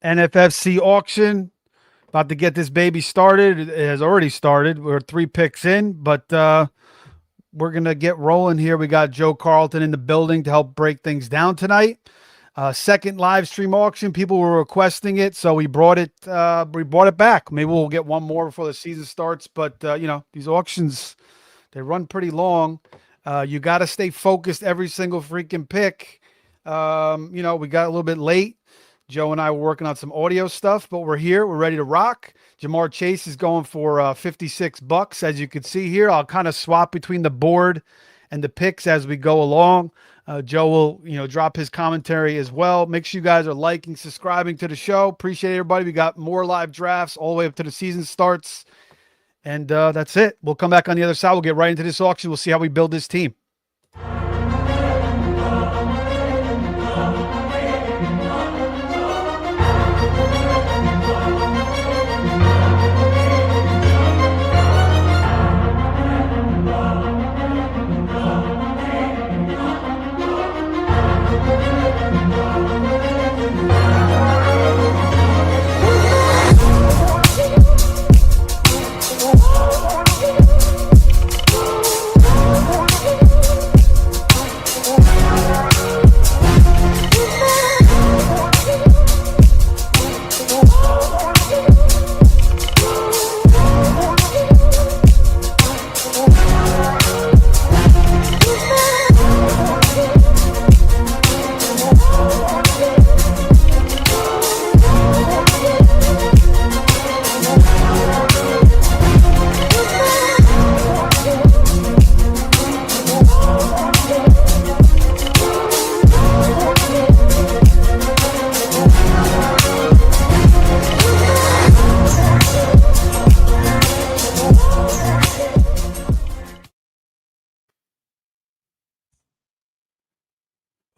NFFC auction. About to get this baby started. It has already started. We're 3 picks in, but we're going to get rolling here. We got Joe Carlton in the building to help break things down tonight. Second live stream auction. People were requesting it, so we brought it back. Maybe we'll get one more before the season starts, but these auctions, they run pretty long. You got to stay focused every single freaking pick. We got a little bit late. Joe and I were working on some audio stuff, but we're here. We're ready to rock. Jamar Chase is going for $56. As you can see here, I'll kind of swap between the board and the picks as we go along. Joe will, drop his commentary as well. Make sure you guys are liking, subscribing to the show. Appreciate everybody. We got more live drafts all the way up to the season starts. And that's it. We'll come back on the other side. We'll get right into this auction. We'll see how we build this team.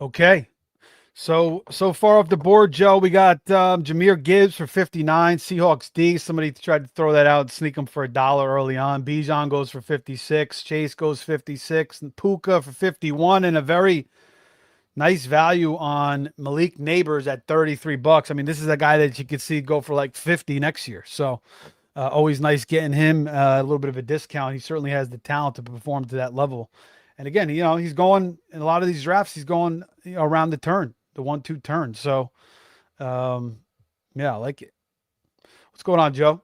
Okay. So far off the board, Joe, we got Jahmyr Gibbs for 59, Seahawks D. Somebody tried to throw that out and sneak him for $1 early on. Bijan goes for 56, Chase goes 56, and Puka for 51, and a very nice value on Malik Neighbors at $33. I mean, this is a guy that you could see go for like 50 next year. So always nice getting him a little bit of a discount. He certainly has the talent to perform to that level. And again, he's going in a lot of these drafts, he's going around the turn, the 1-2 turn. So, I like it. What's going on, Joe?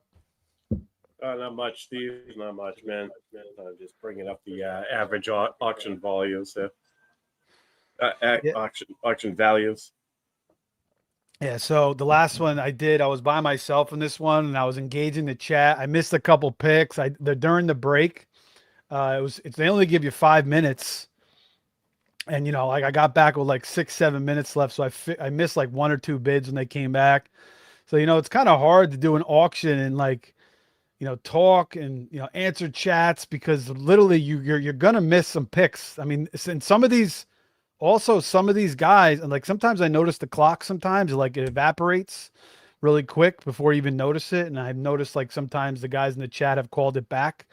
Not much, Steve. Not much, man. Just bringing up the average auction volumes there. Auction values. Yeah, so the last one I did, I was by myself in this one, and I was engaging the chat. I missed a couple picks. During the break. They only give you 5 minutes, and I got back with like 6-7 minutes left, so I missed like 1 or 2 bids when they came back. So it's kind of hard to do an auction and talk and answer chats, because literally you're gonna miss some picks. I mean, and some of these guys, and like sometimes I notice the clock sometimes like it evaporates really quick before you even notice it, and I've noticed like sometimes the guys in the chat have called it back.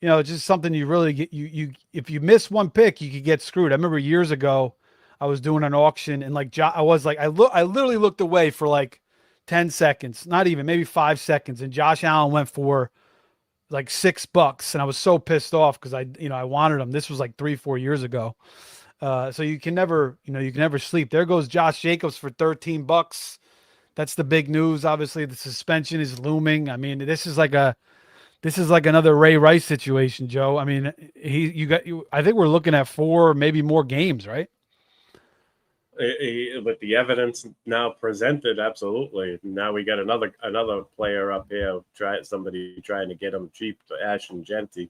It's just something you really get, if you miss one pick, you could get screwed. I remember years ago, I was doing an auction, and I literally looked away for like 10 seconds, not even, maybe 5 seconds. And Josh Allen went for like $6, and I was so pissed off because I wanted him. This was like 3-4 years ago. So you can never sleep. There goes Josh Jacobs for $13. That's the big news. Obviously the suspension is looming. I mean, this is like another Ray Rice situation, Joe. I mean, I think we're looking at 4, maybe more games, right? With the evidence now presented, absolutely. Now we got another player up here, somebody trying to get him cheap, Ashton Genty.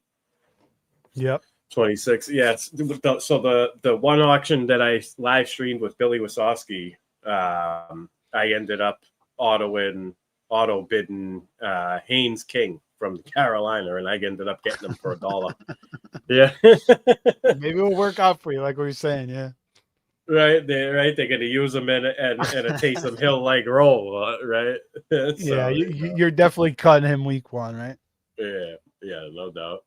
Yep. 26. Yes. So the one auction that I live streamed with Billy Wasowski, I ended up auto bidding Haynes King from Carolina, and I ended up getting them for $1. Yeah. Maybe it'll work out for you, like we were saying. Yeah. Right. They're going to use them in a Taysom Hill like role, right? So, yeah, you're definitely cutting him week 1, right? Yeah, no doubt.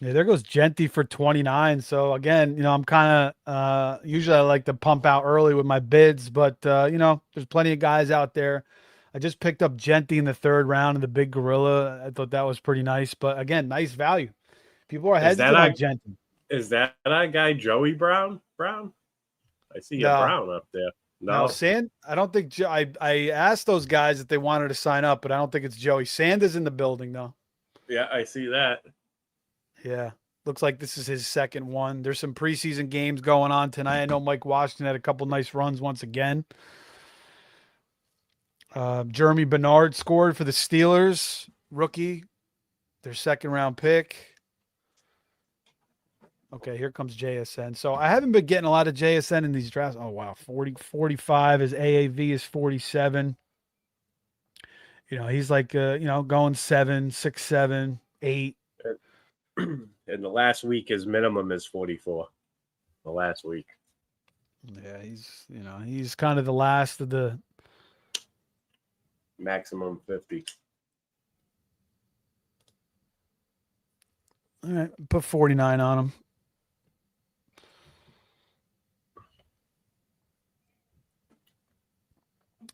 Yeah, there goes Genty for 29. So again, I'm kind of usually I like to pump out early with my bids, but there's plenty of guys out there. I just picked up Genty in the third round of the big gorilla. I thought that was pretty nice, but again, nice value. People are Is that hesitant our on Genty. is that our guy Joey Brown? Brown? I see a No, Brown up there. no, No. Sand. I don't think I asked those guys if they wanted to sign up, but I don't think it's Joey. Sand is in the building though. Yeah, I see that. Yeah. Looks like this is his second one. There's some preseason games going on tonight. I know Mike Washington had a couple nice runs once again. Jeremy Bernard scored for the Steelers, rookie, their second round pick. Okay, here comes JSN. So I haven't been getting a lot of JSN in these drafts. Oh, wow. 45. His AAV is 47. He's like, going 7, 6, 7, 8. And the last week, his minimum is 44. The last week. Yeah, he's kind of the last of the maximum 50. All right, put 49 on him.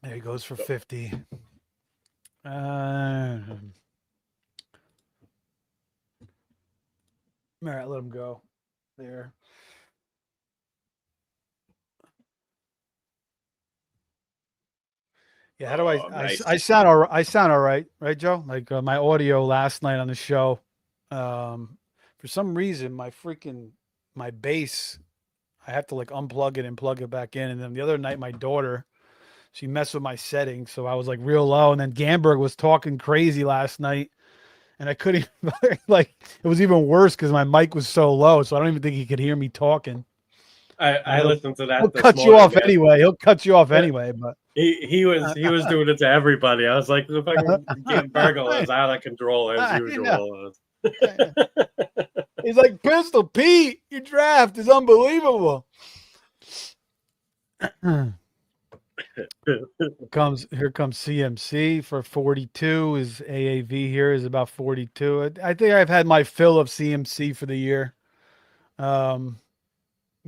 There he goes for 50. All right, let him go. There. Yeah, how do Nice. I sound all right? I sound all right, right, Joe? Like my audio last night on the show. For some reason, my bass, I have to like unplug it and plug it back in. And then the other night, my daughter, she messed with my settings, so I was like real low. And then Gamberg was talking crazy last night, and I couldn't like it was even worse because my mic was so low, so I don't even think he could hear me talking. I listened to that. He'll cut you off anyway. He'll cut you off anyway, but he was doing it to everybody. I was like, the fucking Gamberg is out of control as usual. He's like, Pistol Pete, your draft is unbelievable. Here comes CMC for 42. His AAV here is about 42. I think I've had my fill of CMC for the year. I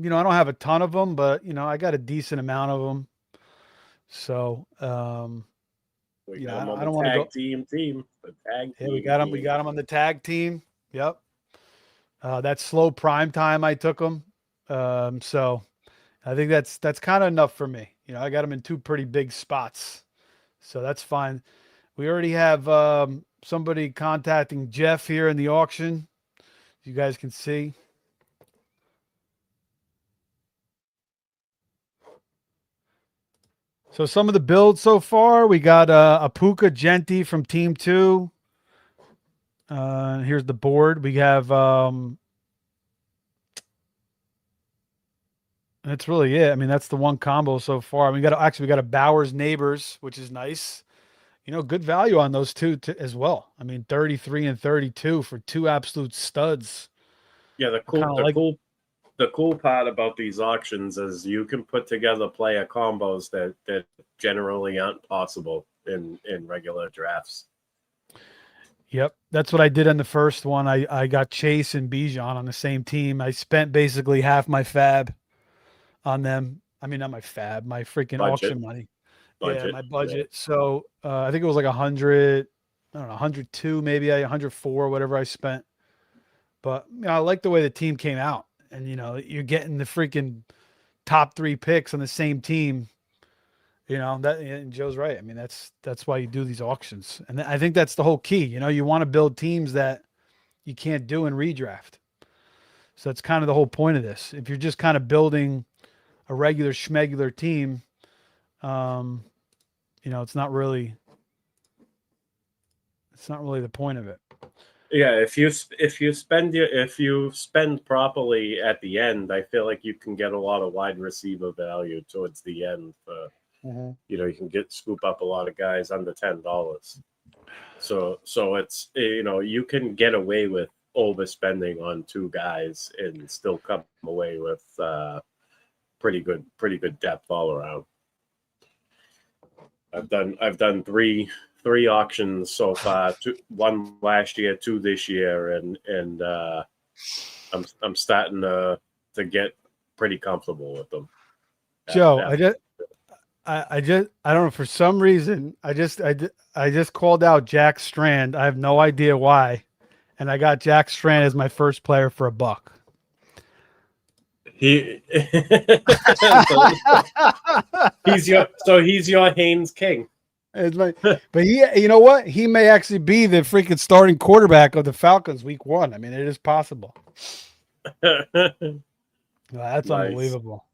don't have a ton of them, but I got a decent amount of them. So, we got him on the tag team. The tag team. We got him. We got him on the tag team. Yep. That slow prime time I took him. So I think that's kind of enough for me. I got him in two pretty big spots, so that's fine. We already have somebody contacting Jeff here in the auction. You guys can see. So some of the builds so far, we got Apuka Genty from Team 2. Here's the board. We have that's really it. I mean, that's the one combo so far. We got a Bowers Neighbors, which is nice. Good value on those two as well. I mean, 33 and 32 for two absolute studs. Yeah, the cool part about these auctions is you can put together player combos that generally aren't possible in regular drafts. Yep, that's what I did on the first one. I got Chase and Bijan on the same team. I spent basically half my fab on them. I mean, not my fab, my freaking auction money. Yeah, my budget. Yeah. So I think it was like 100, I don't know, 102, maybe 104, whatever I spent. But I like the way the team came out. And, you're getting the freaking top 3 picks on the same team. And Joe's right. I mean, that's why you do these auctions. And I think that's the whole key. You want to build teams that you can't do in redraft. So that's kind of the whole point of this. If you're just kind of building a regular schmegular team, it's not really the point of it. Yeah, if you spend properly at the end, I feel like you can get a lot of wide receiver value towards the end. You can scoop up a lot of guys under $10. So it's you can get away with overspending on 2 guys and still come away with pretty good depth all around. I've done three auctions so far. 1 last year, 2 this year, and I'm starting to get pretty comfortable with them. Joe, I don't know, for some reason I just called out Jack Strand. I have no idea why, and I got Jack Strand as my first player for $1. He he's your Haynes King. But you know what? He may actually be the freaking starting quarterback of the Falcons week 1. I mean, it is possible. That's Nice. Unbelievable.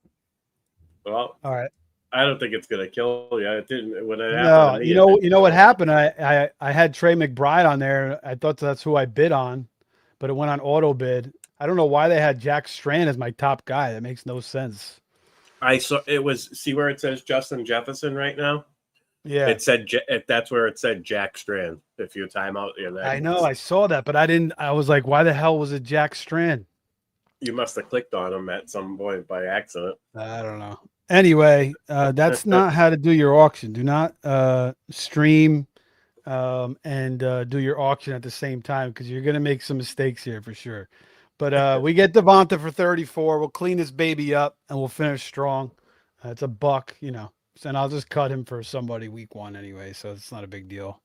Well, all right. I don't think it's gonna kill you. It didn't when it happened. No, to me, you know what happened? I had Trey McBride on there. I thought that's who I bid on, but it went on auto bid. I don't know why they had Jack Strand as my top guy. That makes no sense. I saw it was see where it says Justin Jefferson right now. Yeah, it said that's where it said Jack Strand. If you time out, I know I saw that, but I didn't. I was like, why the hell was it Jack Strand? You must have clicked on him at some point by accident. I don't know. Anyway, that's not how to do your auction. Do not stream and do your auction at the same time, because you're going to make some mistakes here for sure. But we get Devonta for 34. We'll clean this baby up and we'll finish strong. It's $1, you know, and I'll just cut him for somebody week 1 anyway, so it's not a big deal.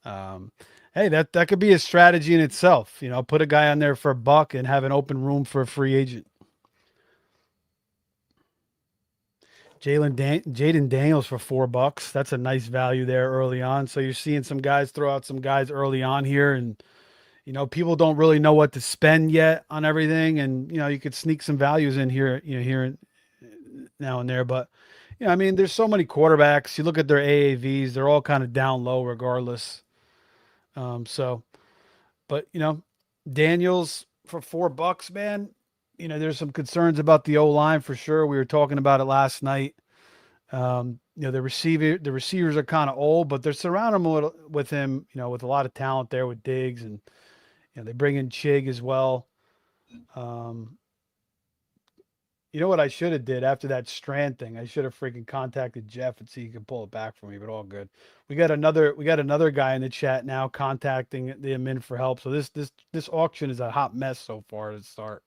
Hey, that could be a strategy in itself. You know, put a guy on there for $1 and have an open room for a free agent. Jaden Daniels for $4. That's a nice value there early on. So you're seeing some guys throw out some guys early on here, and you know, people don't really know what to spend yet on everything, and you know, you could sneak some values in here, you know, here and now and there. But you know, I mean, there's so many quarterbacks. You look at their AAVs; they're all kind of down low, regardless. But you know, Daniels for $4, man. You know, there's some concerns about the O-line for sure. We were talking about it last night. You know, the receivers are kind of old, but they're surrounding with him, you know, with a lot of talent there with Diggs, and you know, they bring in Chig as well. You know what I should have did after that Strand thing? I should have freaking contacted Jeff and see if he can pull it back for me, but all good. We got another guy in the chat now contacting them in for help. So this auction is a hot mess so far to start.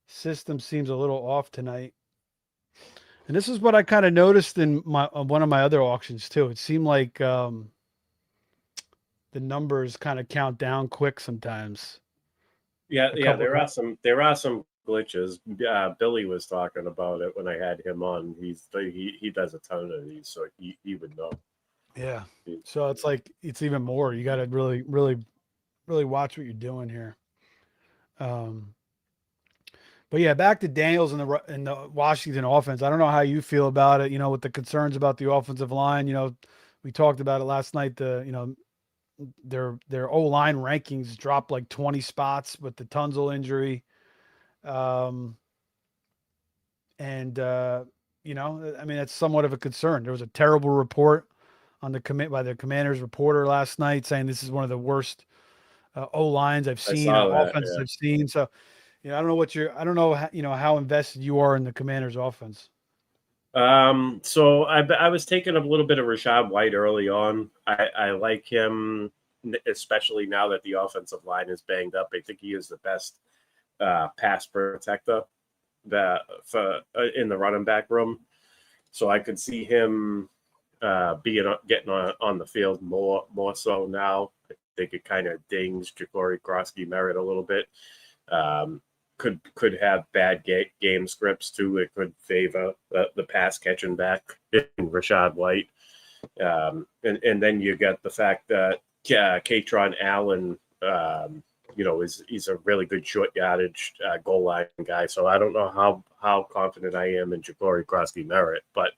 System seems a little off tonight. And this is what I kind of noticed in one of my other auctions too. It seemed like the numbers kind of count down quick sometimes. Yeah, there are some glitches. Billy was talking about it when I had him on. He does a ton of these, so he would know. Yeah. So it's like it's even more. You got to really watch what you're doing here. But yeah, back to Daniels and the Washington offense. I don't know how you feel about it. You know, with the concerns about the offensive line. You know, we talked about it last night. Their O-line rankings dropped like 20 spots with the Tunzel injury. You know, I mean, that's somewhat of a concern. There was a terrible report on by the Commanders reporter last night saying this is one of the worst O-lines I've seen, offenses I've seen. So, you know, I don't know how invested you are in the Commanders offense. So I was taking a little bit of Rachaad White early on. I like him, especially now that the offensive line is banged up. I think he is the best pass protector in the running back room. So I could see him getting on the field more so now. I think it kind of dings Ja'Cory Krosky-Merritt a little bit. Could have bad game scripts too. It could favor the pass catching back in Rachaad White. And then you get the fact that Katron Allen, you know, he's a really good short yardage goal line guy. So I don't know how confident I am in Ja'Cory Krosky-Merritt, but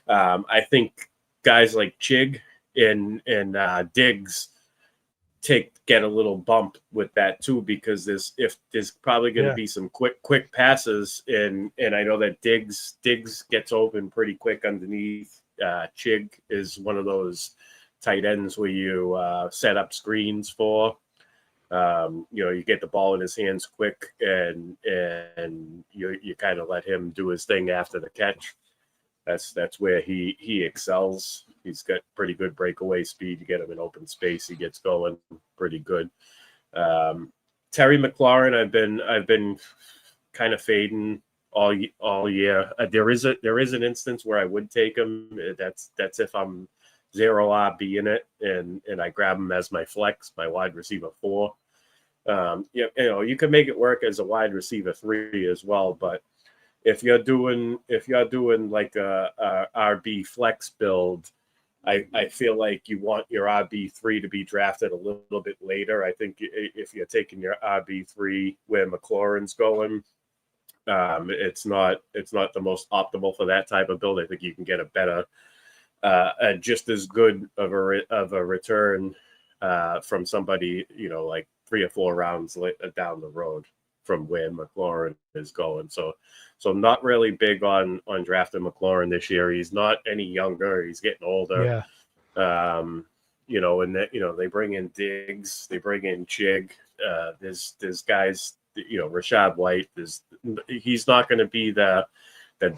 I think guys like Chig and Diggs get a little bump with that too, because there's probably going to be some quick passes, and I know that Diggs gets open pretty quick underneath. Chig is one of those tight ends where you set up screens for. You know, you get the ball in his hands quick, and you kind of let him do his thing after the catch. That's where he excels. He's got pretty good breakaway speed. You get him in open space, he gets going pretty good. Terry McLaurin, I've been kind of fading all year. There is an instance where I would take him. That's if I'm zero RB in it, and I grab him as my flex, my wide receiver 4. You can make it work as a wide receiver 3 as well, but if you're doing like a RB flex build, I feel like you want your RB3 to be drafted a little bit later. I think if you're taking your RB3 where McLaurin's going, it's not the most optimal for that type of build. I think you can get a better, just as good of a return from somebody, like 3 or 4 rounds down the road from where McLaurin is going. So I'm not really big on drafting McLaurin this year. He's not any younger. He's getting older. Yeah. And they bring in Diggs, they bring in Chig. There's guys, Rashad White. He's not going to be the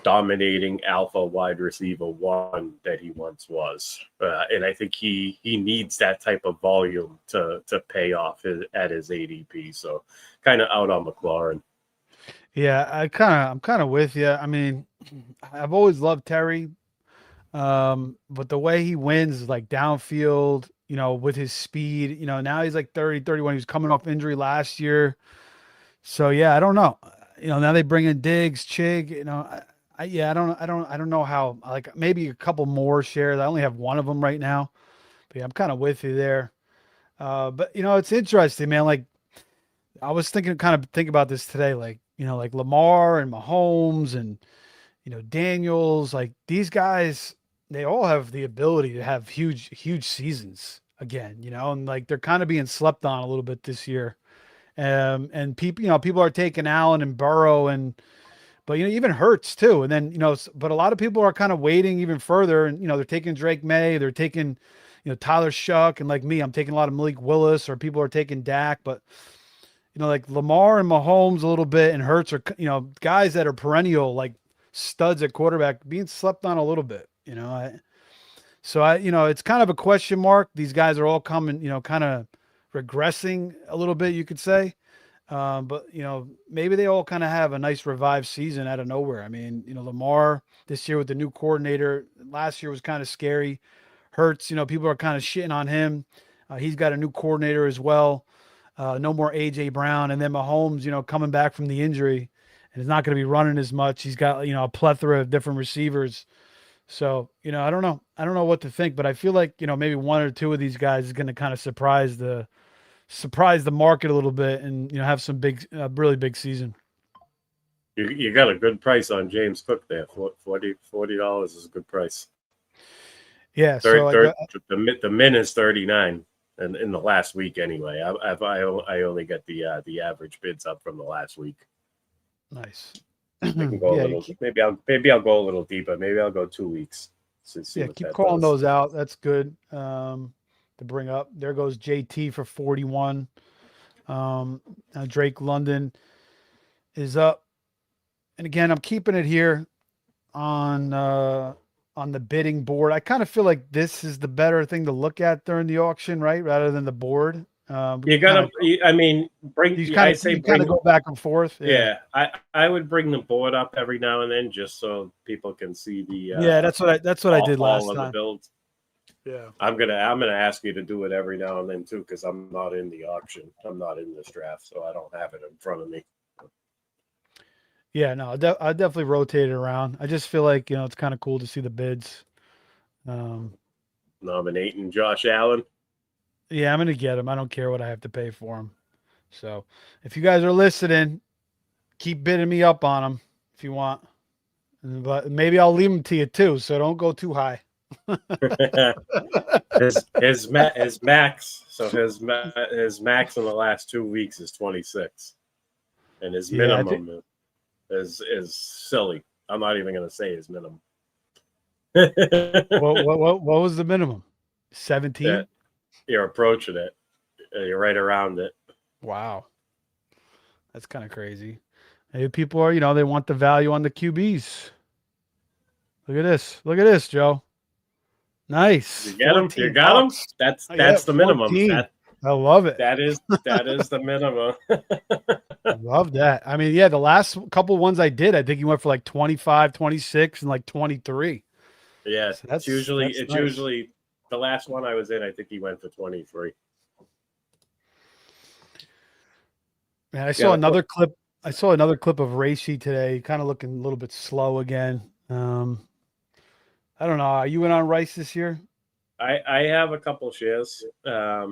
dominating alpha wide receiver 1 that he once was. And I think he needs that type of volume to pay off at his ADP. So kind of out on McLaurin. Yeah, I'm kind of with you. I mean, I've always loved Terry, but the way he wins, like downfield, with his speed, now he's like 30, 31. He was coming off injury last year. So yeah, I don't know. Now they bring in Diggs, Chig, I don't know how, like maybe a couple more shares. I only have one of them right now, but yeah, I'm kind of with you there. But it's interesting, man. Like I was thinking about this today, like, like Lamar and Mahomes and, Daniels, like these guys, they all have the ability to have huge seasons again, and like they're kind of being slept on a little bit this year. And people are taking Allen and Burrow but even Hurts too. And then, but a lot of people are kind of waiting even further and, they're taking Drake May, they're taking, Tyler Shuck. And like me, I'm taking a lot of Malik Willis, or people are taking Dak, but like Lamar and Mahomes a little bit and Hurts are, guys that are perennial, like studs at quarterback being slept on a little bit, so it's kind of a question mark. These guys are all coming, kind of regressing a little bit, you could say. But maybe they all kind of have a nice revived season out of nowhere. I mean, Lamar this year with the new coordinator, last year was kind of scary. Hurts, people are kind of shitting on him. He's got a new coordinator as well. No more AJ Brown. And then Mahomes, coming back from the injury and is not going to be running as much. He's got, a plethora of different receivers. So, I don't know. I don't know what to think, but I feel like, maybe 1 or 2 of these guys is going to kind of surprise the market a little bit and, have some really big season. You got a good price on James Cook there. $40 is a good price. Yeah. The min is 39. And in the last week, anyway, I only get the average bids up from the last week. Nice. I can go a little. Maybe I'll go a little deeper. Maybe I'll go 2 weeks. Keep calling those out. That's good to bring up. There goes JT for 41. Drake London is up, and again, I'm keeping it here on the bidding board. I kind of feel like this is the better thing to look at during the auction, right? Rather than the board. You gotta, bring. You kind of go back and forth. Yeah, I would bring the board up every now and then just so people can see the. That's what I did last time. The builds. Yeah, I'm gonna ask you to do it every now and then too, because I'm not in the auction. I'm not in this draft, so I don't have it in front of me. Yeah, no, I definitely rotate it around. I just feel like it's kind of cool to see the bids. Nominating Josh Allen. Yeah, I'm going to get him. I don't care what I have to pay for him. So if you guys are listening, keep bidding me up on him if you want. But maybe I'll leave him to you too, so don't go too high. his max. So his max in the last 2 weeks is 26, and his minimum is silly. I'm not even going to say his minimum. What was the minimum? 17. Yeah, you're approaching it. You're right around it. Wow, that's kind of crazy. Maybe people are, they want the value on the QBs. Look at this, Joe. Nice. You get them. You got them. That's the minimum. I love it. That is the minimum. Love that. I mean, yeah, the last couple ones I did, I think he went for like 25, 26, and like 23. Yeah, So it's that's nice. usually the last one I was in. I think he went for 23. Man, I Yeah, saw another clip. I saw another clip of Reishi today, kind of looking a little bit slow again. I don't know. Are you in on Rice this year? I have a couple shares. I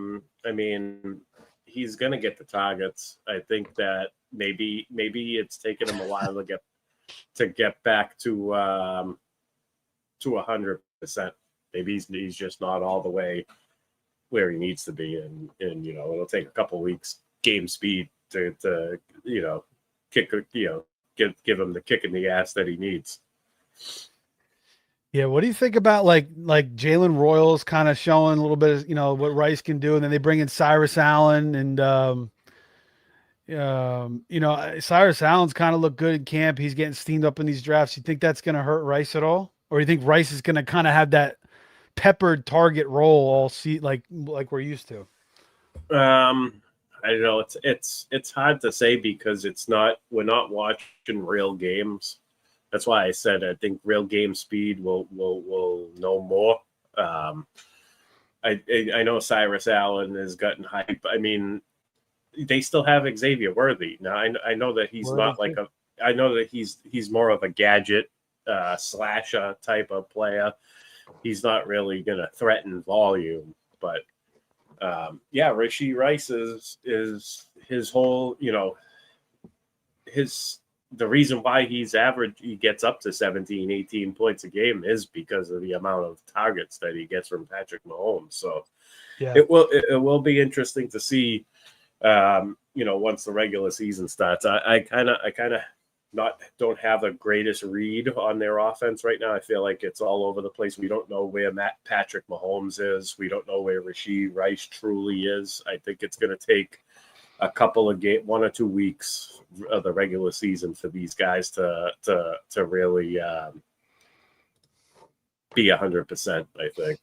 mean, he's gonna get the targets. I think that maybe it's taken him a while to get back to 100%. Maybe he's just not all the way where he needs to be, and it'll take a couple weeks game speed to kick give him the kick in the ass that he needs. Yeah. What do you think about like Jalen Royals kind of showing a little bit of what Rice can do, and then they bring in Cyrus Allen and Cyrus Allen's kind of looked good in camp. He's getting steamed up in these drafts. You think that's going to hurt Rice at all, or you think Rice is going to kind of have that peppered target role all see like we're used to? I don't know. It's hard to say because we're not watching real games. That's why I said I think real game speed will know more. I know Cyrus Allen has gotten hype. I mean, they still have Xavier Worthy. Now I know that he's Worthy not like too. I know that he's more of a gadget slasher type of player. He's not really going to threaten volume, but yeah, Rishi Rice is his whole, the reason why he gets up to 17, 18 points a game is because of the amount of targets that he gets from Patrick Mahomes. So Yeah. it will be interesting to see, once the regular season starts. I kind of don't have the greatest read on their offense right now. I feel like it's all over the place. We don't know where Patrick Mahomes is. We don't know where Rashee Rice truly is. I think it's going to take a couple of 1 or 2 weeks of the regular season for these guys to really be 100%. I think.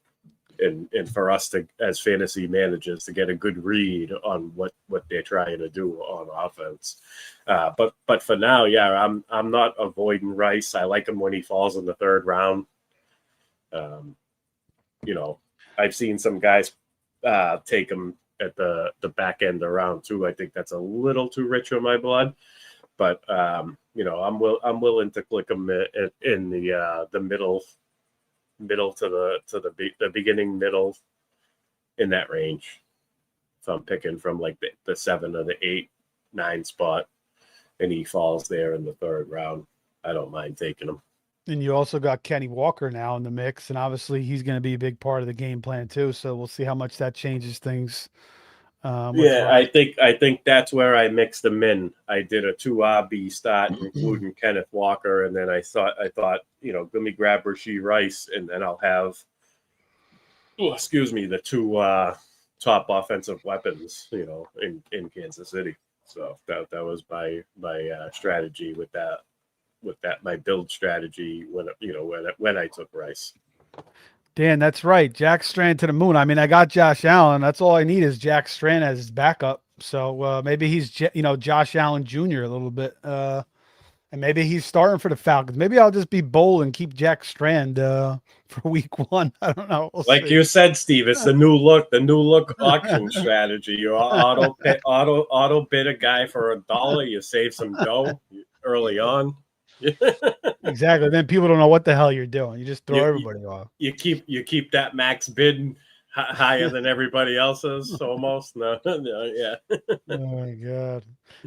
And for us to, as fantasy managers, to get a good read on what they're trying to do on offense. But for now, yeah, I'm not avoiding Rice. I like him when he falls in the third round. I've seen some guys take him at the back end of round 2. I think that's a little too rich for my blood. But I'm willing to click him in the middle to the beginning middle in that range. So I'm picking from like the 7 or the 8, 9 spot, and he falls there in the third round. I don't mind taking him. And you also got Kenny Walker now in the mix, and obviously he's going to be a big part of the game plan too. So we'll see how much that changes things. With Yeah, Rice. I think that's where I mixed them in. I did a 2 RB start, including Kenneth Walker, and then I thought, let me grab Rashee Rice, and then I'll have, the 2 top offensive weapons, in Kansas City. So that was my strategy with that. My build strategy when I took Rice. Dan, that's right. Jack Strand to the moon. I mean, I got Josh Allen. That's all I need is Jack Strand as his backup. So maybe he's Josh Allen Jr. a little bit, and maybe he's starting for the Falcons. Maybe I'll just be bold and keep Jack Strand for week 1. I don't know. We'll Like see. you said, Steve, it's the new look auction strategy. You auto bid a guy for $1, you save some dough early on. Exactly. Then people don't know what the hell you're doing. You just throw everybody off. You keep that max bid higher than everybody else's almost. No, yeah. Oh my god,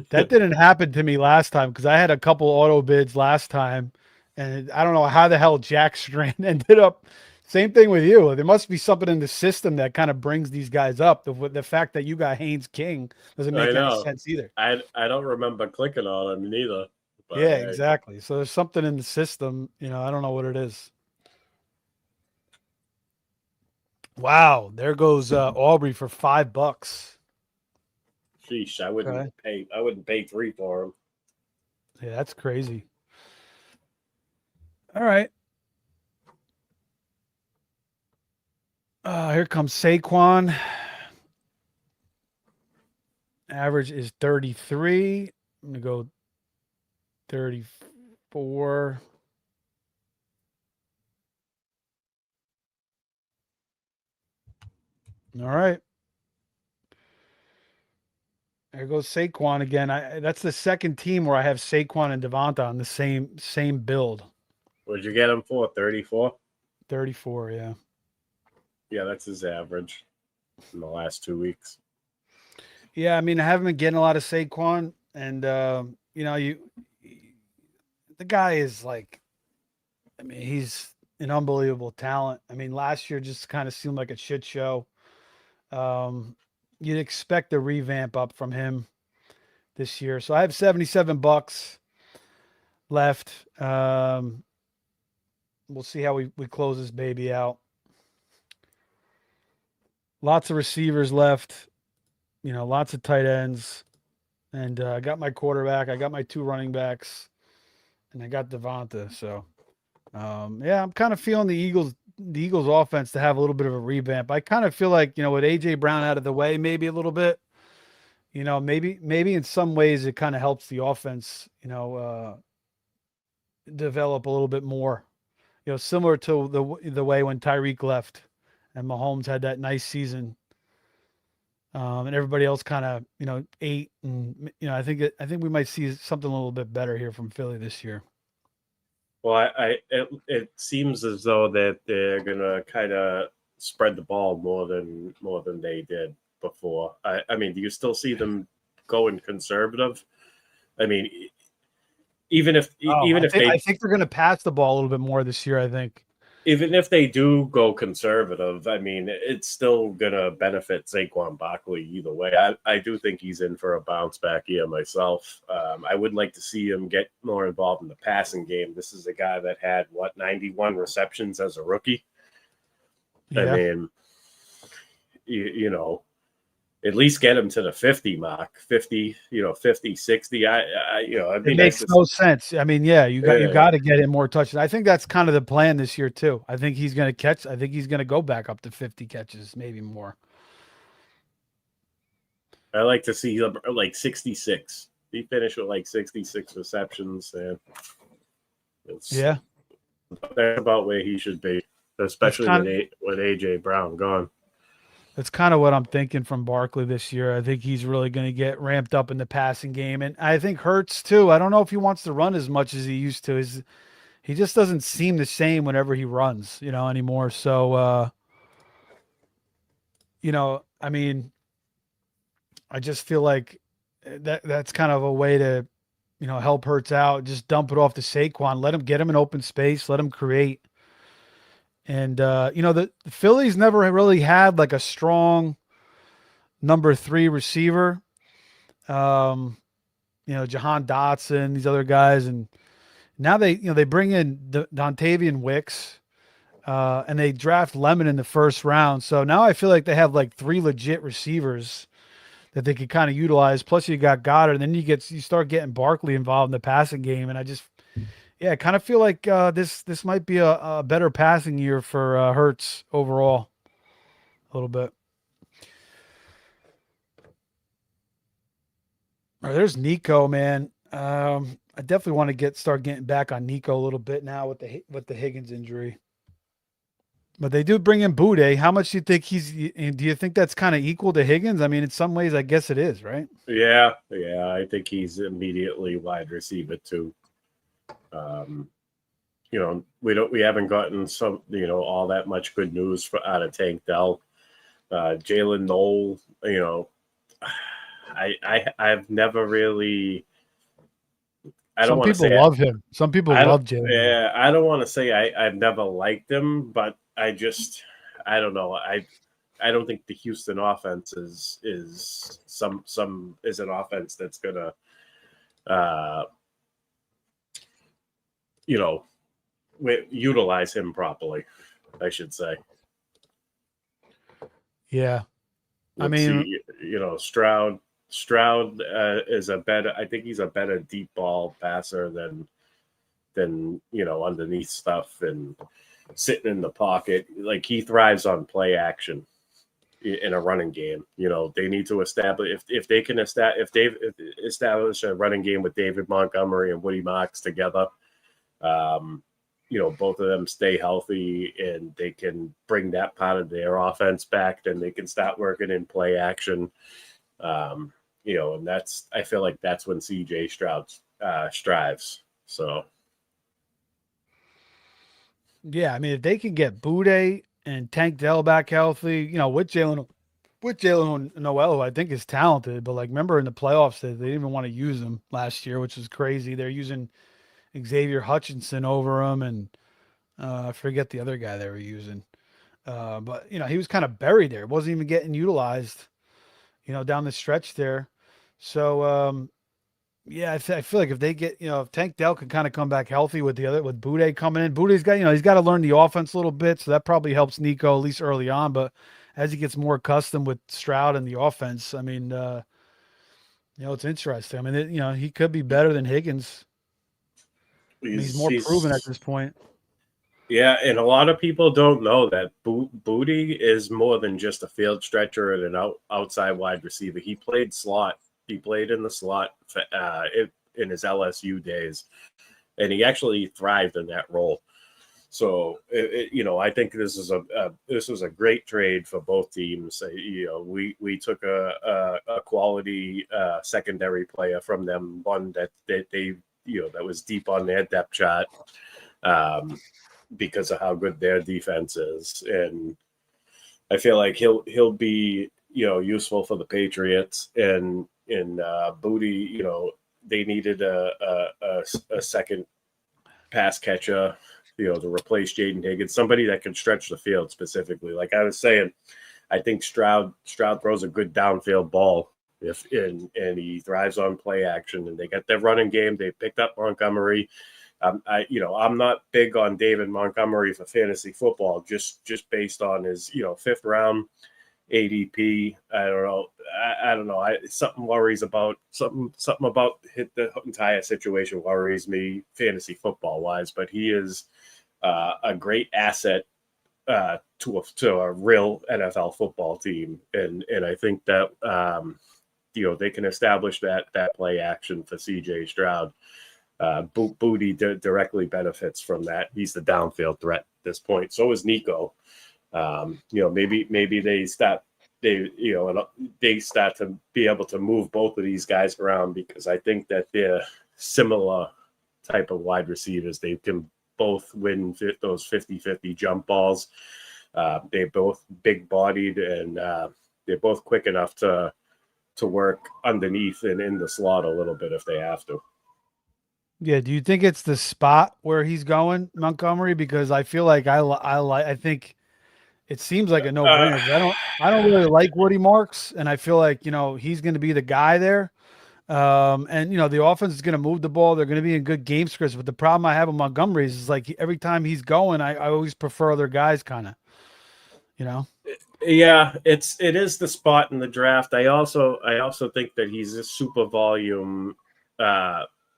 that didn't happen to me last time because I had a couple auto bids last time, and I don't know how the hell Jack Strand ended up. Same thing with you. There must be something in the system that kind of brings these guys up. The fact that you got Haynes King doesn't I make any know. sense either. I don't remember clicking on him neither. But Yeah, exactly. So there's something in the system. I don't know what it is. Wow, there goes Aubrey for $5. sheesh, Okay. I wouldn't pay 3 for him. Yeah, that's crazy. All right. Here comes Saquon. average is 33. I'm going to go 34. All right. There goes Saquon again. That's the second team where I have Saquon and Devonta on the same build. What'd you get him for? 34? 34, yeah. Yeah, that's his average in the last 2 weeks. Yeah, I mean, I haven't been getting a lot of Saquon, and the guy is like, I mean, he's an unbelievable talent. I mean, last year just kind of seemed like a shit show. You'd expect a revamp up from him this year. So I have $77 left. We'll see how we close this baby out. Lots of receivers left, lots of tight ends. And I got my quarterback. I got my 2 running backs. And I got Devonta. So, yeah, I'm kind of feeling the Eagles offense to have a little bit of a revamp. I kind of feel like, with A.J. Brown out of the way maybe a little bit, maybe in some ways it kind of helps the offense, develop a little bit more, similar to the way when Tyreek left and Mahomes had that nice season. And everybody else kind of, ate, and I think we might see something a little bit better here from Philly this year. Well, it seems as though that they're gonna kind of spread the ball more than they did before. I mean, do you still see them going conservative? I mean, I think they're going to pass the ball a little bit more this year. I think even if they do go conservative, I mean, it's still going to benefit Saquon Barkley either way. I do think he's in for a bounce back year myself. I would like to see him get more involved in the passing game. This is a guy that had, 91 receptions as a rookie. Yeah. I mean, at least get him to the 50 mark, 50, 50, 60. It makes no sense. I mean, yeah, you got to get him more touches. I think that's kind of the plan this year too. I think he's going to catch. I think he's going to go back up to 50 catches, maybe more. I like to see like 66. He finished with 66 receptions, and that's about where he should be, especially with AJ Brown gone. That's kind of what I'm thinking from Barkley this year. I think he's really going to get ramped up in the passing game. And I think Hurts too. I don't know if he wants to run as much as he used to. He just doesn't seem the same whenever he runs, anymore. So, I mean, I just feel like that's kind of a way to, help Hurts out. Just dump it off to Saquon. Let him get him an open space. Let him create. And, the Phillies never really had like a strong number 3 receiver. Jahan Dotson, these other guys. And now they bring in Dontavian Wicks, and they draft Lemon in the first round. So now I feel like they have 3 legit receivers that they could kind of utilize. Plus you got Goddard, and then you start getting Barkley involved in the passing game. And I kind of feel like this might be a better passing year for Hurts overall, a little bit. All right, there's Nico, man. I definitely want to start getting back on Nico a little bit now with the Higgins injury. But they do bring in Boutte. How much do you think do you think that's kind of equal to Higgins? I mean, in some ways, I guess it is, right? Yeah. I think he's immediately wide receiver too. We haven't gotten some, all that much good news out of Tank Dell. Jalen Noel, I've never really. Some people love him. Some people love Jalen. Yeah, I don't want to say I've never liked him, but I don't know. I don't think the Houston offense is an offense that's gonna utilize him properly, I should say. Yeah. Stroud is I think he's a better deep ball passer than underneath stuff and sitting in the pocket. Like, he thrives on play action. in a running game. They need to establish if they establish a running game with David Montgomery and Woody Marks together. Both of them stay healthy and they can bring that part of their offense back. Then they can start working in play action. And I feel like that's when CJ Stroud strives. So. Yeah, I mean, if they can get Boudet and Tank Dell back healthy, with Jalen Noel, who I think is talented, but remember in the playoffs they didn't even want to use him last year, which is crazy. They're using Xavier Hutchinson over him, and I forget the other guy they were using. But he was kind of buried there; wasn't even getting utilized, down the stretch there. So yeah, I feel like if they get, if Tank Dell can kind of come back healthy with Boudet coming in, Boudet's got, he's got to learn the offense a little bit. So that probably helps Nico, at least early on. But as he gets more accustomed with Stroud and the offense, I mean, it's interesting. I mean, he could be better than Higgins. He's more proven at this point. Yeah, and a lot of people don't know that Booty is more than just a field stretcher and an outside wide receiver. He played slot. He played in the slot in his LSU days, and he actually thrived in that role. So, I think this was a great trade for both teams. We took a quality secondary player from them, one that they that was deep on their depth chart because of how good their defense is, and I feel like he'll be useful for the Patriots. And Booty, they needed a second pass catcher, to replace Jaden Higgins, somebody that can stretch the field specifically. Like I was saying, I think Stroud throws a good downfield ball and he thrives on play action, and they got their running game. They picked up Montgomery. I'm not big on David Montgomery for fantasy football, just based on his, 5th round ADP. I don't know. Something about the entire situation worries me fantasy football wise, but he is a great asset to a real NFL football team. And I think that, they can establish that play action for CJ Stroud. Booty directly benefits from that. He's the downfield threat at this point. So is Nico. Maybe they start to be able to move both of these guys around, because I think that they're similar type of wide receivers. They can both win those 50-50 jump balls. They're both big bodied, and they're both quick enough to work underneath and in the slot a little bit if they have to. Yeah, do you think it's the spot where he's going, Montgomery? Because I feel like I think it seems like a no-brainer. I don't really like Woody Marks, and I feel like he's going to be the guy there. And the offense is going to move the ball. They're going to be in good game scripts. But the problem I have with Montgomery is like every time he's going, I always prefer other guys, kind of. Yeah, it is the spot in the draft. I also think that he's a super volume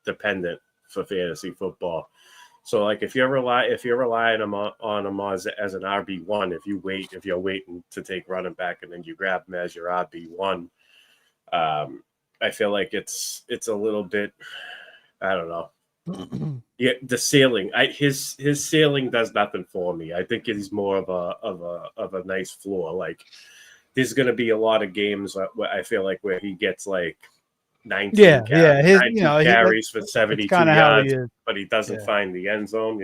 dependent for fantasy football. So like if you're relying on him as an RB1, if you're waiting to take running back and then you grab him as your RB1, I feel like it's a little bit, I don't know. Yeah, the ceiling. His ceiling does nothing for me. I think he's more of a nice floor. Like there's going to be a lot of games where I feel like where he gets like 19 carries for 72 yards, but he doesn't find the end zone.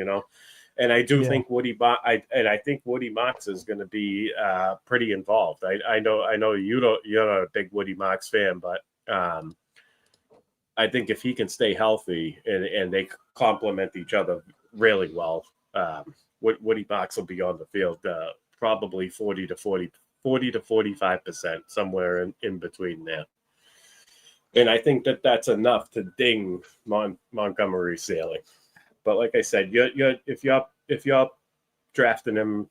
And I do think Woody Mox is going to be pretty involved. I know you're not a big Woody Mox fan, but I think if he can stay healthy and they complement each other really well, Woody Mox will be on the field probably 40 to 45%, somewhere in between there. And I think that that's enough to ding Montgomery's ceiling. But like I said, if you're drafting him,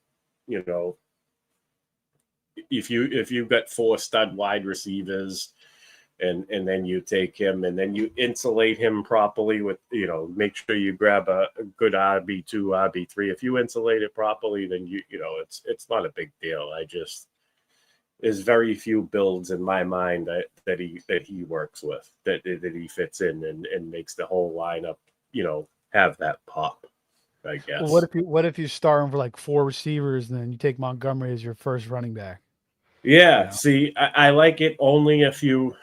if you've got 4 stud wide receivers, and then you take him and then you insulate him properly with, make sure you grab a good RB2, RB3. If you insulate it properly, then it's not a big deal. there's very few builds in my mind that he works with that he fits in and makes the whole lineup, have that pop, I guess. Well, what if you start him for like 4 receivers and then you take Montgomery as your first running back? Yeah, see, I like it only if I Or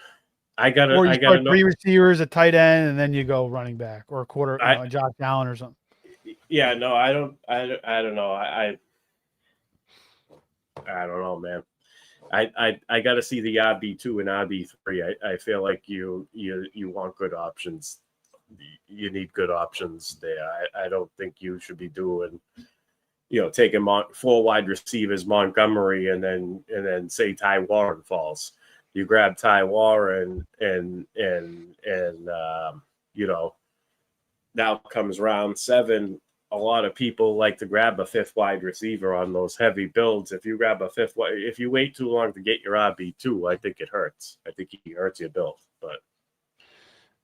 you gotta start know. 3 receivers, a tight end, and then you go running back or a quarter, I Josh Allen or something. Yeah, no, I don't know. I don't know, man. I got to see the RB2 and RB3. I feel like you want good options. You need good options there. I don't think you should be doing, taking 4 wide receivers, Montgomery, and then say Ty Warren falls. You grab Ty Warren and now comes round 7. A lot of people like to grab a 5th wide receiver on those heavy builds. If you grab a 5th, if you wait too long to get your RB2, I think it hurts. I think he hurts your build. But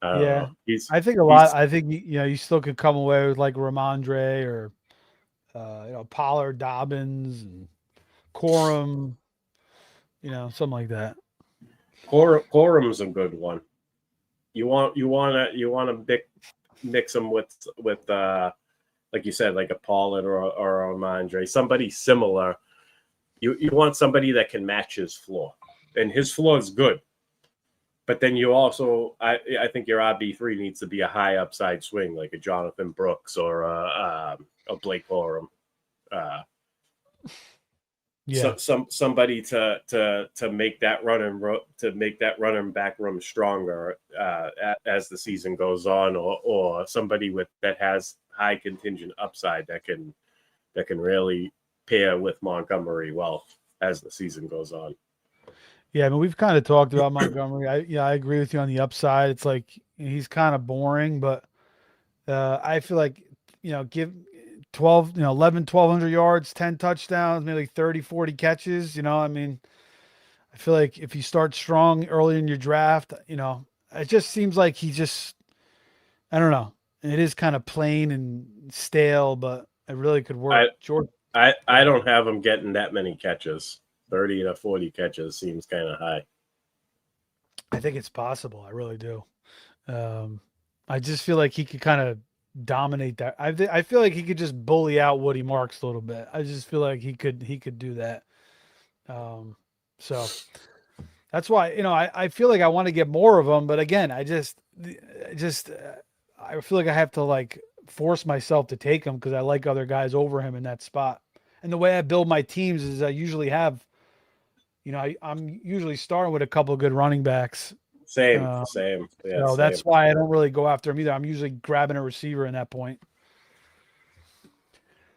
I don't know. I think a lot. I think you still could come away with like Ramondre or Pollard, Dobbins, and Corum, something like that. Corum's a good one. You want to mix them with like you said, like a Pollard or a Ramondre, somebody similar. You want somebody that can match his floor, and his floor is good. But then you also, I think your RB3 needs to be a high upside swing, like a Jonathan Brooks or a Blake Corum. Yeah. So somebody to make that running back room stronger as the season goes on, or somebody that has high contingent upside that can really pair with Montgomery well as the season goes on. Yeah, I mean, we've kind of talked about Montgomery. I agree with you on the upside. It's like he's kind of boring, but I feel like, give 12, 11, 1,200 yards, 10 touchdowns, maybe like 30, 40 catches. I mean, I feel like if you start strong early in your draft, it just seems like I don't know. It is kind of plain and stale, but it really could work. I don't have him getting that many catches. 30 to 40 catches seems kind of high. I think it's possible. I really do. I just feel like he could kind of dominate that. I feel like he could just bully out Woody Marks a little bit. I just feel like he could do that. So that's why, I feel like I want to get more of them, but again, I feel like I have to like force myself to take him because I like other guys over him in that spot. And the way I build my teams is I usually have, I'm usually starting with a couple of good running backs. Same. Yeah, so that's why I don't really go after him either. I'm usually grabbing a receiver in that point.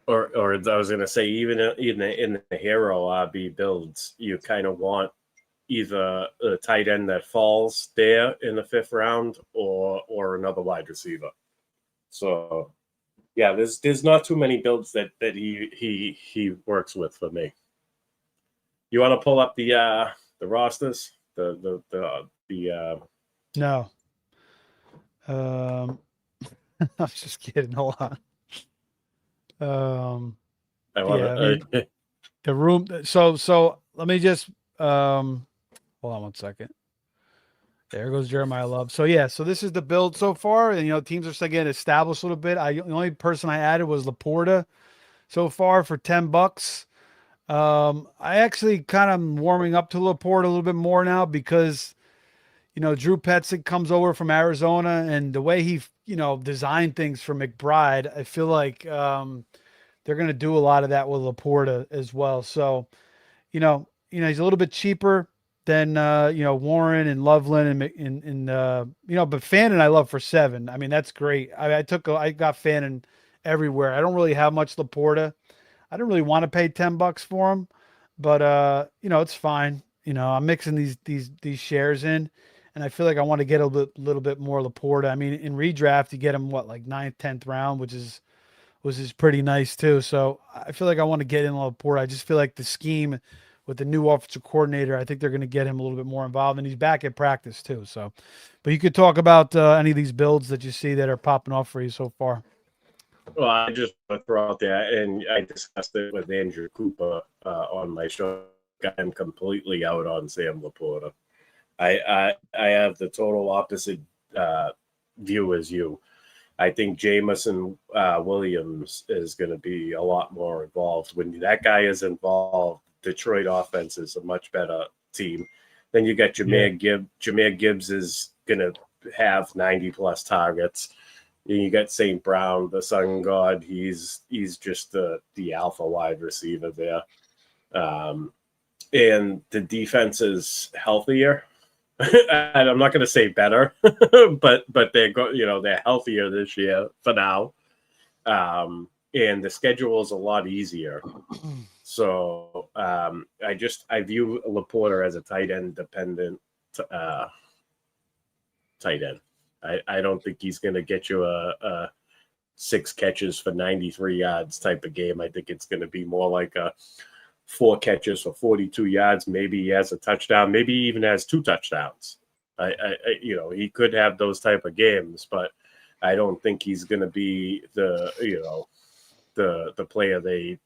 Or I was going to say, even in the hero RB builds, you kind of want either a tight end that falls there in the 5th round or another wide receiver. So yeah, there's not too many builds that he works with for me. You want to pull up the rosters? No. I'm just kidding. Hold on. The room. So let me just hold on one second. There goes Jeremiah Love. So so this is the build so far, and teams are still getting established a little bit. The only person I added was Laporta so far for $10. I actually kind of warming up to Laporta a little bit more now because Drew Petzing comes over from Arizona, and the way he designed things for McBride, I feel like they're going to do a lot of that with Laporta as well. So he's a little bit cheaper than Warren and Loveland and but Fannin I love for $7. I mean, that's great. I got Fannin everywhere. I don't really have much Laporta. I don't really want to pay $10 for him, but it's fine. I'm mixing these shares in, and I feel like I want to get a little bit more Laporta. I mean, in redraft you get him like 9th, 10th round, which is pretty nice too. So I feel like I want to get in Laporta. I just feel like the scheme with the new offensive coordinator, I think they're going to get him a little bit more involved, and he's back at practice too. So, but you could talk about any of these builds that you see that are popping off for you so far. Well, I just want to throw out there, and I discussed it with Andrew Cooper on my show I'm completely out on Sam Laporta. I have the total opposite view as you. I think Jamison Williams is going to be a lot more involved. When that guy is involved, Detroit offense is a much better team. Then you got Jameer Gibbs. Jameer Gibbs is going to have 90-plus targets. And you got St. Brown, the sun god. He's just the alpha wide receiver there. And the defense is healthier. And I'm not going to say better, but they're healthier this year for now, and the schedule is a lot easier. So I view Laporta as a tight end dependent tight end. I don't think he's going to get you a 6 catches for 93 yards type of game. I think it's going to be more like a 4 catches for 42 yards. Maybe he has a touchdown. Maybe he even has 2 touchdowns. He could have those type of games, but I don't think he's going to be the player they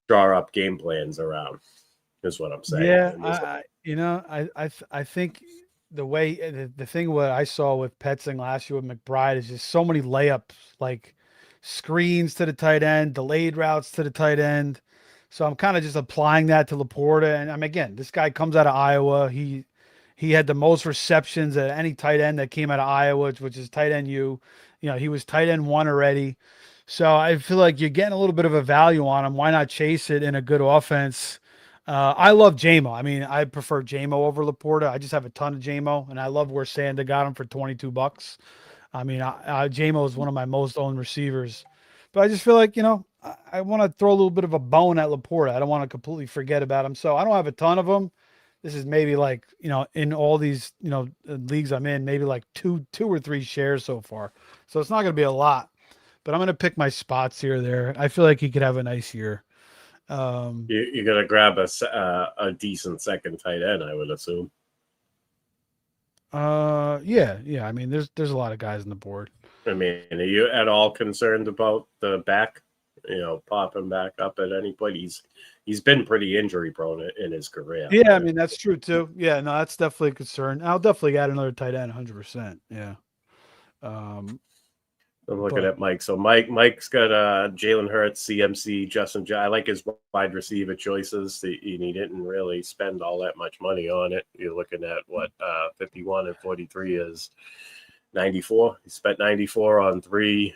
draw up game plans around. Is what I'm saying. Yeah, I think the way the thing what I saw with Petzing last year with McBride is just so many layups, like screens to the tight end, delayed routes to the tight end. So I'm kind of just applying that to Laporta. And again, this guy comes out of Iowa. He had the most receptions at any tight end that came out of Iowa, which is tight end U. He was tight end 1 already. So I feel like you're getting a little bit of a value on him. Why not chase it in a good offense? I love JMO. I mean, I prefer JMO over Laporta. I just have a ton of JMO, and I love where Sanda got him for $22. I mean, JMO is one of my most owned receivers. But I just feel like, I want to throw a little bit of a bone at Laporta. I don't want to completely forget about him. So I don't have a ton of them. This is maybe like, in all these, leagues I'm in, maybe like two or 3 shares so far. So it's not going to be a lot, but I'm going to pick my spots here or there. I feel like he could have a nice year. You're going to grab a decent second tight end, I would assume. Yeah. I mean, there's a lot of guys on the board. I mean, are you at all concerned about the back? Popping back up at any point. He's been pretty injury prone in his career. Yeah, I mean that's true too. Yeah, no, that's definitely a concern. I'll definitely add another tight end, 100%. Yeah. I'm looking at Mike. So Mike's got Jalen Hurts, CMC, Justin. I like his wide receiver choices. He didn't really spend all that much money on it. You're looking at what 51 and 43 is 94. He spent 94 on 3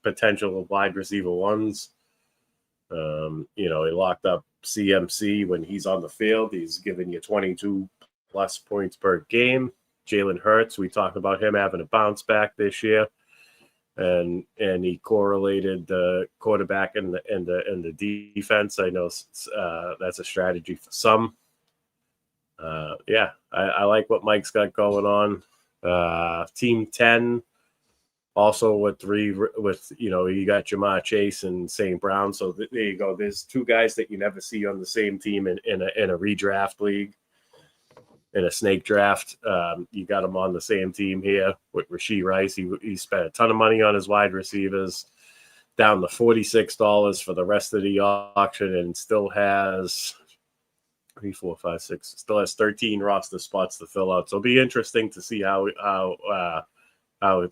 potential wide receiver ones. He locked up CMC when he's on the field. He's giving you 22 plus points per game. Jalen Hurts, we talked about him having a bounce back this year, and he correlated the quarterback and the defense. I know that's a strategy for some. I like what Mike's got going on. Team 10. Also with 3, you got Jamar Chase and St. Brown. So there you go. There's 2 guys that you never see on the same team in a redraft league, in a snake draft. You got them on the same team here with Rashee Rice. He spent a ton of money on his wide receivers, down to $46 for the rest of the auction, and still has 3, 4, 5, 6. Still has 13 roster spots to fill out. So it'll be interesting to see how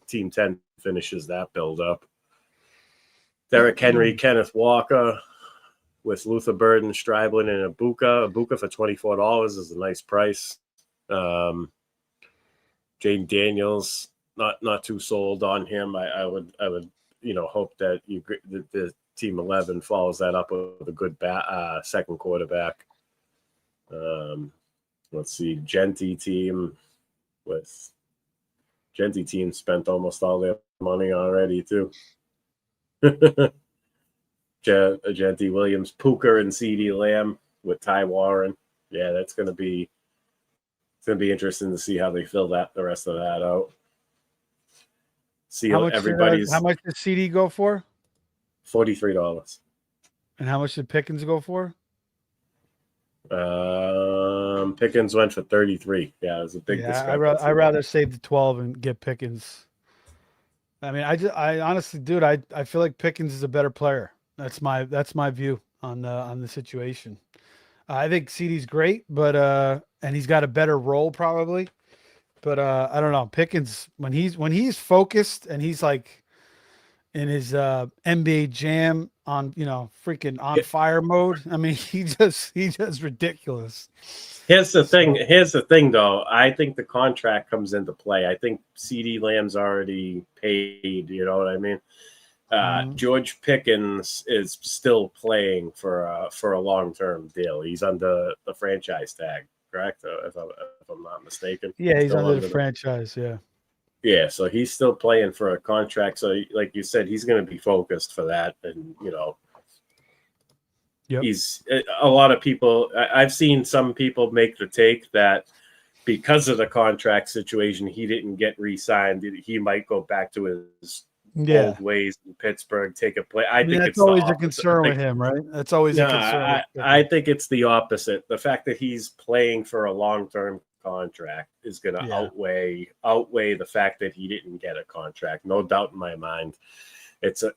Team 10 finishes that build up. Derrick Henry, Kenneth Walker with Luther Burden, Stryblin, and Ibuka. Ibuka for $24 is a nice price. Jaden Daniels, not too sold on him. I would hope that the Team 11 follows that up with a good second quarterback. Let's see, Genty team spent almost all their money already too. Genty, Williams, Puka, and CeeDee Lamb with Ty Warren. Yeah, it's gonna be interesting to see how they fill the rest of that out. See how much did CD go for? $43. And how much did Pickens go for? Pickens went for 33. Yeah, it was a big discrepancy. I'd rather save the 12 and get Pickens. I mean, I honestly, dude, I feel like Pickens is a better player. That's my view. on the situation. I think CD's great, but and he's got a better role probably. But I don't know. Pickens when he's focused and he's like in his NBA Jam on freaking on fire mode. I mean, he just ridiculous. Here's the thing. So, Here's the thing, though. I think the contract comes into play. I think CD Lamb's already paid. You know what I mean? George Pickens is still playing for a long-term deal. He's under the franchise tag, correct? If I'm not mistaken. yeah, he's Still under the franchise. Yeah. Yeah, so he's still playing for a contract. So, like you said, he's going to be focused for that, and Yep. he's a lot of people. I've seen some people make the take that because of the contract situation, he didn't get re-signed. He might go back to his old ways in Pittsburgh, take a play. I think that's it's always a concern with him, right? That's always a concern. I think it's the opposite. The fact that he's playing for a long-term contract is going to outweigh the fact that he didn't get a contract. No doubt in my mind.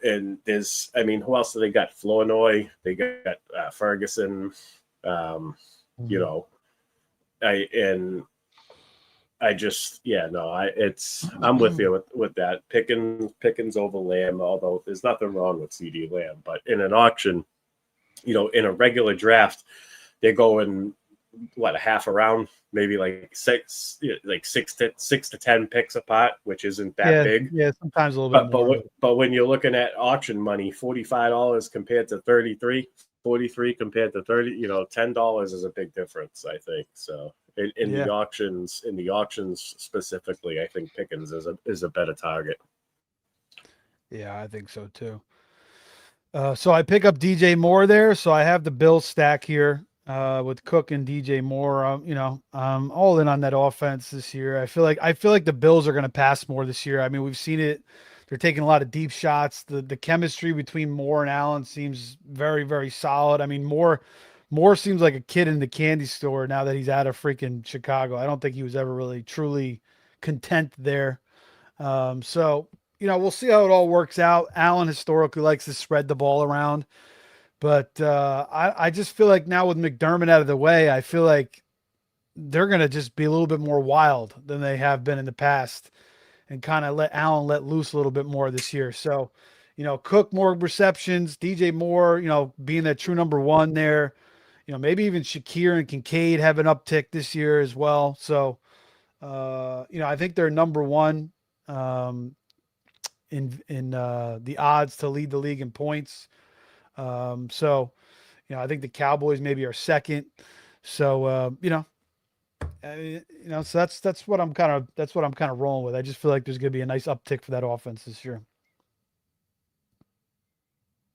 And there's, I mean, who else do they got? Flournoy, they got Ferguson. I'm with you with that. Pickens over Lamb, although there's nothing wrong with CD Lamb, but in an auction, in a regular draft, they're going a half a round, maybe like six to 10 picks apart, which isn't that big. Yeah, sometimes a little bit more. But when you're looking at auction money, $45 compared to 33, 43 compared to 30, $10 is a big difference, I think. So in the auctions specifically, I think Pickens is a better target. Yeah, I think so too. So I pick up DJ Moore there. So I have the Bills stack here. With Cook and DJ Moore, I'm all in on that offense this year. I feel like the Bills are going to pass more this year. I mean, we've seen it. They're taking a lot of deep shots. The chemistry between Moore and Allen seems very, very solid. I mean, Moore seems like a kid in the candy store now that he's out of freaking Chicago. I don't think he was ever really truly content there. So we'll see how it all works out. Allen historically likes to spread the ball around. But I just feel like now with McDermott out of the way, I feel like they're going to just be a little bit more wild than they have been in the past and kind of let Allen let loose a little bit more this year. So, Cook more receptions, DJ Moore, being that true number one there, maybe even Shakir and Kincaid have an uptick this year as well. So, I think they're number one in the odds to lead the league in points. So, I think the Cowboys maybe are second. So, so that's what I'm kind of rolling with. I just feel like there's going to be a nice uptick for that offense this year.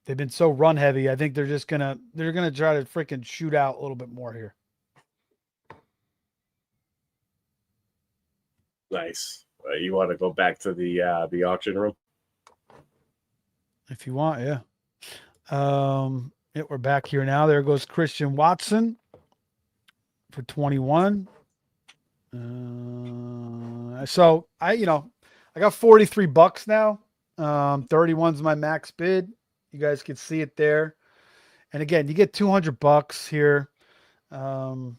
They've been so run heavy. I think they're going to try to freaking shoot out a little bit more here. Nice. You want to go back to the auction room? If you want, yeah. We're back here now. There goes Christian Watson for 21. So I got $43 now. 31's my max bid. You guys can see it there. And again, you get $200 here. And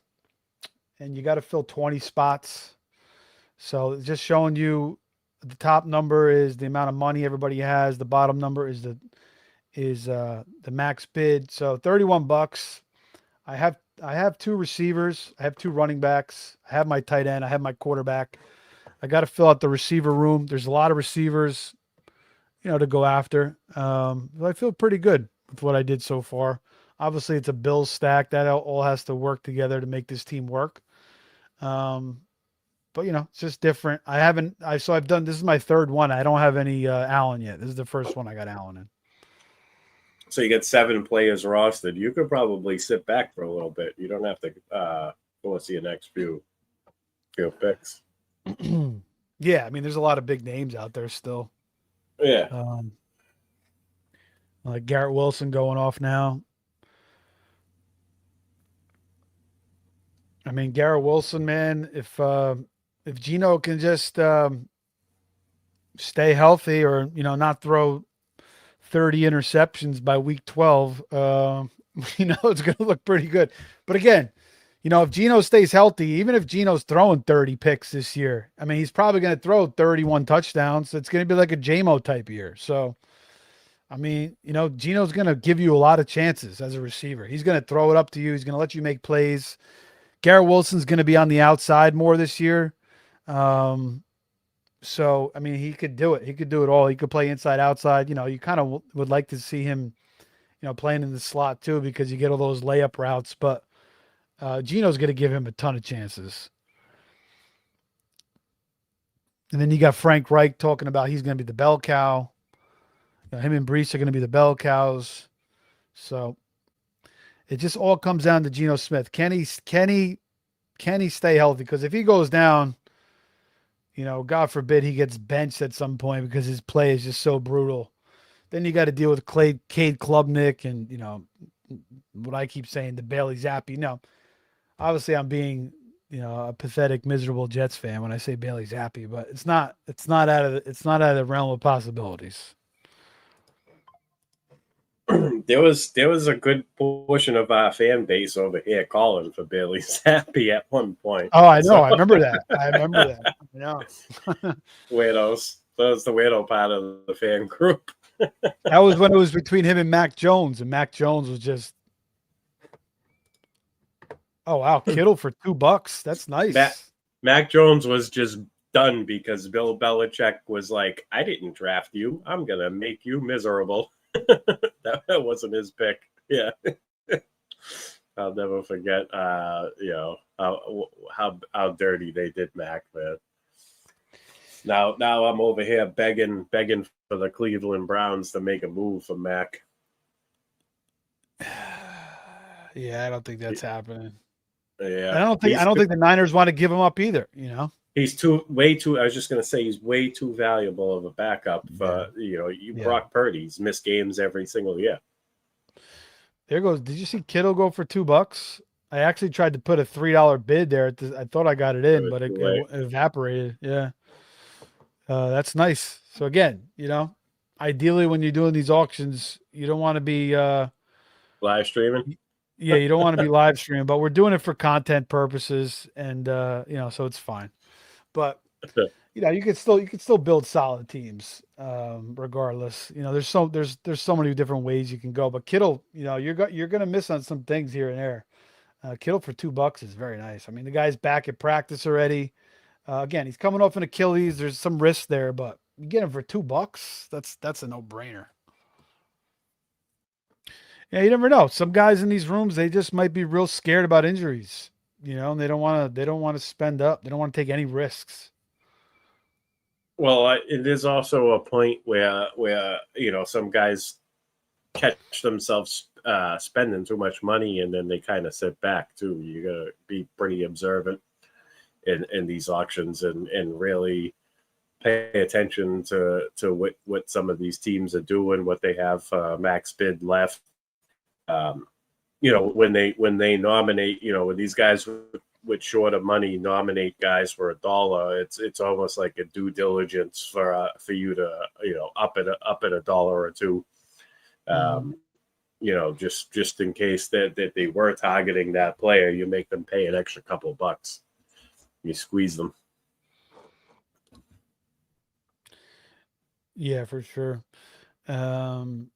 you got to fill 20 spots. So just showing you the top number is the amount of money everybody has. The bottom number is the max bid. So $31. I have two receivers. I have two running backs. I have my tight end. I have my quarterback. I got to fill out the receiver room. There's a lot of receivers, to go after. I feel pretty good with what I did so far. Obviously, it's a Bills stack. That all has to work together to make this team work. But it's just different. This is my third one. I don't have any Allen yet. This is the first one I got Allen in. So you get 7 players rostered. You could probably sit back for a little bit. You don't have to go and see your next few picks. Yeah, I mean, there's a lot of big names out there still. Yeah. Like Garrett Wilson going off now. I mean, Garrett Wilson, man, if Geno can just stay healthy or, not throw 30 interceptions by week 12, It's going to look pretty good. But again, if Geno stays healthy, even if Geno's throwing 30 picks this year, I mean, he's probably going to throw 31 touchdowns. It's going to be like a JMO type year. So, I mean, Geno's going to give you a lot of chances as a receiver. He's going to throw it up to you. He's going to let you make plays. Garrett Wilson's going to be on the outside more this year. So, I mean, he could do it. He could do it all. He could play inside, outside. You kind of would like to see him, playing in the slot too, because you get all those layup routes. But Geno's going to give him a ton of chances. And then you got Frank Reich talking about he's going to be the bell cow. Him and Brees are going to be the bell cows. So it just all comes down to Geno Smith. Can he stay healthy? Because if he goes down, God forbid he gets benched at some point because his play is just so brutal. Then you got to deal with Cade Klubnik and, what I keep saying, the Bailey Zappi. No, obviously I'm being, a pathetic, miserable Jets fan when I say Bailey Zappi, but it's not out of the realm of possibilities. There was a good portion of our fan base over here calling for Bailey Zappi at one point. Oh, I know. So. I remember that. Yeah. Weirdos. That was the weirdo part of the fan group. That was when it was between him and Mac Jones, and Mac Jones was just, oh wow, Kittle for $2. That's nice. Mac Jones was just done because Bill Belichick was like, I didn't draft you. I'm gonna make you miserable. that wasn't his pick. Yeah. I'll never forget how dirty they did Mac, man. Now I'm over here begging for the Cleveland Browns to make a move for Mac. Yeah, I don't think that's happening. Yeah. I don't think the Niners want to give him up either, He's way too. I was just going to say he's way too valuable of a backup. Brock Purdy's missed games every single year. There goes. Did you see Kittle go for $2? I actually tried to put a $3 bid there. I thought I got it in, but it evaporated. Yeah, that's nice. So again, ideally when you're doing these auctions, you don't want to be live streaming. Yeah, you don't want to be live streaming, but we're doing it for content purposes, and so it's fine. But you can still build solid teams, regardless. There's so many different ways you can go. But Kittle, you're gonna miss on some things here and there. Kittle for $2 is very nice. I mean, the guy's back at practice already. Again, he's coming off an Achilles. There's some risk there, but you get him for $2. That's a no-brainer. Yeah, you never know. Some guys in these rooms, they just might be real scared about injuries. And they don't want to spend up. They don't want to take any risks. Well, it is also a point where some guys catch themselves spending too much money, and then they kind of sit back too. You gotta be pretty observant in these auctions and really pay attention to what some of these teams are doing, what they have max bid left. When they nominate, when these guys with shorter money nominate guys for $1, it's almost like a due diligence for you to up at $1 or $2. Just in case that they were targeting that player, you make them pay an extra couple bucks. You squeeze them. Yeah, for sure. Ferg.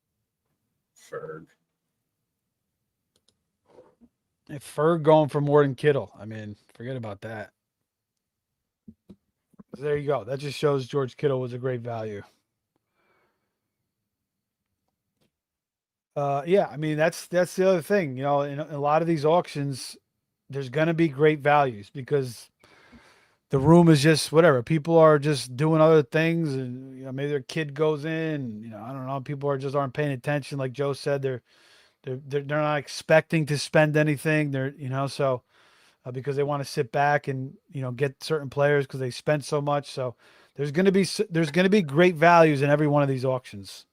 If Ferg going for more than Kittle, I mean, forget about that. There you go. That just shows George Kittle was a great value. Yeah, I mean, that's the other thing. In a lot of these auctions, there's going to be great values because the room is just whatever. People are just doing other things, and maybe their kid goes in. I don't know. People aren't paying attention. Like Joe said, they're not expecting to spend anything. Because they want to sit back and get certain players because they spent so much. So there's going to be great values in every one of these auctions.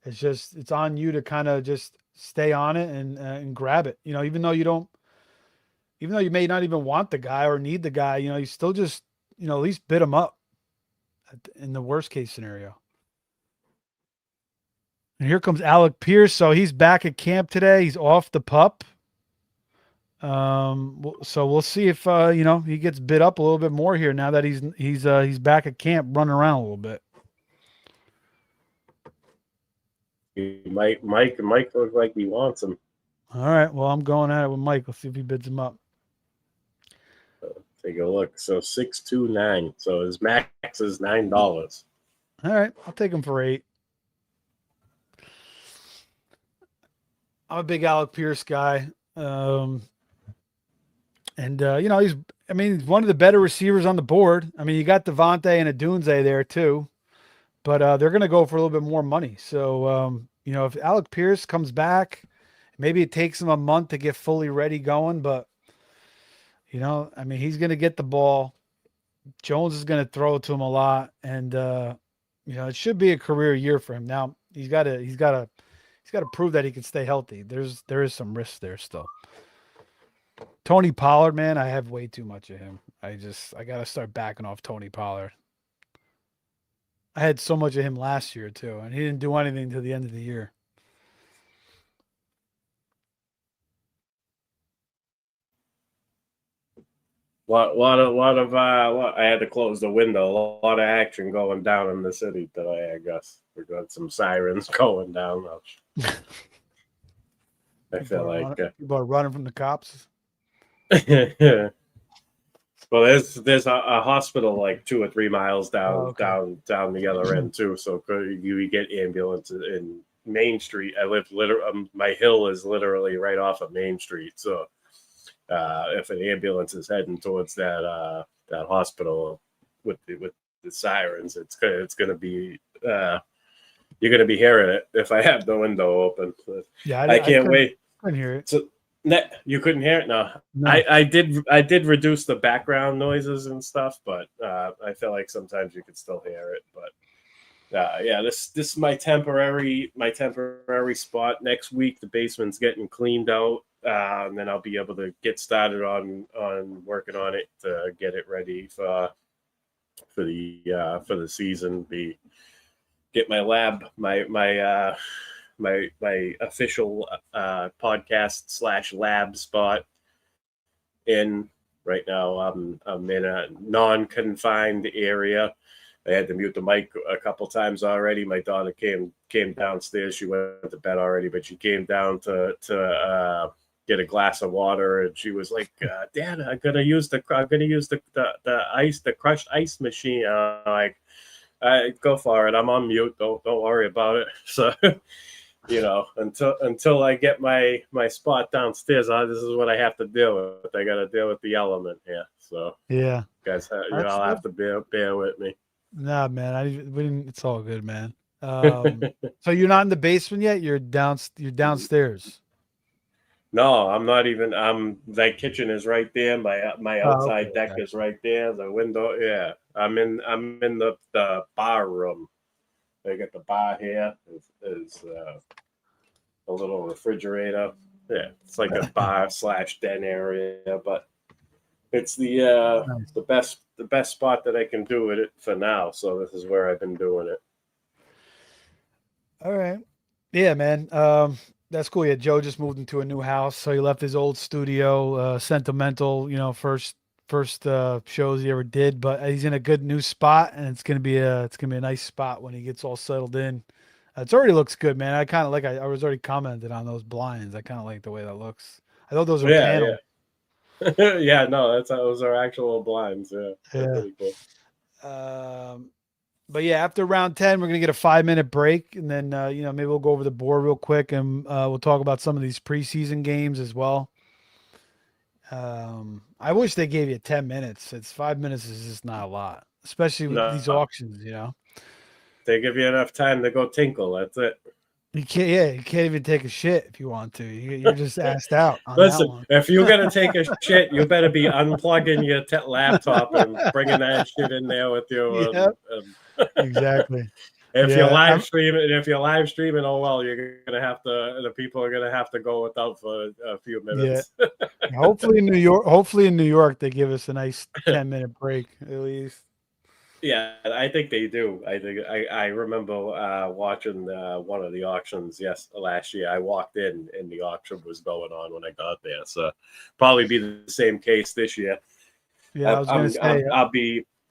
It's on you to kind of just stay on it and grab it. Even though you may not even want the guy or need the guy, you still just at least bid him up in the worst case scenario. And here comes Alec Pierce. So he's back at camp today. He's off the pup. So we'll see if he gets bid up a little bit more here now that he's back at camp running around a little bit. Mike looks like he wants him. All right. Well, I'm going at it with Mike. Let's see if he bids him up. Take a look. So 629. So his max is $9. All right. I'll take him for 8. I'm a big Alec Pierce guy. He's one of the better receivers on the board. I mean, you got Devontae and Adunze there too, but they're going to go for a little bit more money. So, if Alec Pierce comes back, maybe it takes him a month to get fully ready going, but he's going to get the ball. Jones is going to throw it to him a lot. And, it should be a career year for him. Now he's got to prove that he can stay healthy. There is some risk there still. Tony Pollard, man, I have way too much of him. I got to start backing off Tony Pollard. I had so much of him last year too, and he didn't do anything till the end of the year. I had to close the window. A lot of action going down in the city today, I guess. We got some sirens going down. I feel like people are running from the cops. Well, there's a hospital like 2 or 3 miles down the other end too. So you get ambulances in Main Street. I live my hill is literally right off of Main Street. So if an ambulance is heading towards that hospital with the sirens, it's gonna be you're gonna be hearing it if I have the window open. Yeah, I can't wait. I couldn't hear it. So, you couldn't hear it? No. I did reduce the background noises and stuff, but I feel like sometimes you could still hear it. But this is my temporary spot. Next week the basement's getting cleaned out, and then I'll be able to get started on working on it to get it ready for the season. Get my lab my official podcast / lab spot in right now. I'm in a non-confined area. I had to mute the mic a couple times already. My daughter came downstairs. She went to bed already, but she came down to get a glass of water, and she was like, "Dad, I'm gonna use the crushed ice machine." I'm like, go for it. I'm on mute. Don't worry about it. So. Until I get my spot downstairs, this is what I have to deal with. I got to deal with the element here. So yeah, guys, I'll have to bear with me. Nah, man, it's all good, man. So you're not in the basement yet? You're downstairs. No, I'm not even. The kitchen is right there. My outside deck is right there. The window, yeah. I'm in the bar room. They got the bar here. Is a little refrigerator. Yeah, it's like a bar / den area, but it's the best spot that I can do it for now. So this is where I've been doing it. All right, yeah, man. That's cool. Yeah, Joe just moved into a new house, so he left his old studio. Sentimental, first shows he ever did, but he's in a good new spot, and it's gonna be a nice spot when he gets all settled in. It already looks good, man. I kind of like. I was already commented on those blinds. I kind of like the way that looks. I thought those were panel. Yeah. Yeah, no, those are actual blinds. Yeah, pretty cool. But yeah, after round 10, we're gonna get a 5-minute break, and then maybe we'll go over the board real quick, and we'll talk about some of these preseason games as well. I wish they gave you 10 minutes. 5 minutes is just not a lot, especially with these auctions, They give you enough time to go tinkle. That's it. You can't even take a shit if you want to. You're just asked out. Listen, if you're going to take a shit, you better be unplugging your laptop and bringing that shit in there with you. Yep. Exactly. If you're live streaming, oh well, the people are gonna have to go without for a few minutes. Yeah. Hopefully in New York, they give us a nice 10-minute break at least. Yeah, I think they do. I remember watching one of the auctions last year. I walked in and the auction was going on when I got there. So probably be the same case this year. Yeah, I was gonna say,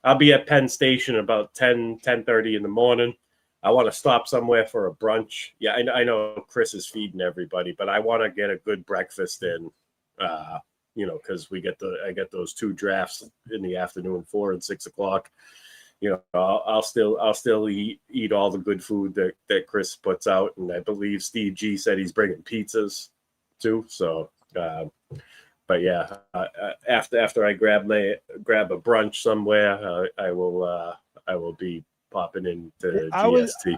I'll be at Penn Station about 10:30 in the morning. I want to stop somewhere for a brunch. Yeah, I know Chris is feeding everybody, but I want to get a good breakfast in. Because I get those two drafts in the afternoon, 4 and 6 o'clock. I'll still eat all the good food that Chris puts out, and I believe Steve G said he's bringing pizzas too. So, but yeah, after I grab a brunch somewhere, I will be popping into GST.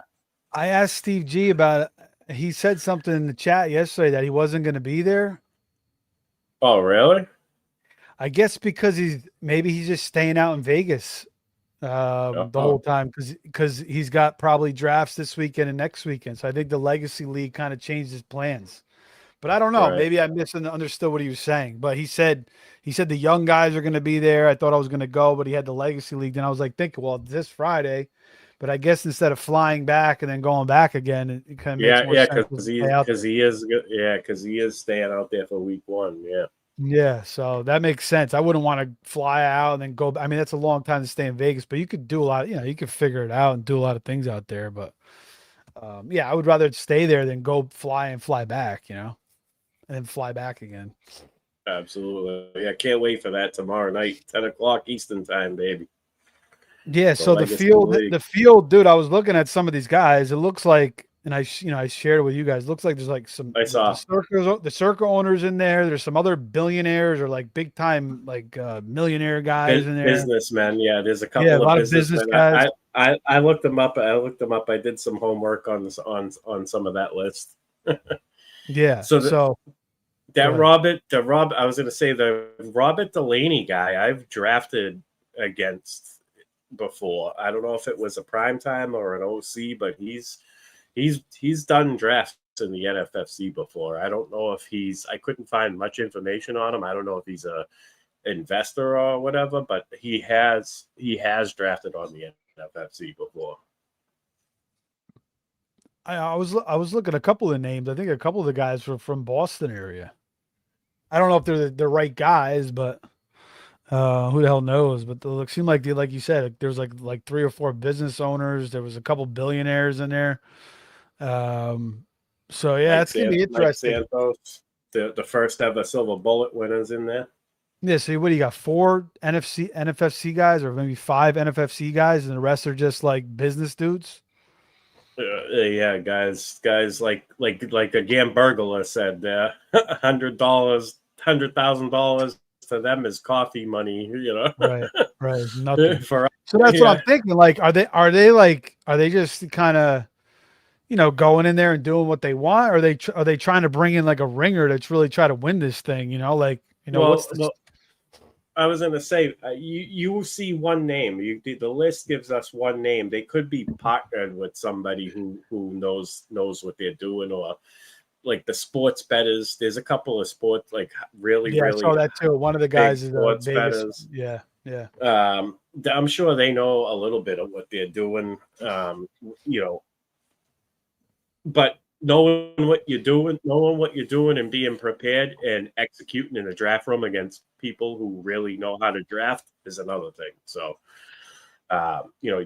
I asked Steve G about it. He said something in the chat yesterday that he wasn't going to be there. Oh, really? I guess because he's just staying out in Vegas the whole time because he's got probably drafts this weekend and next weekend. So I think the Legacy League kind of changed his plans. But I don't know. Right. Maybe I misunderstood what he was saying. But he said the young guys are going to be there. I thought I was going to go, but he had the Legacy League. Then I was like thinking, well, this Friday. But I guess instead of flying back and then going back again, it kind of makes more sense. Because he is staying out there for week one. Yeah. Yeah, so that makes sense. I wouldn't want to fly out and then go. I mean, that's a long time to stay in Vegas, but you could do a lot. You could figure it out and do a lot of things out there. But yeah, I would rather stay there than go fly and fly back. And then fly back again. Absolutely. Yeah, can't wait for that tomorrow night, 10 o'clock Eastern time, baby. Yeah. So the field, dude. I was looking at some of these guys. It looks like, and I shared it with you guys. It looks like there's like some the circle owners in there. There's some other billionaires or like big time like millionaire guys in there. Businessmen. Yeah, there's a couple of business guys. I looked them up. I did some homework on some of that list. Yeah. So I was going to say the Robert Delaney guy I've drafted against before. I don't know if it was a prime time or an OC, but he's done drafts in the NFFC before. I don't know if I couldn't find much information on him. I don't know if he's a investor or whatever, but he has drafted on the NFFC before. I was looking at a couple of names. I think a couple of the guys were from Boston area. I don't know if they're the right guys, but who the hell knows? But they seem like you said, there's like 3 or 4 business owners. There was a couple billionaires in there. So yeah, it's gonna be interesting. Santos, the first ever silver bullet winners in there. Yeah. So what do you got? 4 NFFC guys, or maybe 5 NFFC guys, and the rest are just like business dudes. Yeah, guys like a Gambergler said, $100,000 to them is coffee money, Right, nothing. So that's what I'm thinking. Like, are they just kind of, going in there and doing what they want? Or are they trying to bring in like a ringer to really try to win this thing? I was going to say, you see one name. The list gives us one name. They could be partnered with somebody who knows what they're doing, or like the sports bettors. There's a couple of sports, like really. I saw that too. One of the guys is sports Vegas. bettors. Yeah. I'm sure they know a little bit of what they're doing. But knowing what you're doing and being prepared and executing in a draft room against people who really know how to draft is another thing. So,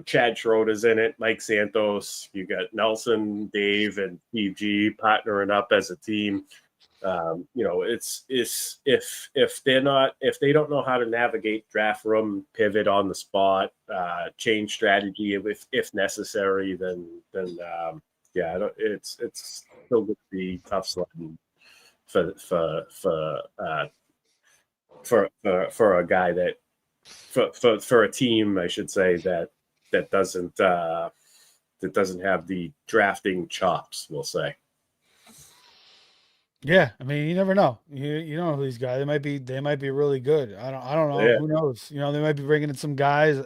Chad Schroeder's in it, Mike Santos, you got Nelson, Dave, and Steve G partnering up as a team. It's if they don't know how to navigate draft room, pivot on the spot, change strategy if necessary, then it's still going to be tough sledding for a guy that for a team, I should say, that doesn't have the drafting chops, we'll say. Yeah, I mean, you never know. You don't know who these guys. They might be really good. I don't know. Yeah. Who knows? They might be bringing in some guys.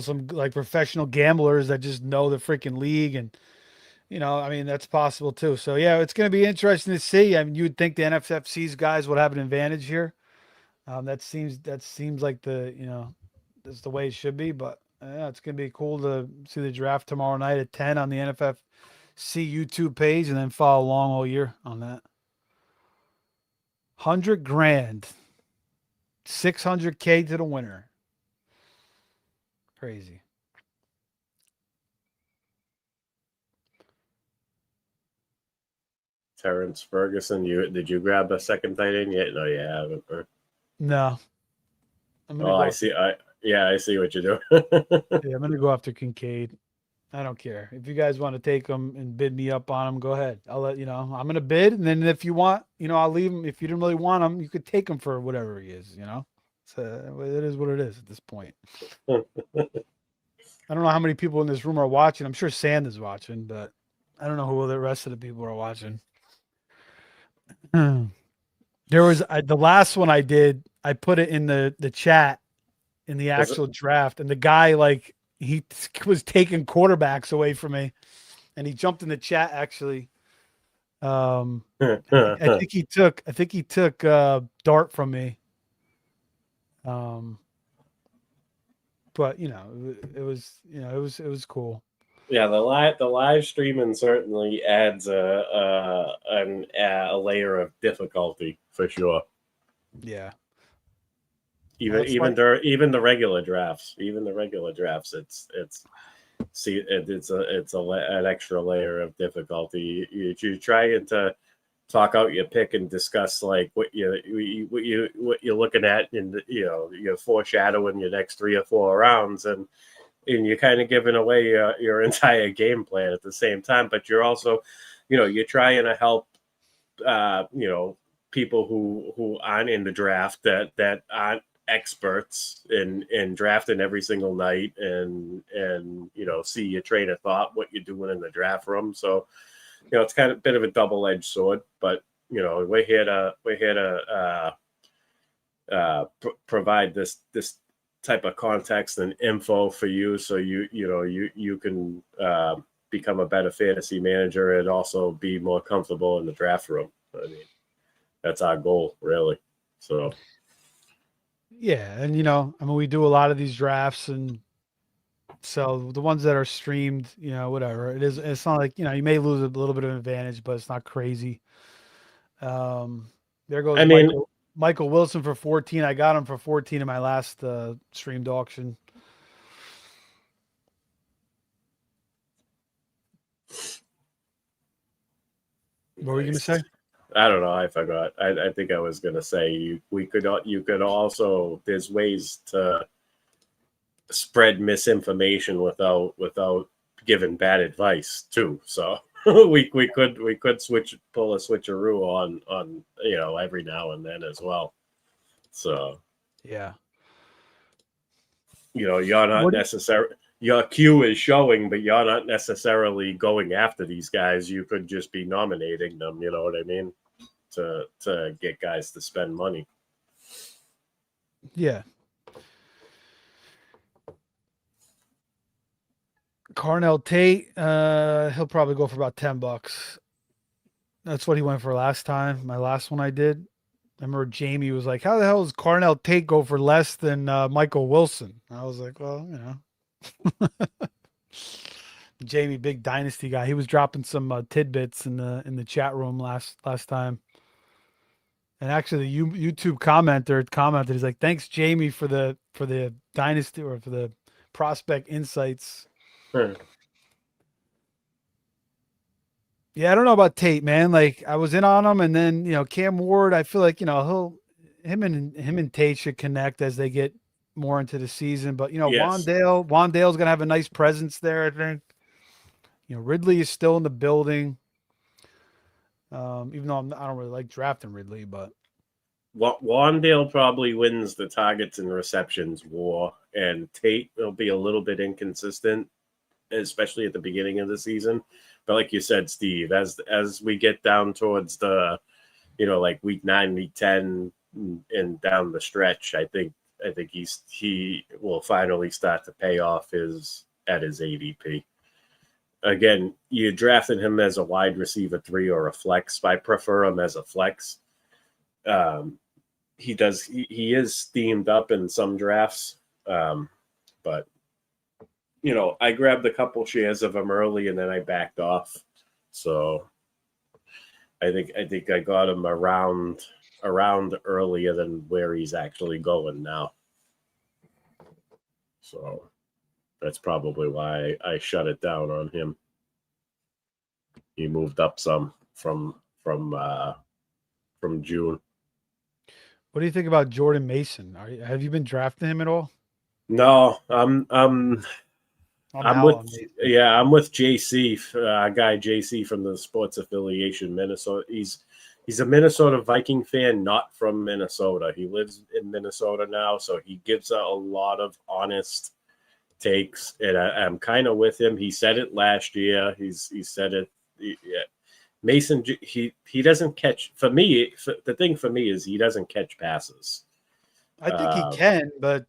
Some like professional gamblers that just know the freaking league, and I mean, that's possible too. So yeah, it's going to be interesting to see. I mean, you would think the NFFC's guys would have an advantage here. That seems like that's the way it should be. But Yeah, it's gonna be cool to see the draft tomorrow night at 10 on the NFFC YouTube page, and then follow along all year on that. 100 grand, 600K to the winner. Crazy. Terrence Ferguson, did you grab a second tight end yet? No, you haven't. Or... No, I'm gonna Oh, go. I see. I see what you're doing. Yeah, I'm gonna go after Kincaid. I don't care if you guys want to take them and bid me up on them. Go ahead. I'll let you know. I'm gonna bid, and then if you want, I'll leave them. If you didn't really want them, you could take them for whatever he is. So it is what it is at this point. I don't know how many people in this room are watching. I'm sure Sand is watching, but I don't know who the rest of the people are watching. There was the last one I did. I put it in the chat in the actual draft, and the guy he was taking quarterbacks away from me, and he jumped in the chat actually. I think he took Dart from me. But it was cool. Yeah, the live streaming certainly adds a layer of difficulty for sure. Yeah. Even the regular drafts, it's an extra layer of difficulty. You're trying to talk out your pick and discuss like what you're looking at, and you're foreshadowing your next 3 or 4 rounds, and you're kind of giving away your entire game plan at the same time. But you're also, you're trying to help, people who aren't in the draft that aren't experts in drafting every single night, and see your train of thought, what you're doing in the draft room. So it's kind of a bit of a double-edged sword, but we're here to provide this type of context and info for you, so you can become a better fantasy manager and also be more comfortable in the draft room. I mean, that's our goal, really. So yeah, and we do a lot of these drafts, and so the ones that are streamed, whatever it is, it's not like you may lose a little bit of advantage, but it's not crazy. There goes Michael Wilson for 14. I got him for 14 in my last streamed auction. What were you going to say? I don't know. I forgot. I think I was going to say you could also, there's ways to spread misinformation without giving bad advice too. So we could pull a switcheroo on every now and then as well. So yeah, you're not necessarily, your queue is showing, but you're not necessarily going after these guys. You could just be nominating them. You know what I mean? To get guys to spend money. Yeah. Carnell Tate, he'll probably go for about $10. That's what he went for last time. My last one I did. I remember Jamie was like, "How the hell does Carnell Tate go for less than Michael Wilson?" I was like, "Well, Jamie, big dynasty guy. He was dropping some tidbits in the chat room last time." And actually, the YouTube commenter commented, he's like, "Thanks, Jamie, for the dynasty or for the prospect insights." Yeah, I don't know about Tate, man. Like I was in on him, and then Cam Ward. I feel like him and Tate should connect as they get more into the season. But yes. Wandale's gonna have a nice presence there. I think. Ridley is still in the building. Even though I don't really like drafting Ridley, but Wandale probably wins the targets and receptions war, and Tate will be a little bit inconsistent, especially at the beginning of the season. But like you said, Steve, as we get down towards the, like week 9, week 10, and down the stretch, I think he will finally start to pay off his ADP. Again, you drafted him as a wide receiver 3 or a flex. I prefer him as a flex. He is steamed up in some drafts, but I grabbed a couple shares of him early and then I backed off. So I think I got him around earlier than where he's actually going now. So that's probably why I shut it down on him. He moved up some from June. What do you think about Jordan Mason? Have you been drafting him at all? No, I'm with I'm with JC, guy JC from the Sports Affiliation Minnesota. He's a Minnesota Viking fan, not from Minnesota. He lives in Minnesota now, so he gives a lot of honest takes, and I'm kind of with him. He said it last year. He said it. Yeah. Mason, he doesn't catch. For me, the thing for me is he doesn't catch passes. I think he can, but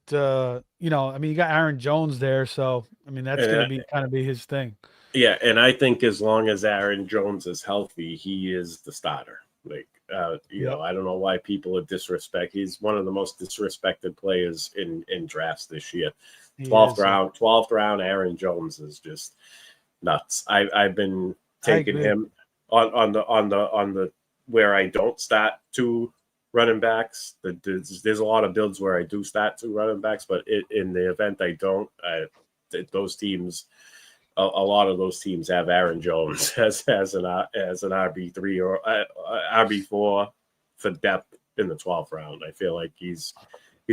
you got Aaron Jones there, so that's going to be his thing. Yeah, and I think as long as Aaron Jones is healthy, he is the starter. Like, I don't know why people are disrespect. He's one of the most disrespected players in drafts this year. 12th round, Aaron Jones is just nuts. I've been taking him on the where I don't start two running backs. There's a lot of builds where I do start two running backs, but in the event I don't, those teams, a lot of those teams have Aaron Jones as an RB3 or RB4 for depth in the 12th round. I feel like he's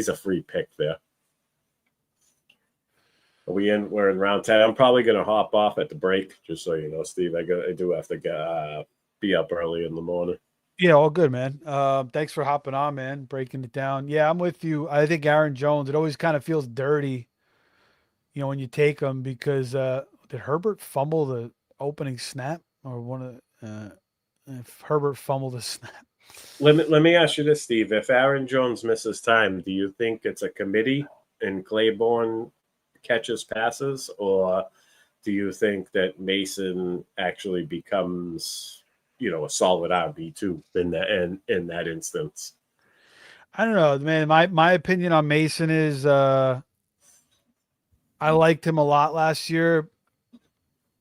a free pick there. We're in round 10. I'm probably going to hop off at the break, just so you know, Steve. I do have to be up early in the morning. Yeah, all good, man. Thanks for hopping on, man, breaking it down. Yeah, I'm with you. I think Aaron Jones, it always kind of feels dirty, when you take him because did Herbert fumble the opening snap or if Herbert fumbled the snap? Let me ask you this, Steve. If Aaron Jones misses time, do you think it's a committee and Claiborne catches passes, or do you think that Mason actually becomes, a solid RB2 in that instance? I don't know, man. My opinion on Mason is I liked him a lot last year.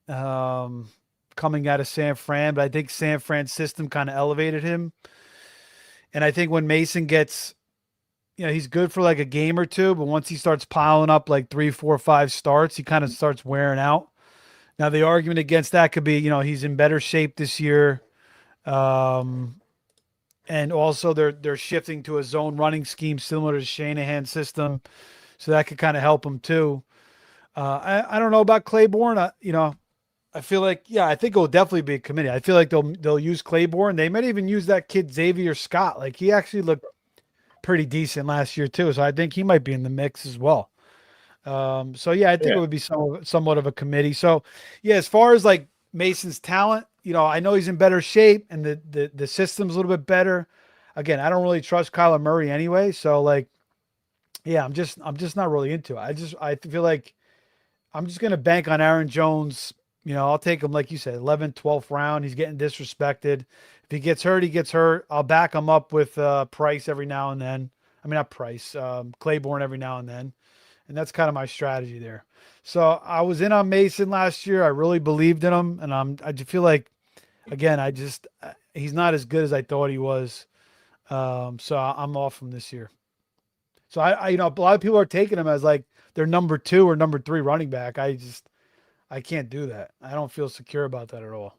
Coming out of San Fran, but I think San Fran's system kind of elevated him. And I think when Mason gets, he's good for like a game or two, but once he starts piling up like 3, 4, 5 starts, he kind of starts wearing out. Now the argument against that could be, he's in better shape this year. And also they're shifting to a zone running scheme similar to Shanahan's system. So that could kind of help him too. I don't know about Claiborne. I feel like, I think it will definitely be a committee. I feel like they'll use Claiborne. They might even use that kid Xavier Scott. Like he actually looked pretty decent last year too. So I think he might be in the mix as well. I think it would be somewhat of a committee. So as far as like Mason's talent, I know he's in better shape and the system's a little bit better. Again, I don't really trust Kyler Murray anyway. So like, I'm just not really into it. I feel like I'm just going to bank on Aaron Jones. I'll take him, like you said, 11th, 12th round. He's getting disrespected. If he gets hurt, he gets hurt. I'll back him up with Price every now and then. I mean, not Price, Claiborne every now and then. And that's kind of my strategy there. So I was in on Mason last year. I really believed in him. And I just feel like, again, he's not as good as I thought he was. So I'm off from this year. So a lot of people are taking him as like their number 2 or number 3 running back. I can't do that. I don't feel secure about that at all.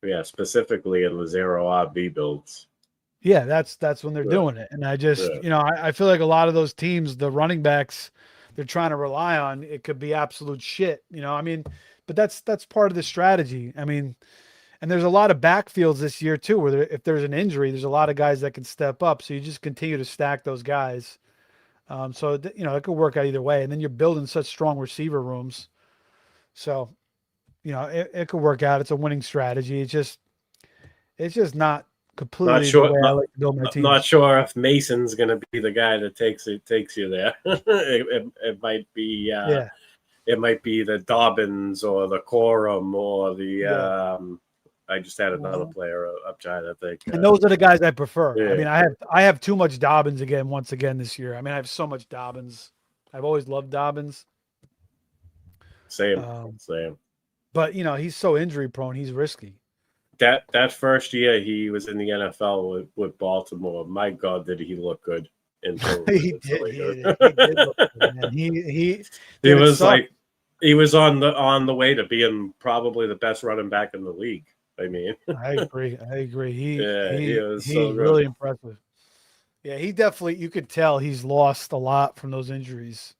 Yeah, specifically in the 0 RB builds. Yeah, that's when they're doing it. And I just, I feel like a lot of those teams, the running backs they're trying to rely on, it could be absolute shit. But that's part of the strategy. And there's a lot of backfields this year too, where if there's an injury, there's a lot of guys that can step up. So you just continue to stack those guys. It could work out either way. And then you're building such strong receiver rooms. So, it could work out. It's a winning strategy. It's just not completely the way I like to build my team. Not sure if Mason's going to be the guy that takes you there. It might be it might be the Dobbins or the Corum or the I just had another player up trying to think. And those are the guys I prefer. Yeah. I have too much Dobbins once again this year. I have so much Dobbins. I've always loved Dobbins. Same. Um, Same. but he's so injury prone. He's risky. That first year he was in the NFL with Baltimore, my God, did he look good until he until did. he hurt. He did look good, man. He He did it was suck. like he was on the way to being probably the best running back in the league. I mean, I agree. yeah, he was He's so good. really impressive. Yeah, he definitely. You could tell he's lost a lot from those injuries,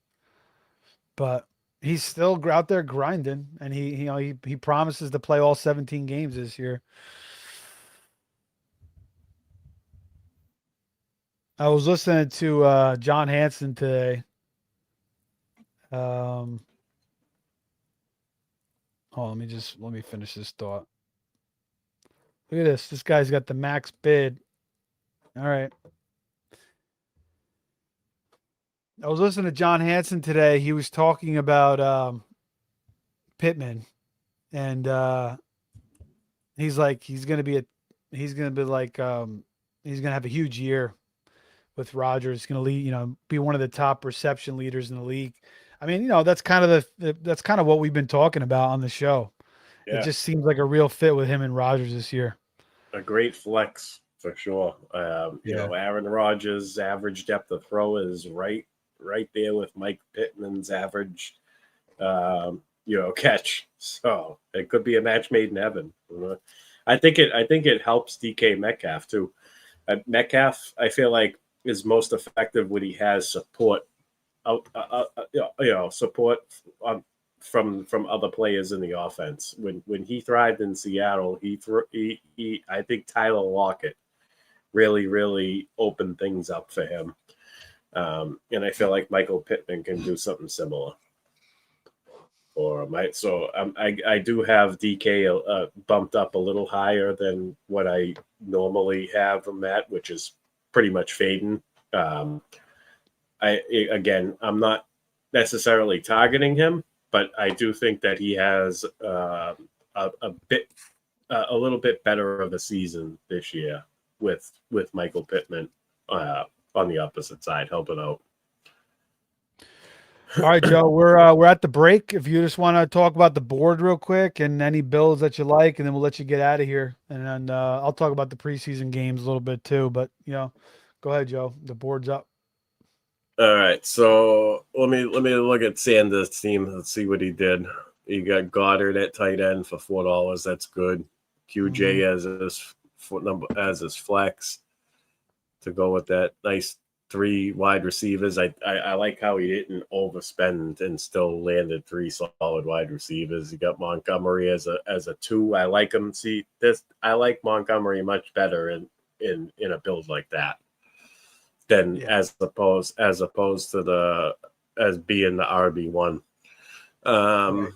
but he's still out there grinding, and he promises to play all 17 games this year. I was listening to John Hanson today. Um, oh, let me finish this thought. Look at this. This guy's got the max bid. All right. I was listening to John Hanson today. He was talking about Pittman, and he's like he's gonna be like he's gonna have a huge year with Rodgers. He's gonna lead, be one of the top reception leaders in the league. I mean, that's kind of that's kind of what we've been talking about on the show. It Yeah, just seems like a real fit with him and Rodgers this year. a great flex for sure. Yeah. Aaron Rodgers' average depth of throw is right there with Mike Pittman's average, catch. So it could be a match made in heaven. I think it helps DK Metcalf too. Metcalf, I feel like, is most effective when he has support, support from other players in the offense. When he thrived in Seattle, I think Tyler Lockett really opened things up for him. And I feel like Michael Pittman can do something similar. I do have DK bumped up a little higher than what I normally have him at, which is pretty much fading. I'm not necessarily targeting him, but I do think that he has a little bit better of a season this year with Michael Pittman on the opposite side helping out. All right, Joe, we're at the break. If you just want to talk about the board real quick and any bills that you like, and then we'll let you get out of here. And then I'll talk about the preseason games a little bit too. But go ahead, Joe. The board's up. All right, so let me look at Sanders' team. Let's see what he did. He got Goddard at tight end for $4. That's good. QJ as his his flex to go with that nice 3 wide receivers. I like how he didn't overspend and still landed 3 solid wide receivers. He got Montgomery as a 2. I like him. See this. I like Montgomery much better in a build like that than as opposed to as being the RB1. Right.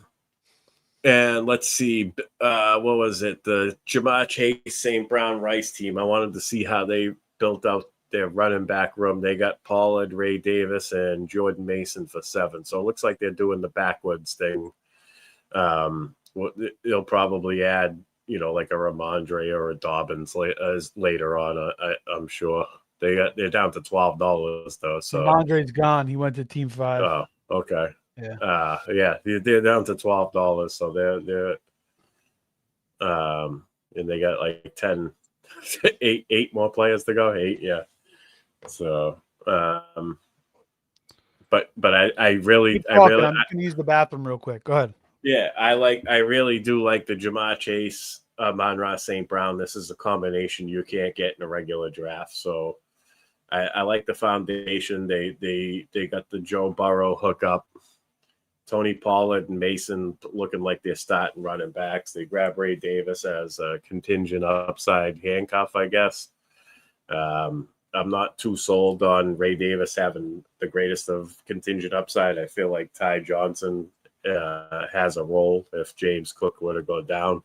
And let's see, what was it? The Jamar Chase St. Brown Rice team. I wanted to see how they built out their running back room. They got Pollard, Ray Davis, and Jordan Mason for 7. So it looks like they're doing the backwoods thing. They'll probably add, like a Ramondre or a Dobbins later on. I'm sure they're down to $12 though. So Ramondre's gone. He went to Team 5. Oh, okay. Yeah. They're down to $12, so they're and they got like 8 more players to go. 8, yeah. So, but I really I'm just gonna use the bathroom real quick. Go ahead. Yeah, I really do like the Jamar Chase, Amon-Ra St. Brown. This is a combination you can't get in a regular draft. So I like the foundation. They got the Joe Burrow hookup. Tony Pollard and Mason looking like they're starting running backs. They grab Ray Davis as a contingent upside handcuff, I guess. I'm not too sold on Ray Davis having the greatest of contingent upside. I feel like Ty Johnson has a role if James Cook were to go down.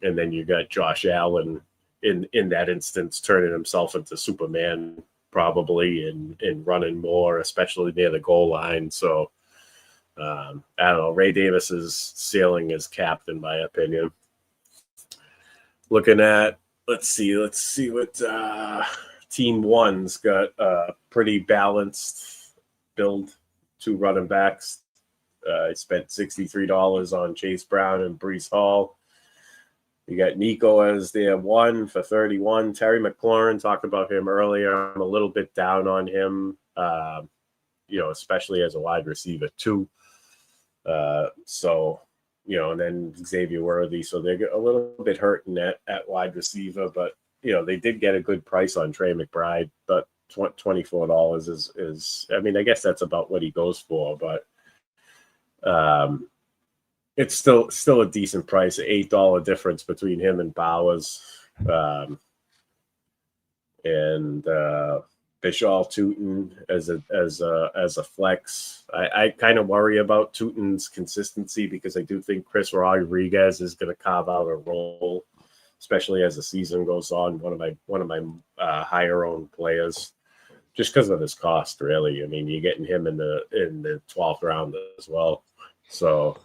And then you got Josh Allen in that instance turning himself into Superman probably and running more, especially near the goal line. So I don't know. Ray Davis's ceiling is capped, in my opinion. Looking at, let's see what Team 1's got a pretty balanced build. 2 running backs, I spent $63 on Chase Brown and Brees Hall. You got Nico as their 1 for 31. Terry McLaurin, talked about him earlier. I'm a little bit down on him, especially as a wide receiver 2. So, and then Xavier Worthy. So they're a little bit hurting at wide receiver, but, they did get a good price on Trey McBride, but $24 is, I guess that's about what he goes for, but it's still a decent price, an $8 difference between him and Bowers. And Bishal Tootin as a flex. I kind of worry about Tootin's consistency because I do think Chris Rodriguez is going to carve out a role, especially as the season goes on. One of my higher owned players, just because of his cost. Really, you're getting him in the 12th round as well. So,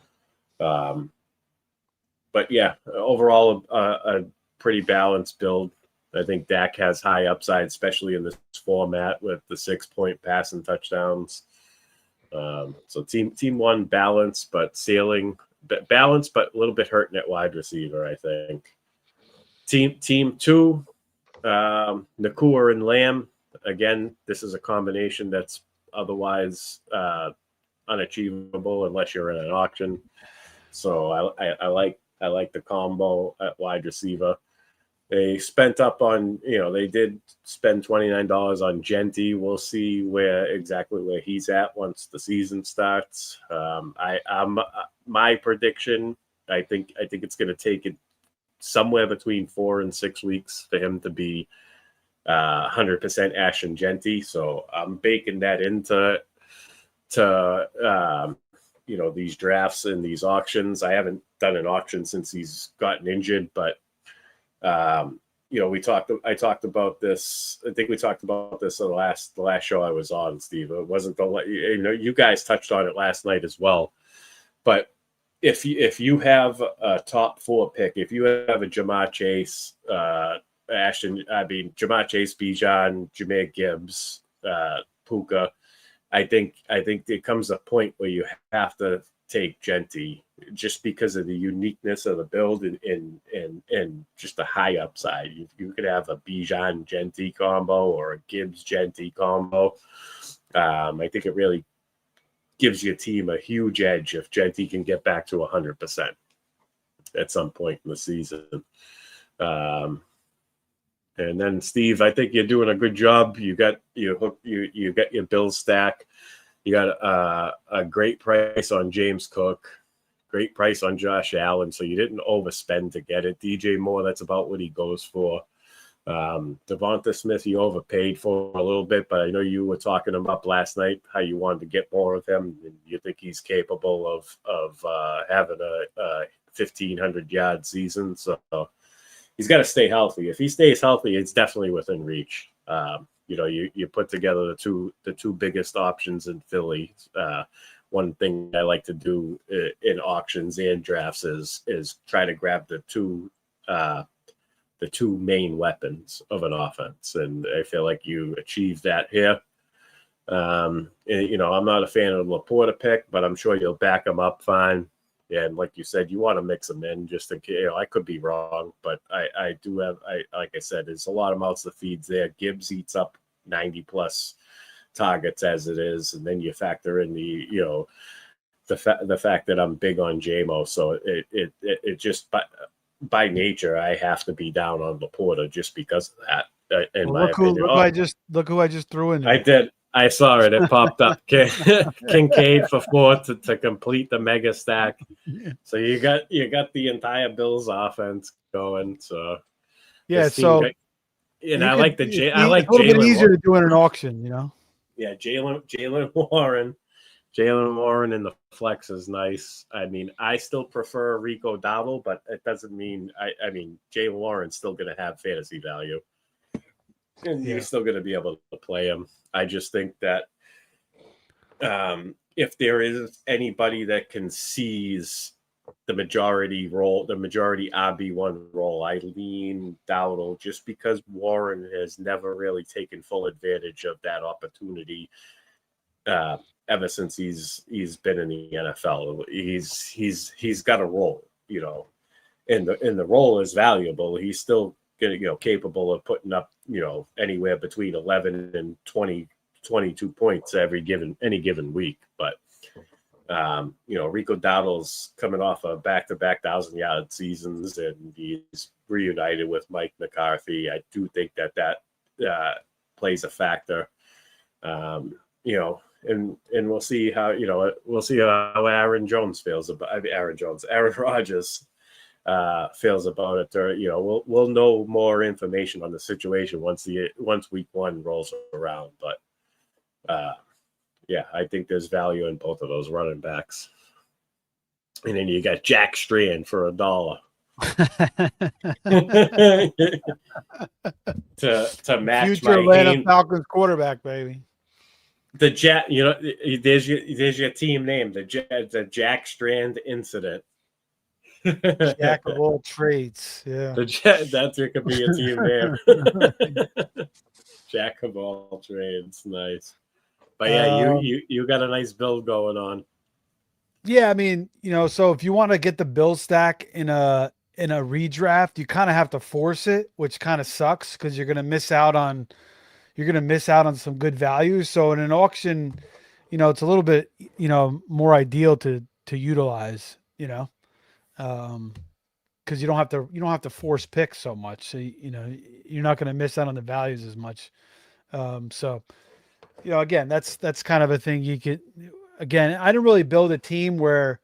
but yeah, overall a pretty balanced build. I think Dak has high upside, especially in this format with the 6-point passing touchdowns. So team 1 balance, but balance, but a little bit hurting at wide receiver, I think. Team 2, Nakua and Lamb. Again, this is a combination that's otherwise unachievable unless you're in an auction. So I like the combo at wide receiver. They spent up on, they did spend $29 on Genty. We'll see exactly where he's at once the season starts. My prediction, I think it's going to take it somewhere between 4 and 6 weeks for him to be 100% Ash and Genty. So I'm baking that into these drafts and these auctions. I haven't done an auction since he's gotten injured, but I talked about this. I think we talked about this in the last show I was on, Steve. It wasn't you guys touched on it last night as well. But if you have a top 4 pick, if you have a Jamar Chase, Jamar Chase, Bijan, Jahmyr Gibbs, Puka, I think there comes a point where you have to take Genty just because of the uniqueness of the build and just the high upside. You could have a Bijan Genty combo or a Gibbs Genty combo. I think it really gives your team a huge edge if Genty can get back to 100% at some point in the season. And then Steve, I think you're doing a good job. You got your Bills stack. You got a great price on James Cook, great price on Josh Allen. So you didn't overspend to get it. DJ Moore, that's about what he goes for. Devonta Smith, you overpaid for a little bit, but I know you were talking him up last night, how you wanted to get more of him. And you think he's capable of having a 1,500-yard season. So he's got to stay healthy. If he stays healthy, it's definitely within reach. You put together the two biggest options in Philly. One thing I like to do in auctions and drafts is try to grab the two main weapons of an offense, and I feel like you achieve that here. I'm not a fan of the Laporta pick, but I'm sure you'll back him up fine. And like you said, you want to mix them in just in case. I could be wrong, but I do have. Like I said, there's a lot of mouths to feed there. Gibbs eats up 90+ targets as it is, and then you factor in the fact that I'm big on JMO, so it just by nature I have to be down on Laporta just because of that. In my opinion, look who I just threw in there. I did. I saw it. It popped up. Kincaid for 4 to complete the mega stack. So you got the entire Bills offense going. So yeah. So I like it's Jalen. a little bit easier to do in an auction, Yeah, Jalen Warren in the flex is nice. I still prefer Rico Dowdle, but it doesn't mean Jalen Warren's still going to have fantasy value. And you're still going to be able to play him. I just think that if there is anybody that can seize the majority RB1 role, I lean Dowdle just because Warren has never really taken full advantage of that opportunity ever since he's been in the NFL. He's got a role, and the role is valuable. He's still capable of putting up, anywhere between 11 and 22 points any given week. But Rico Dowdle's coming off a back-to-back 1,000-yard seasons, and he's reunited with Mike McCarthy. I do think that plays a factor. And we'll see how Aaron Rodgers feels about it. Or, we'll know more information on the situation once week one rolls around. But I think there's value in both of those running backs. And then you got Jack Strand for $1 to match future my Atlanta Falcons quarterback, baby. The Jack, there's your team name, the Jack Strand incident. Jack of all trades. Yeah, that's it. Could be a team name. Jack of all trades, nice. But you got a nice build going on. Yeah, I mean, so if you want to get the build stack in a redraft, you kind of have to force it, which kind of sucks because you're gonna miss out on some good values. So in an auction, it's a little bit more ideal to utilize, because you don't have to force pick so much. So you're not going to miss out on the values as much. So again, that's kind of a thing you could. Again, I didn't really build a team where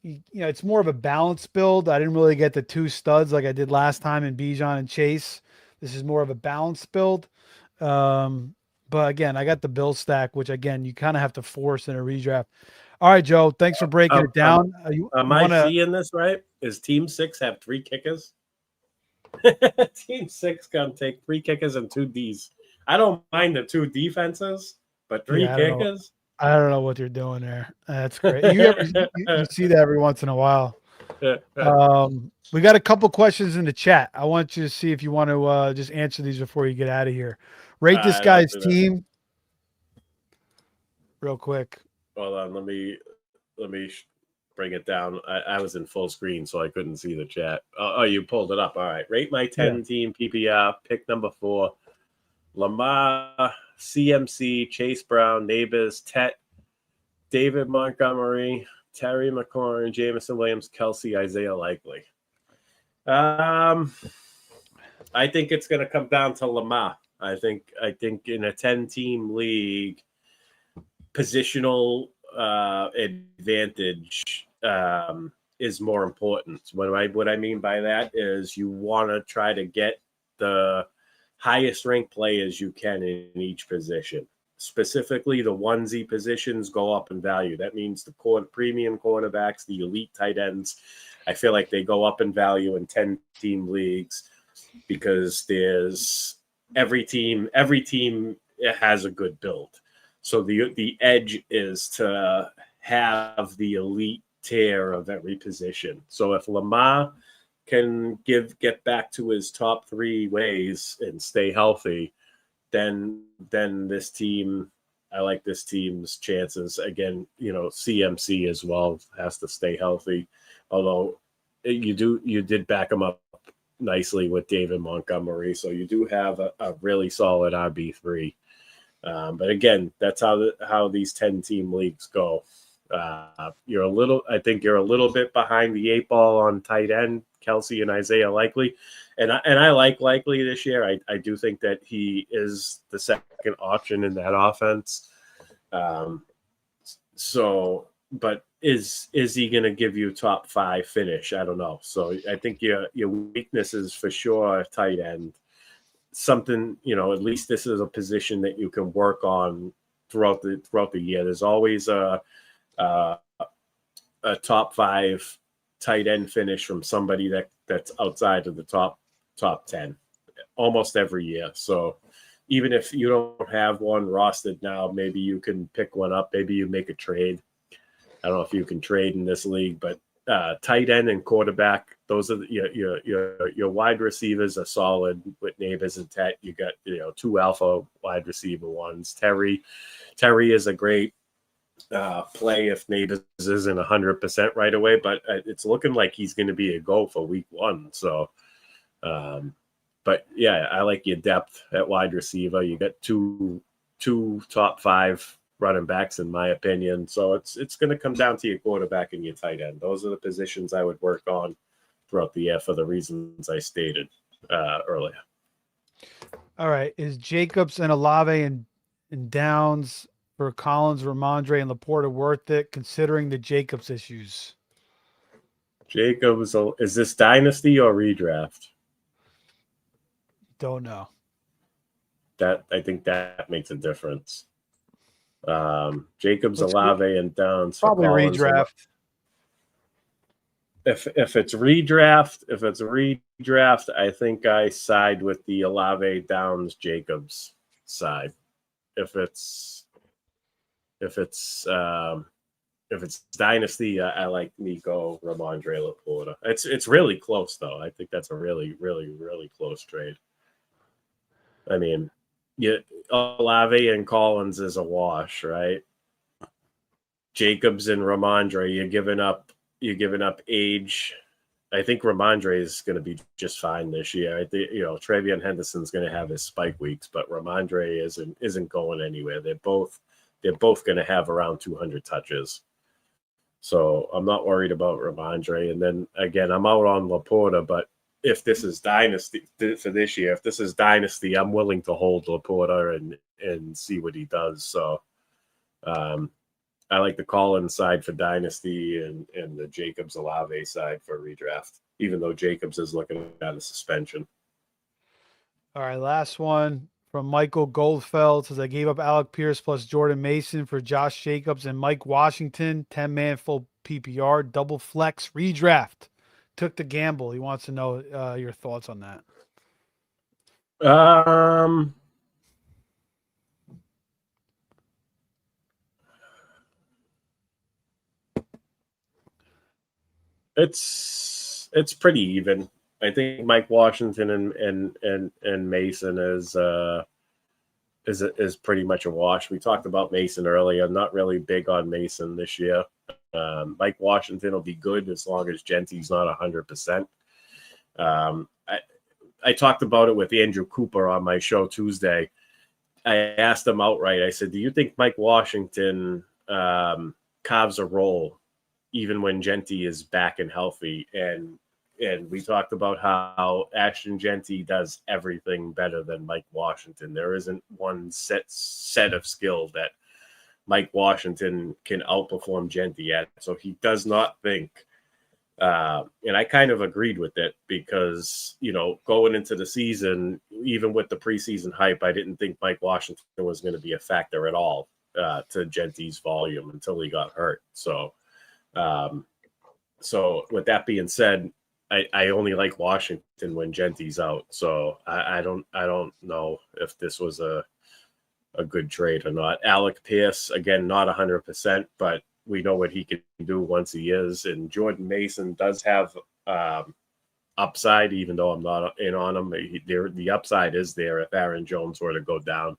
it's more of a balanced build. I didn't really get the two studs like I did last time in Bijan and Chase. This is more of a balanced build. But again, I got the build stack, which again, you kind of have to force in a redraft. All right, Joe, thanks for breaking it down. Am I seeing this right? Is Team 6 have 3 kickers? Team 6 can take 3 kickers and 2 Ds. I don't mind the 2 defenses, but 3 kickers? I don't know what you're doing there. That's great. You see that every once in a while. We got a couple questions in the chat. I want you to see if you want to just answer these before you get out of here. Rate this guy's team real quick. Hold on, let me bring it down. I was in full screen, so I couldn't see the chat. Oh, you pulled it up. All right. Rate my 10 team PPR. Pick number 4. Lamar, CMC, Chase Brown, Neighbors, Tet, David Montgomery, Terry McLaurin, Jameson Williams, Kelsey, Isaiah Likely. I think it's going to come down to Lamar. I think in a 10-team league, positional advantage is more important. What I mean by that is you want to try to get the highest ranked players you can in each position. Specifically, the onesie positions go up in value. That means the premium cornerbacks, the elite tight ends. I feel like they go up in value in 10-team leagues because there's every team has a good build. So the edge is to have the elite tier of every position. So if Lamar can get back to his top 3 ways and stay healthy, then this team, I like this team's chances. Again, CMC as well has to stay healthy. Although you did back him up nicely with David Montgomery, so you do have a really solid RB3. But again, that's how these 10-team leagues go. I think you're a little bit behind the 8 ball on tight end, Kelsey and Isaiah Likely. And I like Likely this year. I do think that he is the second option in that offense. But is he going to give you top 5 finish? I don't know. So I think your weakness is for sure tight end. Something, at least this is a position that you can work on throughout the year. There's always a top 5 tight end finish from somebody that's outside of the top 10 almost every year. So even if you don't have one rostered now, maybe you can pick one up. Maybe you make a trade. I don't know if you can trade in this league, but tight end and quarterback, those are your wide receivers are solid with Neighbors and Tet. You got 2 alpha wide receiver ones. Terry is a great play if Neighbors isn't 100% right away, but it's looking like he's going to be a go for week 1. So, but yeah, I like your depth at wide receiver. You got two top 5 running backs, in my opinion. So it's going to come down to your quarterback and your tight end. Those are the positions I would work on throughout the year for the reasons I stated earlier. All right. Is Jacobs and Olave and Downs for Collins, Ramondre, and Laporta worth it, considering the Jacobs issues? Jacobs, is this dynasty or redraft? Don't know. I think that makes a difference. Jacobs, Olave, and Downs. Probably redraft. If it's redraft, I think I side with the Olave, Downs, Jacobs side. If it's dynasty, I like Nico, Ramondre, Laporta. It's really close though. I think that's a really, really, really close trade. I mean, Olave and Collins is a wash, right? Jacobs and Ramondre, you're giving up age. I think Ramondre is going to be just fine this year. I think Travion Henderson's going to have his spike weeks, but Ramondre isn't going anywhere. They're both going to have around 200 touches. So I'm not worried about Ramondre. And then again, I'm out on Laporta, but if this is dynasty for this year, I'm willing to hold Laporta and see what he does. So I like the Collins side for dynasty and the Jacobs Olave side for redraft, even though Jacobs is looking at a suspension. All right, last one from Michael Goldfeld says I gave up Alec Pierce plus Jordan Mason for Josh Jacobs and Mike Washington, 10-man full PPR, double flex redraft. Took the gamble. He wants to know your thoughts on that. It's pretty even. I think Mike Washington and Mason is pretty much a wash. We talked about Mason earlier. I'm not really big on Mason this year. Mike Washington will be good as long as Genty's not 100%. I talked about it with Andrew Cooper on my show Tuesday. I asked him outright. I said, "Do you think Mike Washington carves a role even when Genty is back and healthy?" And we talked about how Ashton Genty does everything better than Mike Washington. There isn't one set of skill that Mike Washington can outperform Genty at. So he does not think, and I kind of agreed with it because, going into the season, even with the preseason hype, I didn't think Mike Washington was going to be a factor at all to Genty's volume until he got hurt. So with that being said, I only like Washington when Genty's out. So I don't know if this was a good trade or not. Alec Pierce, again, not 100%, but we know what he can do once he is. And Jordan Mason does have upside, even though I'm not in on him. The upside is there if Aaron Jones were to go down.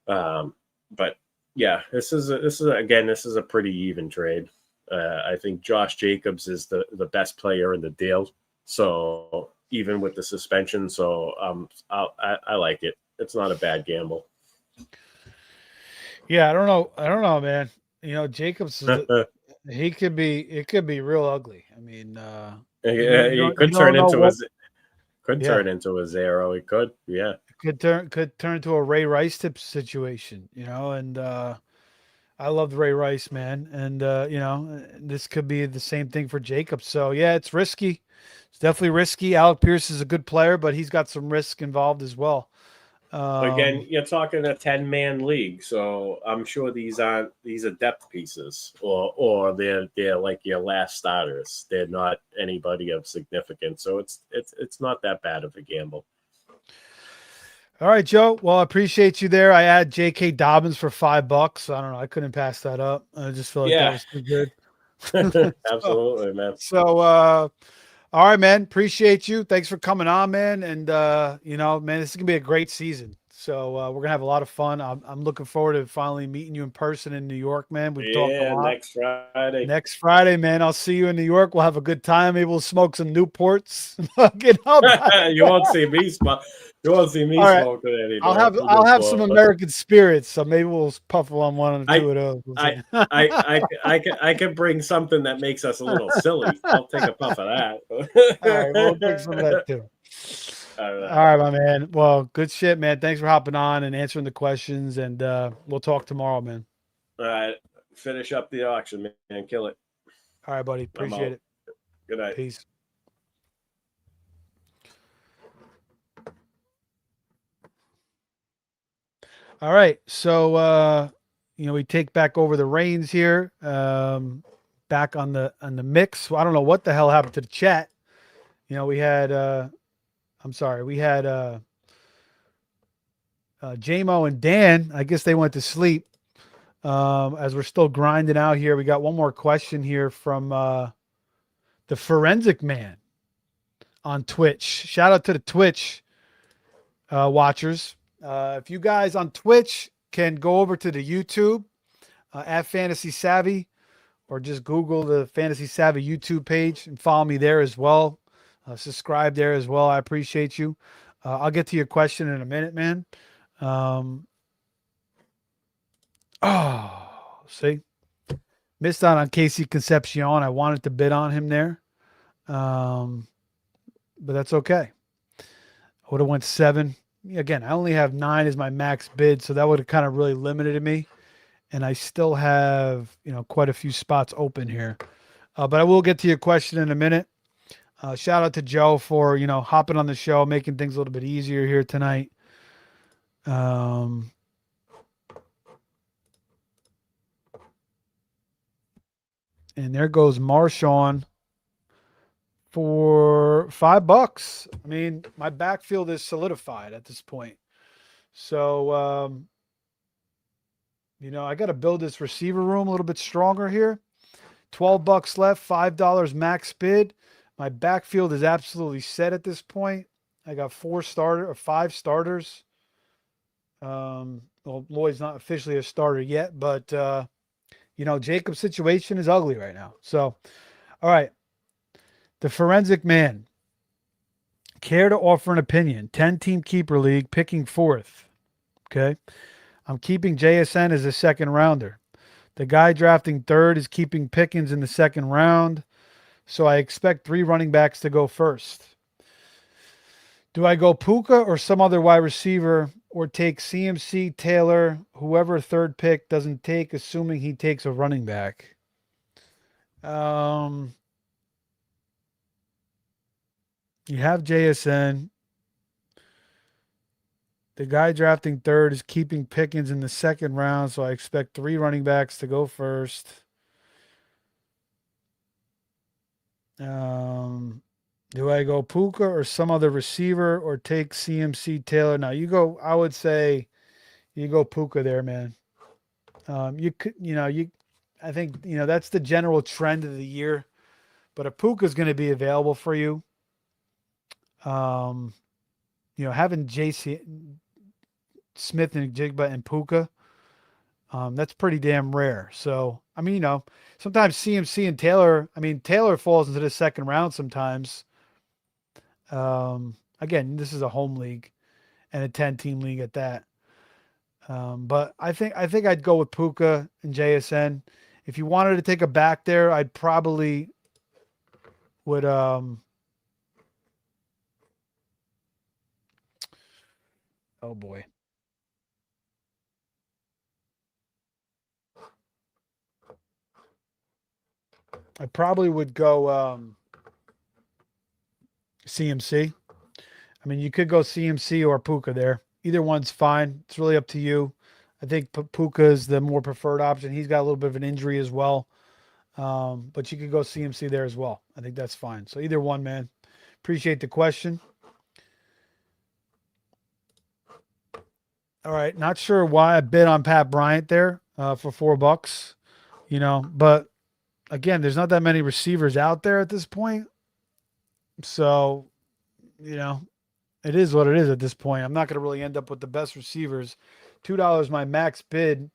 But yeah, this is a pretty even trade. I think Josh Jacobs is the best player in the deal. So even with the suspension, I like it. It's not a bad gamble. Yeah, I don't know, man. Jacobs it could be real ugly. I mean, he could turn into a zero. He could, yeah. Could turn into a Ray Rice type situation, and I loved Ray Rice, man. And this could be the same thing for Jacobs. So yeah, it's risky. It's definitely risky. Alec Pierce is a good player, but he's got some risk involved as well. Again, you're talking a 10-man league, so I'm sure these are depth pieces, or they're like your last starters. They're not anybody of significance, so it's not that bad of a gamble. All right, Joe. Well, I appreciate you there. I add J.K. Dobbins for $5. I don't know. I couldn't pass that up. I just feel like that was too good. Absolutely, man. So, all right, man. Appreciate you. Thanks for coming on, man. And man, this is gonna be a great season. So we're gonna have a lot of fun. I'm looking forward to finally meeting you in person in New York, man. We've talked a Yeah, lot. next Friday. Next Friday, man, I'll see you in New York. We'll have a good time. Maybe we'll smoke some Newports. Get up. You won't see me smoke. You won't see me All right. smoking I'll anymore. have some American spirits, so maybe we'll puff on one or two of those. We'll I, see. I can bring something that makes us a little silly. I'll take a puff of that. All right, we'll take some of that too. All All right. right, my man. Well, good shit, man. Thanks for hopping on and answering the questions, and we'll talk tomorrow, man. All right. Finish up the auction, man. Kill it. All right, buddy. Appreciate it. Good night. Peace. All right. So we take back over the reins here. Back on the mix. Well, I don't know what the hell happened to the chat. We had I'm sorry, we had JMO and Dan. I guess they went to sleep. As we're still grinding out here, we got one more question here from the Forensic Man on Twitch. Shout out to the Twitch watchers. If you guys on Twitch can go over to the YouTube at Fantasy Savvy, or just Google the Fantasy Savvy YouTube page and follow me there as well. Subscribe there as well. I appreciate you. I'll get to your question in a minute, man. See, missed out on Casey Concepcion. I wanted to bid on him there, but that's okay. I would have went 7. Again, I only have 9 as my max bid, so that would have kind of really limited me. And I still have, quite a few spots open here. But I will get to your question in a minute. Shout out to Joe for, hopping on the show, making things a little bit easier here tonight. And there goes Marshawn for $5. I mean, my backfield is solidified at this point. So, I got to build this receiver room a little bit stronger here. $12 left, $5 max bid. My backfield is absolutely set at this point. I got 5 starters. Well, Lloyd's not officially a starter yet, but Jacob's situation is ugly right now. So, all right. The Forensic Man. Care to offer an opinion? 10-team keeper league, picking 4th. Okay. I'm keeping JSN as a second rounder. The guy drafting 3rd is keeping Pickens in the 2nd round. So I expect 3 running backs to go first. Do I go Puka or some other wide receiver, or take CMC, Taylor, whoever 3rd pick doesn't take, assuming he takes a running back? You have JSN. The guy drafting 3rd is keeping Pickens in the 2nd round, so I expect 3 running backs to go first. Do I go Puka or some other receiver, or take CMC, Taylor? Now I would say you go Puka there, man. You could, I think, that's the general trend of the year, but if Puka is going to be available for you, having JC Smith and Jigba and Puka, that's pretty damn rare. So, I mean, sometimes CMC and Taylor, Taylor falls into the 2nd round sometimes. Again, this is a home league and a 10-team league at that. But I think I'd go with Puka and JSN. If you wanted to take a back there, I'd probably would, oh boy. I probably would go CMC. I mean, you could go CMC or Puka there. Either one's fine. It's really up to you. I think Puka is the more preferred option. He's got a little bit of an injury as well. But you could go CMC there as well. I think that's fine. So either one, man. Appreciate the question. All right. Not sure why I bid on Pat Bryant there for $4, but again, there's not that many receivers out there at this point. So, It is what it is at this point. I'm not going to really end up with the best receivers. $2 my max bid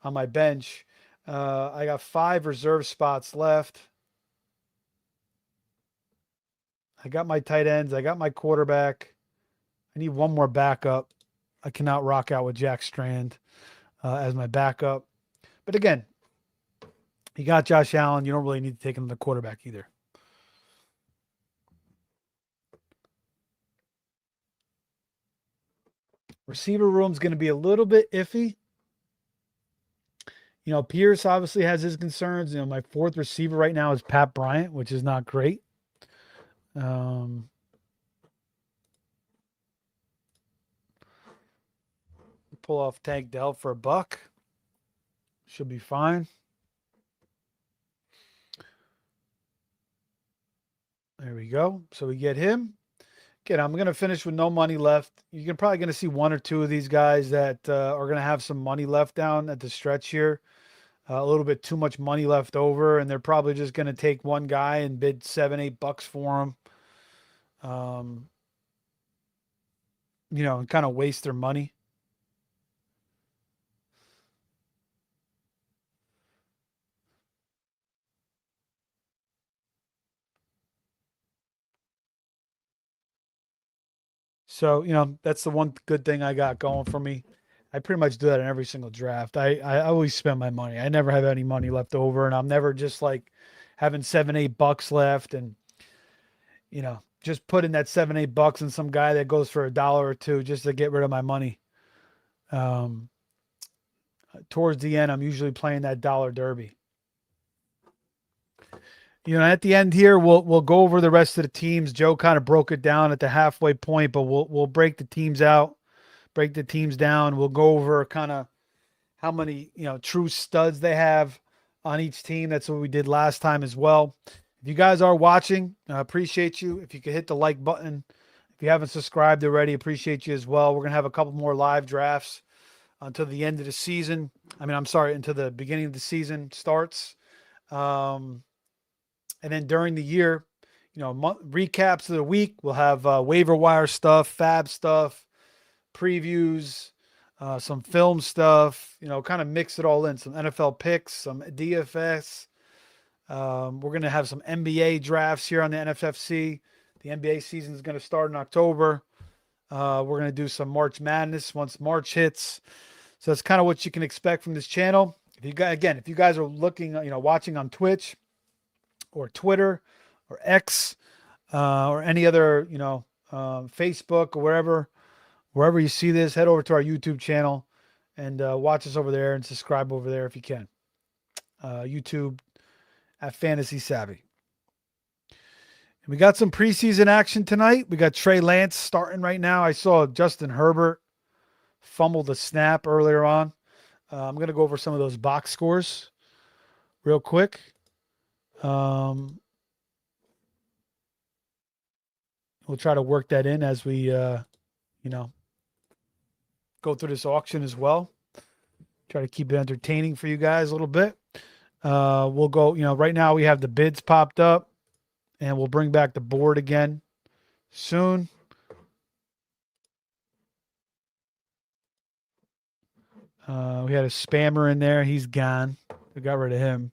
on my bench. I got 5 reserve spots left. I got my tight ends. I got my quarterback. I need one more backup. I cannot rock out with Jack Strand as my backup. But again, you got Josh Allen. You don't really need to take him to the quarterback either. Receiver room's going to be a little bit iffy. You know, Pierce obviously has his concerns. You know, my 4th receiver right now is Pat Bryant, which is not great. Pull off Tank Dell for $1. Should be fine. There we go. So we get him. Again, I'm going to finish with no money left. You're probably going to see 1 or 2 of these guys that are going to have some money left down at the stretch here. A little bit too much money left over, and they're probably just going to take one guy and bid $7, $8 for him. You know, and kind of waste their money. So, you know, that's the one good thing I got going for me. I pretty much do that in every single draft. I always spend my money. I never have any money left over, and I'm never just like having $7, $8 left and, you know, just putting that $7, $8 in some guy that goes for $1 or $2 just to get rid of my money. Towards the end, I'm usually playing that dollar derby. You know, at the end here, we'll go over the rest of the teams. Joe kind of broke it down at the halfway point, but we'll break the teams out, break the teams down. We'll go over kind of how many, you know, true studs they have on each team. That's what we did last time as well. If you guys are watching, I appreciate you. If you could hit the like button. If you haven't subscribed already, appreciate you as well. We're going to have a couple more live drafts until the end of the season. I'm sorry, until the beginning of the season starts. And then during the year, you know, recaps of the week, we'll have waiver wire stuff, fab stuff, previews, some film stuff, you know, kind of mix it all in. Some NFL picks, some DFS. We're going to have some NBA drafts here on the NFFC. The NBA season is going to start in October. We're going to do some March Madness once March hits. So that's kind of what you can expect from this channel. If you guys are looking, you know, watching on Twitch or Twitter or X or any other, you know, Facebook or wherever you see this, head over to our YouTube channel and watch us over there and subscribe over there if you can. YouTube at Fantasy Savvy. And we got some preseason action tonight. We got Trey Lance starting right now. I saw Justin Herbert fumble the snap earlier on. I'm going to go over some of those box scores real quick. We'll try to work that in as we, you know, go through this auction as well. Try to keep it entertaining for you guys a little bit. We'll go, you know, right now we have the bids popped up and we'll bring back the board again soon. We had a spammer in there. He's gone. We got rid of him.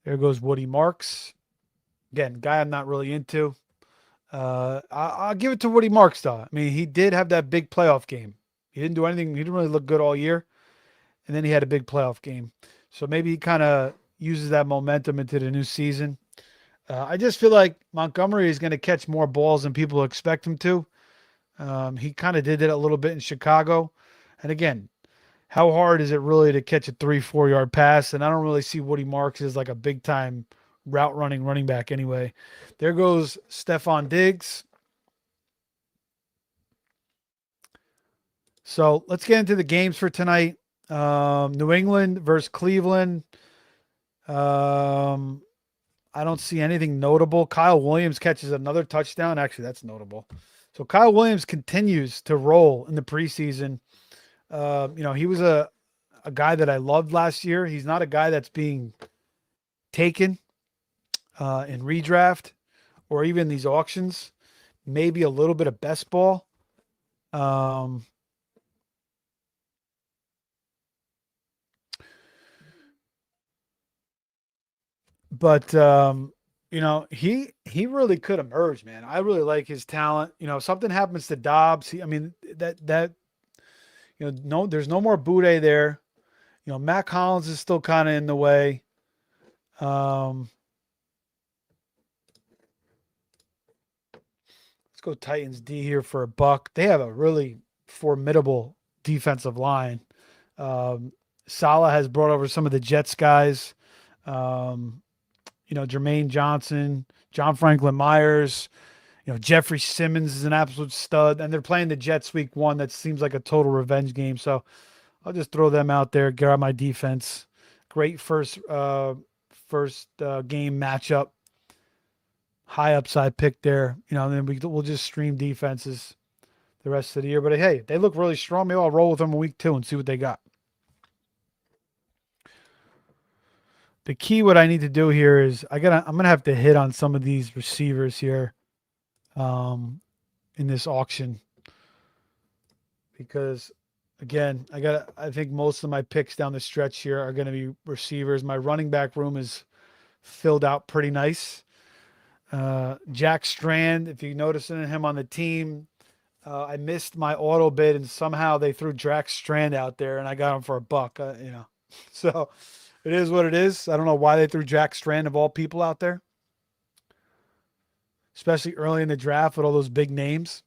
There goes Woody Marks. Again, guy I'm not really into. I'll give it to Woody Marks, though. I mean, he did have that big playoff game. He didn't do anything. He didn't really look good all year. And then he had a big playoff game. So maybe he kind of uses that momentum into the new season. I just feel like Montgomery is going to catch more balls than people expect him to. He kind of did it a little bit in Chicago. And again, how hard is it really to catch a 3-4 yard pass? And I don't really see Woody Marks as like a big time route running back anyway. There goes Stephon Diggs. So let's get into the games for tonight. New England versus Cleveland. I don't see anything notable. Kyle Williams catches another touchdown. Actually, that's notable. So Kyle Williams continues to roll in the preseason. You know, he was a guy that I loved last year. He's not a guy that's being taken in redraft or even these auctions, maybe a little bit of best ball. Um, but he really could emerge, man. I really like his talent. If something happens to Dobbs, I mean that no, there's no more Boudet there. Matt Collins is still kind of in the way. Let's go Titans D here for a buck. They have a really formidable defensive line. Um, Salah has brought over some of the Jets guys. Um, Jermaine Johnson, John Franklin Myers. Jeffrey Simmons is an absolute stud, and they're playing the Jets week 1. That seems like a total revenge game. So I'll just throw them out there, grab my defense. Great first game matchup. High upside pick there. And then we'll just stream defenses the rest of the year. But hey, they look really strong. Maybe I'll roll with them in week 2 and see what they got. The key, what I need to do here is I'm gonna have to hit on some of these receivers here, in this auction, because again, I think most of my picks down the stretch here are going to be receivers. My running back room is filled out pretty nice. Jack Strand, if you notice him on the team, I missed my auto bid and somehow they threw Jack Strand out there and I got him for a buck. So it is what it is. I don't know why they threw Jack Strand of all people out there, especially early in the draft with all those big names.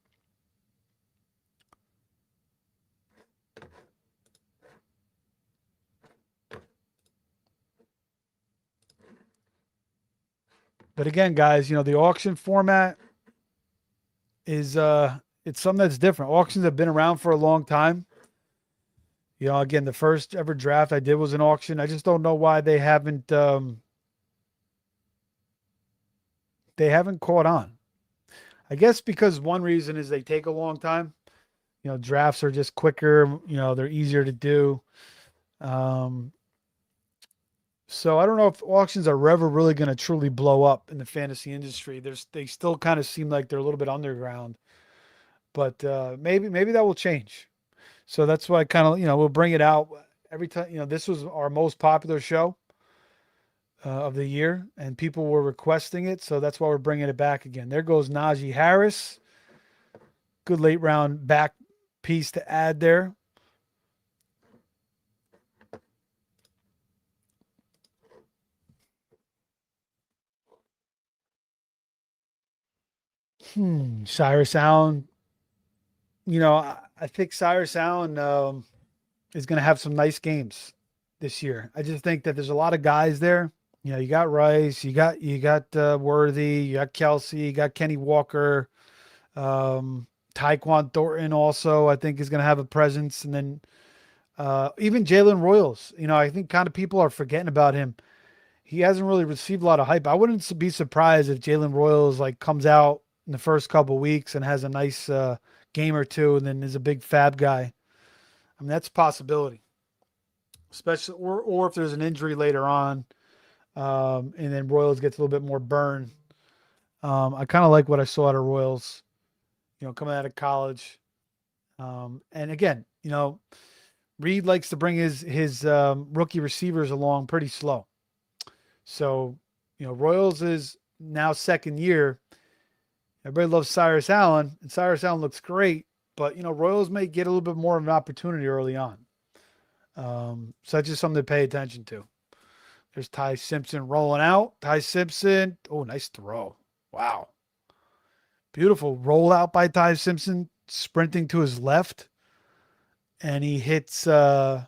But again, guys, the auction format is it's something that's different. Auctions have been around for a long time. Again, the first ever draft I did was an auction. I just don't know why they haven't caught on. I guess because one reason is they take a long time. Drafts are just quicker, they're easier to do. So I don't know if auctions are ever really going to truly blow up in the fantasy industry. They still kind of seem like they're a little bit underground, but maybe that will change. So that's why kind of we'll bring it out every time. This was our most popular show of the year, and people were requesting it, so that's why we're bringing it back again. There goes Najee Harris. Good late round back piece to add there. Cyrus Allen. I think Cyrus Allen is going to have some nice games this year. I just think that there's a lot of guys there. You got Rice, you got Worthy, you got Kelsey, you got Kenny Walker, Tyquan Thornton also I think is going to have a presence, and then even Jalen Royals. I think kind of people are forgetting about him. He hasn't really received a lot of hype. I wouldn't be surprised if Jalen Royals comes out in the first couple of weeks and has a nice game or two, and then is a big fab guy. I mean, that's a possibility, especially or if there's an injury later on, and then Royals gets a little bit more burn. I kind of like what I saw out of Royals, coming out of college. And again, Reed likes to bring his rookie receivers along pretty slow. So, Royals is now second year. Everybody loves Cyrus Allen, and Cyrus Allen looks great, but Royals may get a little bit more of an opportunity early on. So that's just something to pay attention to. There's Ty Simpson rolling out. Ty Simpson. Oh, nice throw. Wow. Beautiful rollout by Ty Simpson, sprinting to his left. And he hits who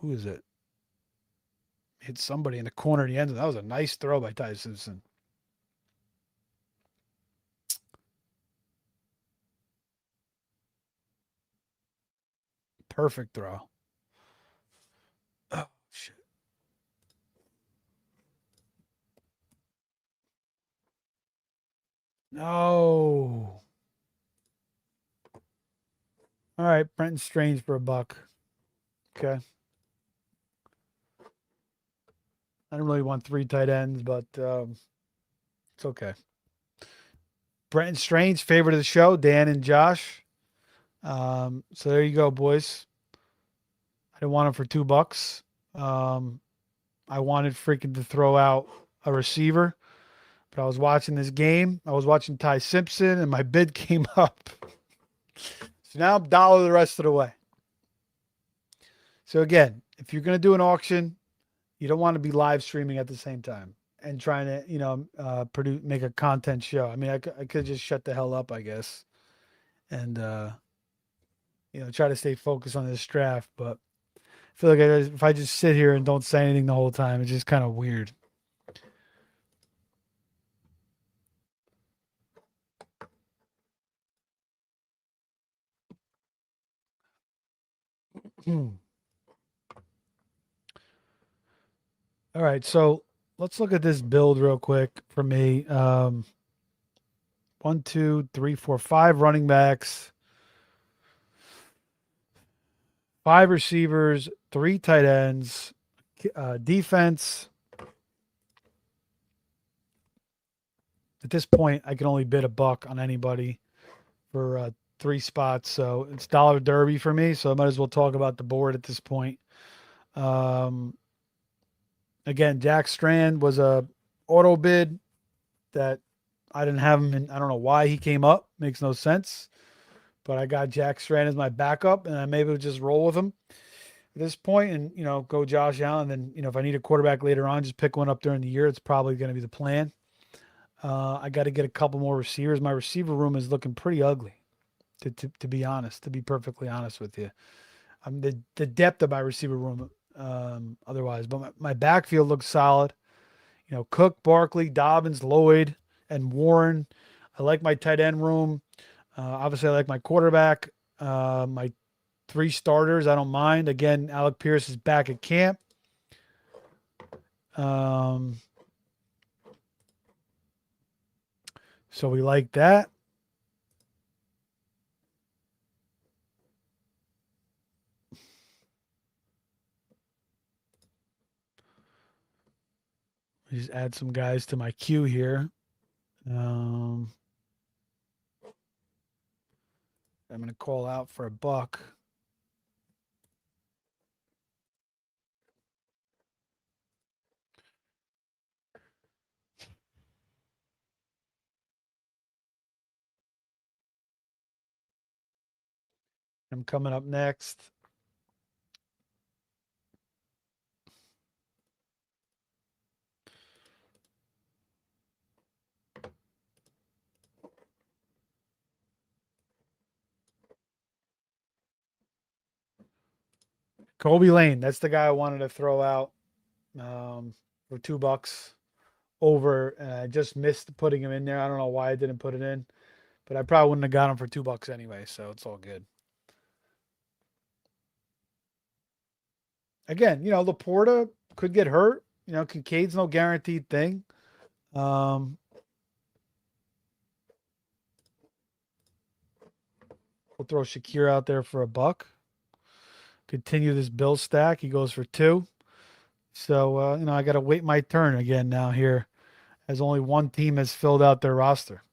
is it? Hits somebody in the corner of the end zone. That was a nice throw by Ty Simpson. Perfect throw. Oh, shit. No. All right, Brenton Strange for a buck. Okay. I don't really want 3 tight ends, but It's okay. Brenton Strange, favorite of the show, Dan and Josh. So there you go, boys. I didn't want him for $2. I wanted freaking to throw out a receiver, but I was watching this game. I was watching Ty Simpson, and my bid came up. So now I'm dollar the rest of the way. So again, if you're going to do an auction, you don't want to be live streaming at the same time and trying to, make a content show. I mean, I could just shut the hell up, I guess, and try to stay focused on this draft. But I feel like if I just sit here and don't say anything the whole time, it's just kind of weird. All right, so let's look at this build real quick for me. 1, 2, 3, 4, 5 running backs, 5 receivers, 3 tight ends, defense. At this point, I can only bid $1 on anybody for 3 spots, so it's dollar derby for me. So I might as well talk about the board at this point. Again, Jack Strand was a auto bid that I didn't have him in. I don't know why he came up. Makes no sense. But I got Jack Strand as my backup, and I maybe just roll with him at this point and, go Josh Allen. And then, if I need a quarterback later on, just pick one up during the year. It's probably going to be the plan. I got to get a couple more receivers. My receiver room is looking pretty ugly, to be honest, to be perfectly honest with you. The depth of my receiver room otherwise. But my backfield looks solid. Cook, Barkley, Dobbins, Lloyd, and Warren. I like my tight end room. Obviously, I like my quarterback. My 3 starters, I don't mind. Again, Alec Pierce is back at camp. So we like that. Just add some guys to my queue here. I'm going to call out for $1. I'm coming up next. Kobe Lane. That's the guy I wanted to throw out for $2 over. And I just missed putting him in there. I don't know why I didn't put it in, but I probably wouldn't have got him for $2 anyway. So it's all good. Again, Laporta could get hurt. Kincaid's no guaranteed thing. We'll throw Shakir out there for $1. Continue this bill stack. He goes for 2. So, I got to wait my turn again now here, as only one team has filled out their roster.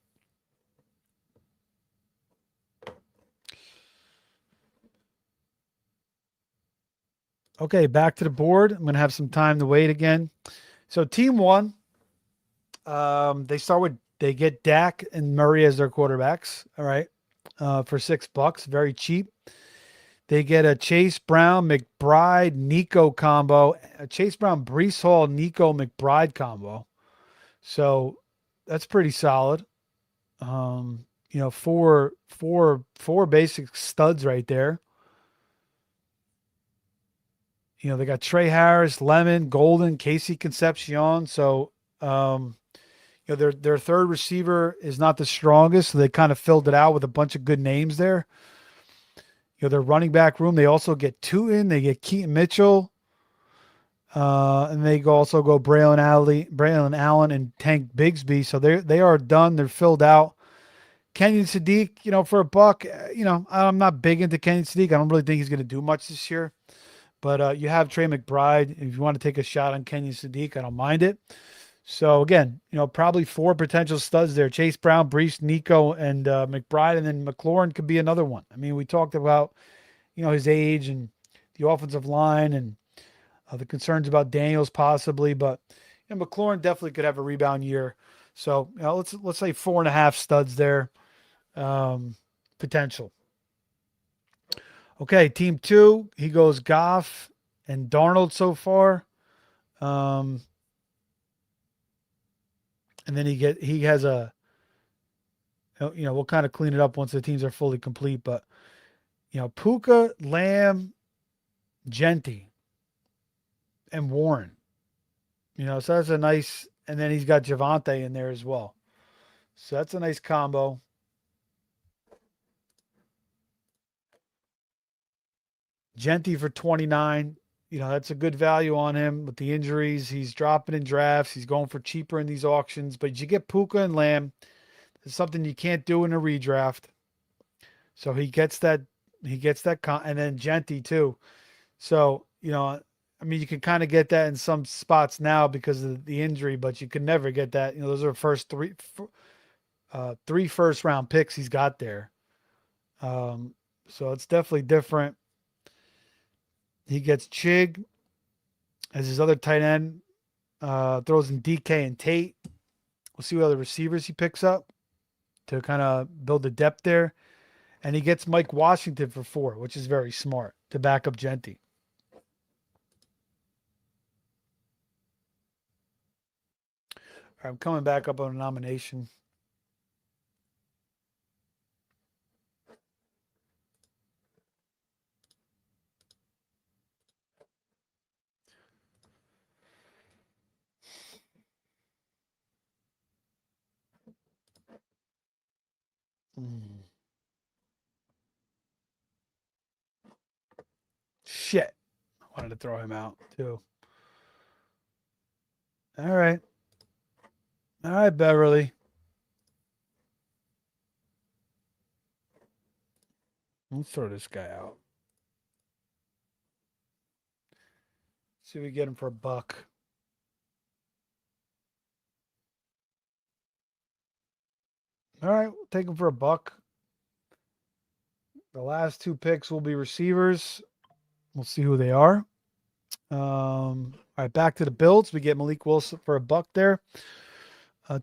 Okay, back to the board. I'm going to have some time to wait again. So team 1, they get Dak and Murray as their quarterbacks. All right. For $6, very cheap. They get a Chase Brown, McBride, Nico combo, a Chase Brown, Breece Hall, Nico McBride combo. So that's pretty solid. Four basic studs right there. They got Trey Harris, Lemon, Golden, Casey Concepcion. So, their third receiver is not the strongest. So they kind of filled it out with a bunch of good names there. Their running back room, they also get 2 in. They get Keaton Mitchell. And they also go Braylon Allen and Tank Bigsby. So they are done. They're filled out. Kenyon Sadiq, for $1, I'm not big into Kenyon Sadiq. I don't really think he's going to do much this year. But you have Trey McBride. If you want to take a shot on Kenyon Sadiq, I don't mind it. So again, probably 4 potential studs there: Chase Brown, Brees, Nico, and McBride, and then McLaurin could be another one. I mean, we talked about his age and the offensive line and the concerns about Daniels possibly, but McLaurin definitely could have a rebound year. So let's say 4.5 studs there, potential. Okay, team 2, he goes Goff and Darnold so far. And then he has a, we'll kind of clean it up once the teams are fully complete, but Puka, Lamb, Genti, and Warren. So that's a nice, and then he's got Javante in there as well. So that's a nice combo. Genti for 29. That's a good value on him with the injuries. He's dropping in drafts. He's going for cheaper in these auctions. But you get Puka and Lamb. It's something you can't do in a redraft. So he gets that. And then Genti too. So, I mean, you can kind of get that in some spots now because of the injury, but you can never get that. Those are three first round picks he's got there. So it's definitely different. He gets Chig as his other tight end. Throws in DK and Tate. We'll see what other receivers he picks up to kind of build the depth there. And he gets Mike Washington for 4, which is very smart to back up Genti. I'm coming back up on a nomination. Shit. I wanted to throw him out too. All right. All right, Beverly. Let's throw this guy out. See if we get him for $1. All right, we'll take him for $1. The last 2 picks will be receivers. We'll see who they are. All right, back to the builds. We get Malik Wilson for $1 there.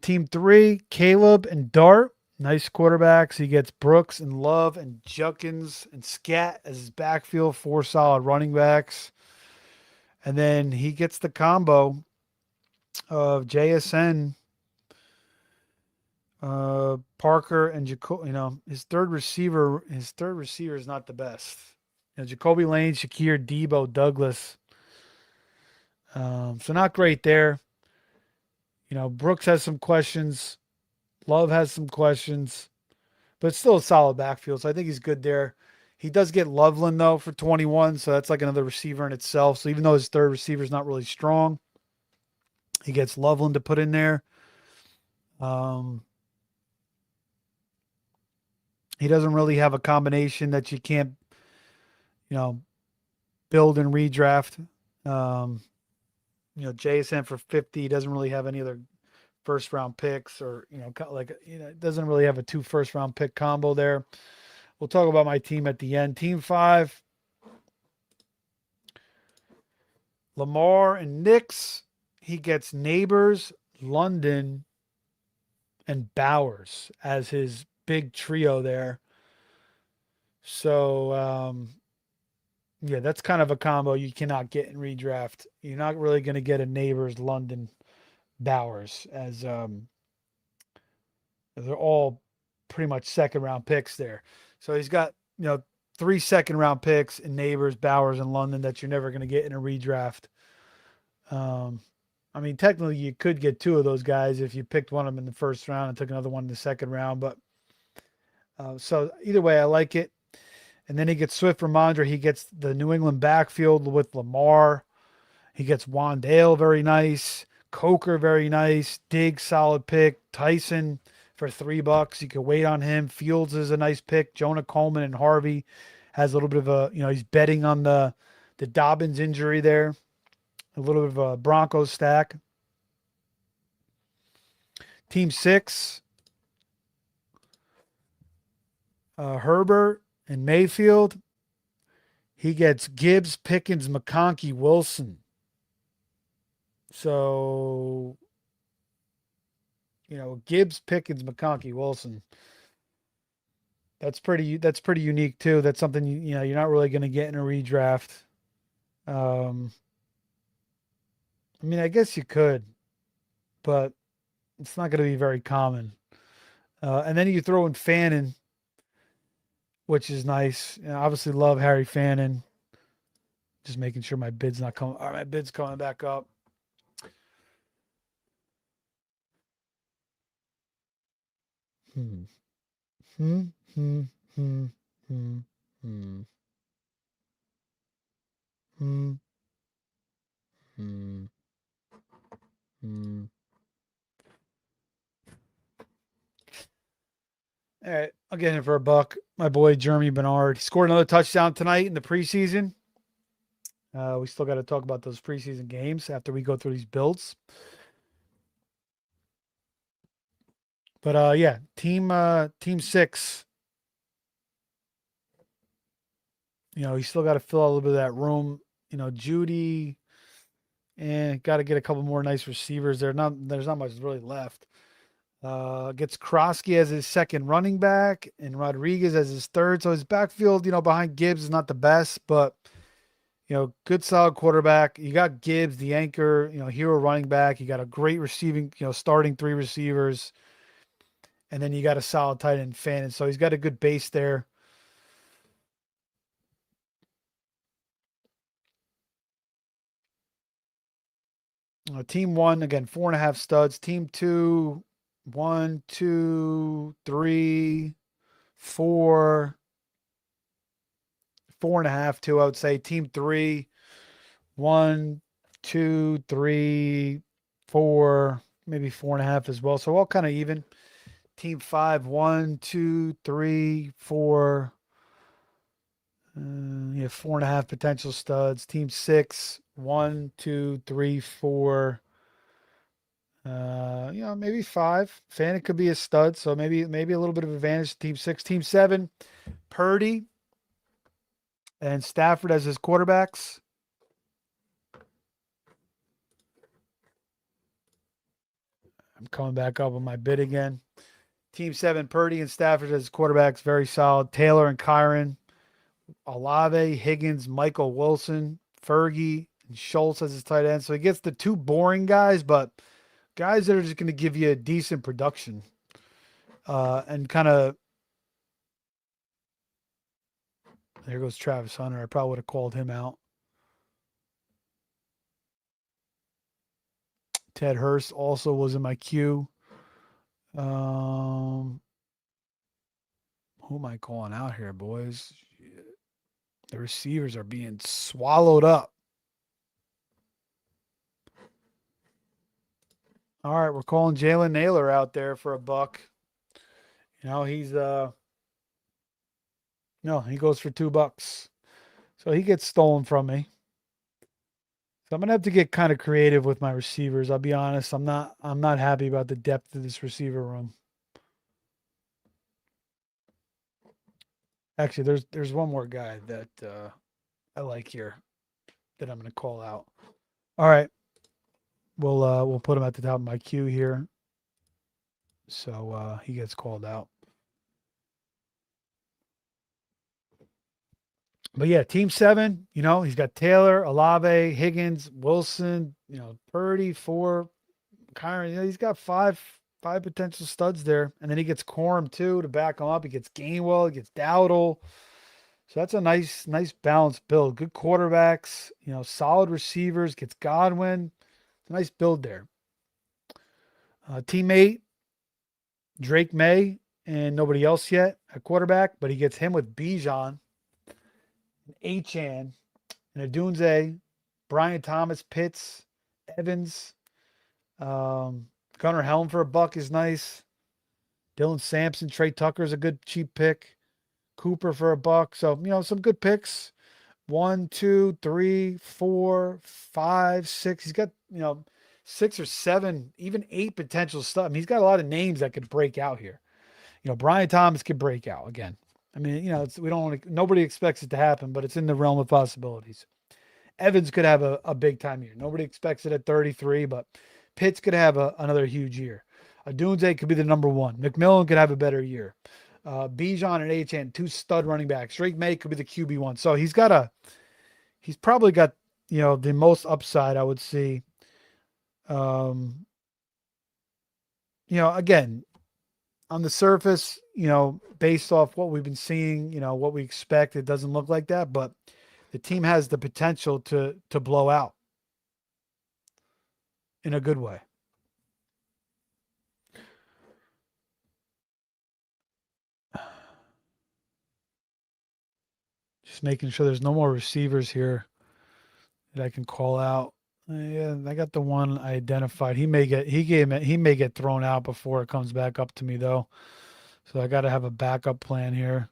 Team 3, Caleb and Dart. Nice quarterbacks. He gets Brooks and Love and Judkins and Scat as his backfield. 4 solid running backs. And then he gets the combo of JSN, Parker, and Jacoby. His third receiver is not the best. Jacoby Lane, Shakir, Debo, Douglas. So not great there. Brooks has some questions. Love has some questions, but still a solid backfield. So I think he's good there. He does get Loveland though for 21. So that's like another receiver in itself. So even though his third receiver is not really strong, he gets Loveland to put in there. He doesn't really have a combination that you can't, build and redraft. JSN for 50. He doesn't really have any other first round picks or, it doesn't really have a 2 first round pick combo there. We'll talk about my team at the end. Team 5, Lamar and Knicks. He gets Neighbors, London, and Bowers as his big trio there. So, yeah, that's kind of a combo you cannot get in redraft. You're not really going to get a Neighbors, London, Bowers as they're all pretty much second round picks there. So he's got, 3 second round picks in Neighbors, Bowers, and London that you're never going to get in a redraft. I mean, technically you could get 2 of those guys if you picked one of them in the first round and took another one in the second round. But so either way, I like it. And then he gets Swift Ramondre. He gets the New England backfield with Lamar. He gets Wandale, very nice. Coker, very nice. Diggs, solid pick. Tyson for $3. You can wait on him. Fields is a nice pick. Jonah Coleman and Harvey has a little bit of a, he's betting on the Dobbins injury there. A little bit of a Broncos stack. Team 6, Herbert and Mayfield. He gets Gibbs, Pickens, McConkey, Wilson. So, Gibbs, Pickens, McConkey, Wilson. That's pretty unique too. That's something you're not really going to get in a redraft. I mean, I guess you could, but it's not going to be very common. And then you throw in Fannin, which is nice. Obviously, love Harry Fannin. Just making sure my bid's not coming. All right, my bid's coming back up. Hmm. Hmm. Hmm. Hmm. Hmm. Hmm. Hmm. Hmm. Hmm. All right, I'll get in for a buck. My boy Jeremy Bernard. He scored another touchdown tonight in the preseason. We still got to talk about those preseason games after we go through these builds. But yeah, team 6. You still got to fill out a little bit of that room. Judy, and got to get a couple more nice receivers. There's not much really left. Gets Krosky as his second running back and Rodriguez as his third. So his backfield, behind Gibbs is not the best, but good solid quarterback. You got Gibbs, the anchor, hero running back. You got a great receiving, starting 3 receivers. And then you got a solid tight end Fannin. So he's got a good base there. Team 1, again, 4.5 studs. Team 2, 1, 2, 3, 4, 4.5, 2, I would say. Team 3, 1, 2, 3, 4, maybe 4.5 as well. So all kind of even. Team 5, 1, 2, 3, 4. You have 4.5 potential studs. Team 6, 1, 2, 3, 4. Maybe 5. Fannin could be a stud, so maybe a little bit of advantage. Team 6, Team 7, Purdy and Stafford as his quarterbacks. I'm coming back up on my bid again. Team 7, Purdy and Stafford as quarterbacks, very solid. Taylor and Kyron, Olave, Higgins, Michael Wilson, Fergie, and Schultz as his tight end. So he gets the 2 boring guys, but guys that are just going to give you a decent production. And kind of, there goes Travis Hunter. I probably would have called him out. Ted Hurst also was in my queue. Who am I calling out here, boys? The receivers are being swallowed up. All right, we're calling Jalen Naylor out there for a buck. He's no, he goes for $2. So he gets stolen from me. So I'm gonna have to get kind of creative with my receivers. I'll be honest. I'm not happy about the depth of this receiver room. Actually, there's one more guy that I like here that I'm gonna call out. All right. We'll put him at the top of my queue here. So he gets called out. But yeah, team 7, he's got Taylor, Olave, Higgins, Wilson, Purdy, 4, Kyron. He's got five potential studs there. And then he gets Corum too to back him up. He gets Gainwell, he gets Dowdle. So that's a nice balanced build. Good quarterbacks, solid receivers, gets Godwin. It's a nice build there. Team 8, Drake May, and nobody else yet at quarterback, but he gets him with Bijan, Achan, and Adunze, Brian Thomas, Pitts, Evans, Gunnar Helm for a buck is nice. Dylan Sampson, Trey Tucker is a good cheap pick. Cooper for a buck. So, some good picks. 1, 2, 3, 4, 5, 6. He's got, 6 or 7, even 8 potential stuff. I mean, he's got a lot of names that could break out here. Brian Thomas could break out again. I mean, we don't want to, nobody expects it to happen, but it's in the realm of possibilities. Evans could have a big time year. Nobody expects it at 33, but Pitts could have another huge year. Dunze could be the number 1. McMillan could have a better year. Bijan and Achane, 2 stud running backs. Drake May could be the QB1. So he's probably got, the most upside, I would see. Again, on the surface, based off what we've been seeing, what we expect, it doesn't look like that, but the team has the potential to blow out in a good way. Just making sure there's no more receivers here that I can call out. Yeah, I got the one I identified. He may get thrown out before it comes back up to me though. So I got to have a backup plan here.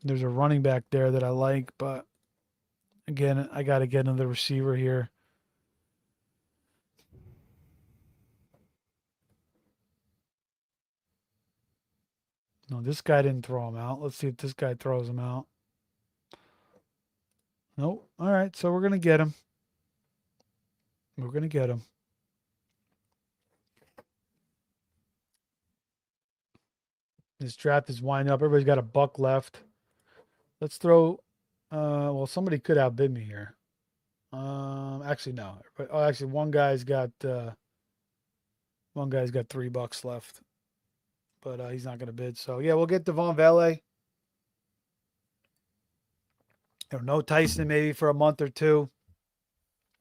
There's a running back there that I like, but again, I got to get another receiver here. No, this guy didn't throw him out. Let's see if this guy throws him out. Nope. All right, so we're going to get him. We're going to get him. This draft is winding up. Everybody's got a buck left. Let's throw. Well, somebody could outbid me here. Actually, no. Actually, one guy's got $3 left, but he's not going to bid. So yeah, we'll get Devon Vele. No Tyson maybe for a month or two.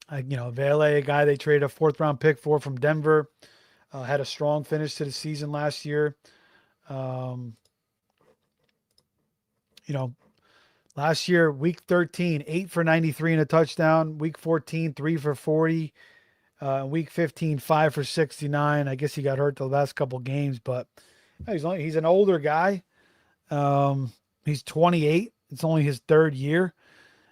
Vele, a guy they traded a 4th round pick for from Denver, had a strong finish to the season last year. Last year, week 13, 8 for 93 and a touchdown. Week 14, 3 for 40. Week 15, 5 for 69. I guess he got hurt the last couple games, but he's an older guy. He's 28. It's only his 3rd year.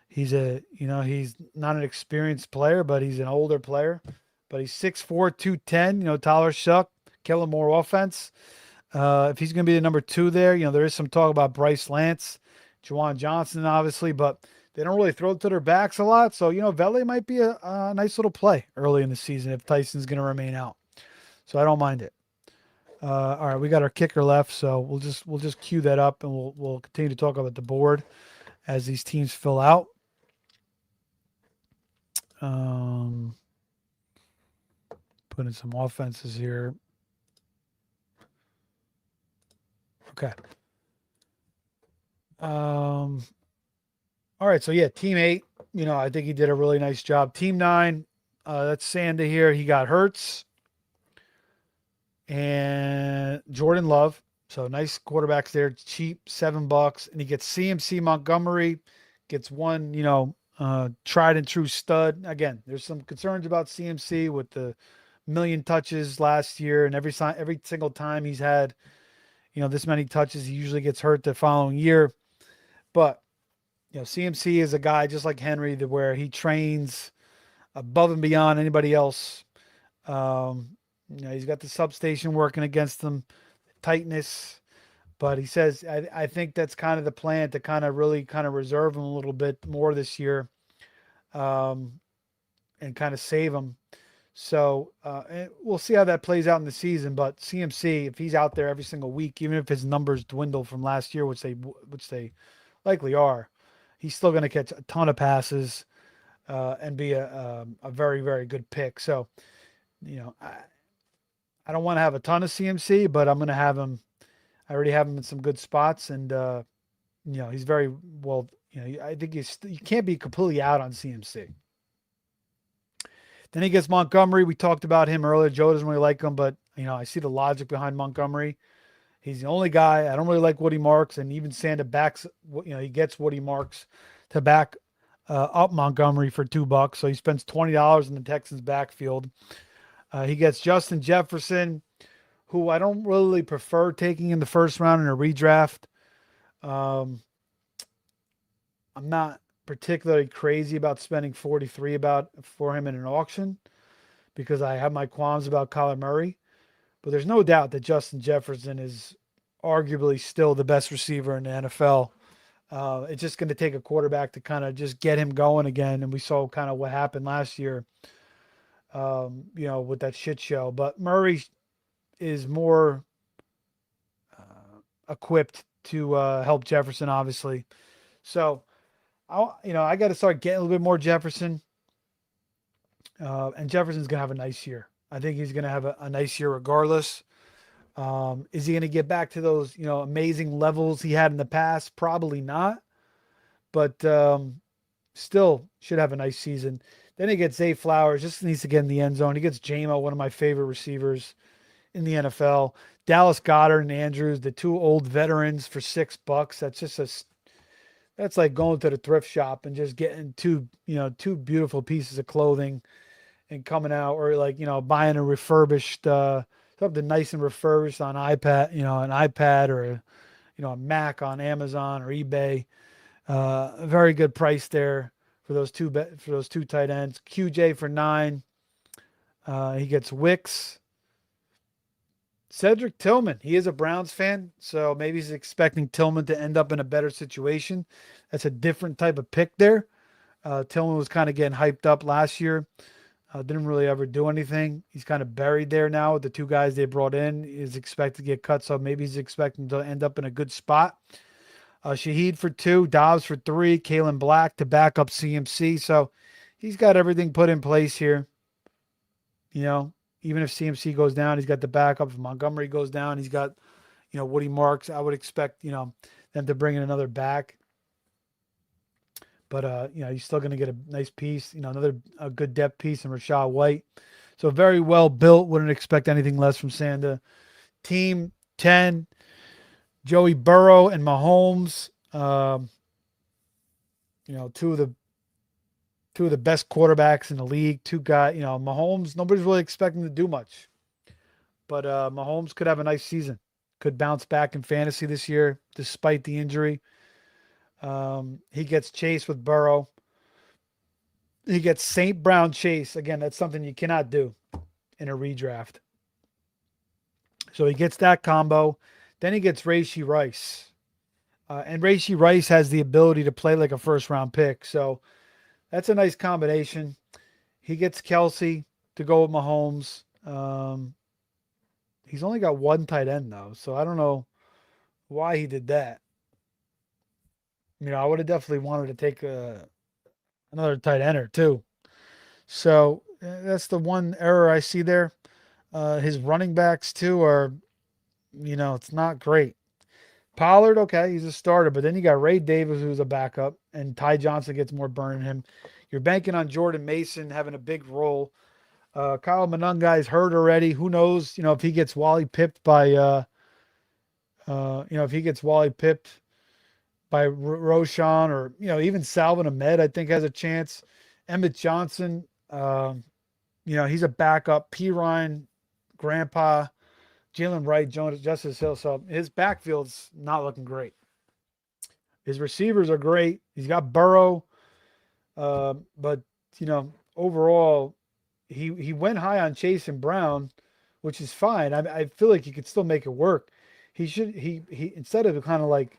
He's he's not an experienced player, but he's an older player. But he's 6'4", 210. Tyler Shuck, kill him more offense. If he's going to be the number 2 there, there is some talk about Bryce Lance, Juwan Johnson, obviously, but they don't really throw it to their backs a lot. So, Vele might be a nice little play early in the season if Tyson's going to remain out. So I don't mind it. All right, we got our kicker left, so we'll just cue that up, and we'll continue to talk about the board as these teams fill out. Put in some offenses here. Okay. All right. So yeah, team 8, I think he did a really nice job. Team 9, that's Sanda here. He got Hurts and Jordan Love. So nice quarterbacks there. Cheap, $7. And he gets CMC Montgomery, gets one, tried and true stud. Again, there's some concerns about CMC with the million touches last year, and every single time he's had, this many touches, he usually gets hurt the following year. But CMC is a guy just like Henry, where he trains above and beyond anybody else. He's got the substation working against him, tightness. But he says, I think that's kind of the plan, to kind of really reserve him a little bit more this year, and kind of save him. So we'll see how that plays out in the season. But CMC, if he's out there every single week, even if his numbers dwindle from last year, which they likely are, he's still going to catch a ton of passes and be a very, very good pick. So, I don't want to have a ton of CMC, but I'm going to have him. I already have him in some good spots, and he's very well. I think you can't be completely out on CMC. Then he gets Montgomery. We talked about him earlier. Joe doesn't really like him, but I see the logic behind Montgomery. He's the only guy. I don't really like Woody Marks, and even Sanda backs. He gets Woody Marks to back up Montgomery for $2. So he spends $20 in the Texans' backfield. He gets Justin Jefferson, who I don't really prefer taking in the first round in a redraft. I'm not particularly crazy about spending 43 for him in an auction because I have my qualms about Kyler Murray. But there's no doubt that Justin Jefferson is arguably still the best receiver in the NFL. It's just going to take a quarterback to kind of just get him going again. And we saw kind of what happened last year, with that shit show. But Murray is more equipped to help Jefferson, obviously. So, I got to start getting a little bit more Jefferson. And Jefferson's going to have a nice year. I think he's going to have a nice year regardless. Is he going to get back to those, amazing levels he had in the past? Probably not. But still should have a nice season. Then he gets Zay Flowers, just needs to get in the end zone. He gets J-Mo, one of my favorite receivers in the NFL. Dallas Goedert and Andrews, the two old veterans for $6. That's like going to the thrift shop and just getting two beautiful pieces of clothing and coming out, or like, buying a refurbished, something nice and refurbished on an iPad or a Mac on Amazon or eBay. A very good price there for those two tight ends. QJ for $9. He gets Wicks. Cedric Tillman, he is a Browns fan, so maybe he's expecting Tillman to end up in a better situation. That's a different type of pick there. Tillman was kind of getting hyped up last year. Didn't really ever do anything. He's kind of buried there now with the two guys they brought in. He's expected to get cut, so maybe he's expecting to end up in a good spot. Shaheed for $2, Dobbs for $3, Kalen Black to back up CMC. So he's got everything put in place here. Even if CMC goes down, he's got the backup. If Montgomery goes down, he's got, Woody Marks. I would expect, them to bring in another back. But, he's still going to get a nice piece, a good depth piece in Rachaad White. So very well built. Wouldn't expect anything less from Sanda. Team 10, Joey Burrow and Mahomes. Two of the best quarterbacks in the league. Two guys, Mahomes, nobody's really expecting to do much. But Mahomes could have a nice season. Could bounce back in fantasy this year, despite the injury. He gets Chase with Burrow. He gets St. Brown Chase. Again, that's something you cannot do in a redraft. So he gets that combo. Then he gets Rashee Rice. And Rashee Rice has the ability to play like a first-round pick. So that's a nice combination. He gets Kelsey to go with Mahomes. He's only got one tight end, though, so I don't know why he did that. I would have definitely wanted to take another tight ender, too. So that's the one error I see there. His running backs, too, are, it's not great. Pollard, okay, he's a starter, but then you got Ray Davis, who's a backup, and Ty Johnson gets more burn in him. You're banking on Jordan Mason having a big role. Kyle Monunga is hurt already. Who knows, if he gets Wally pipped by, Roshan, or, even Salvin Ahmed, I think has a chance. Emmett Johnson, he's a backup. P. Ryan, Grandpa, Jalen Wright, Justice Hill. So his backfield's not looking great. His receivers are great. He's got Burrow. But, overall, he went high on Chase and Brown, which is fine. I feel like he could still make it work. He instead of kind of like,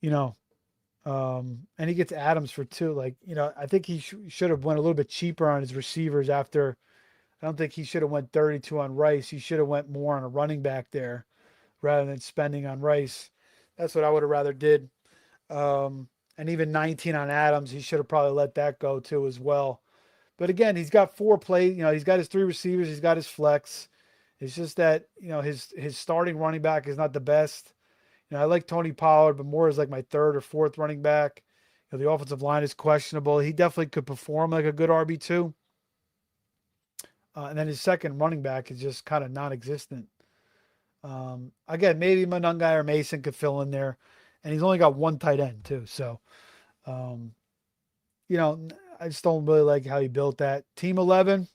and he gets Adams for $2. I think he should have went a little bit cheaper on his receivers after. I don't think he should have went 32 on Rice. He should have went more on a running back there rather than spending on Rice. That's what I would have rather did. And even 19 on Adams, he should have probably let that go too as well. But again, he's got 4 plays. He's got his 3 receivers. He's got his flex. It's just that, his starting running back is not the best. I like Tony Pollard, but more as like my 3rd or 4th running back. The offensive line is questionable. He definitely could perform like a good RB2. And then his second running back is just kind of non-existent. Again, maybe Monunga or Mason could fill in there. And he's only got 1 tight end too. So, I just don't really like how he built that. Team 11.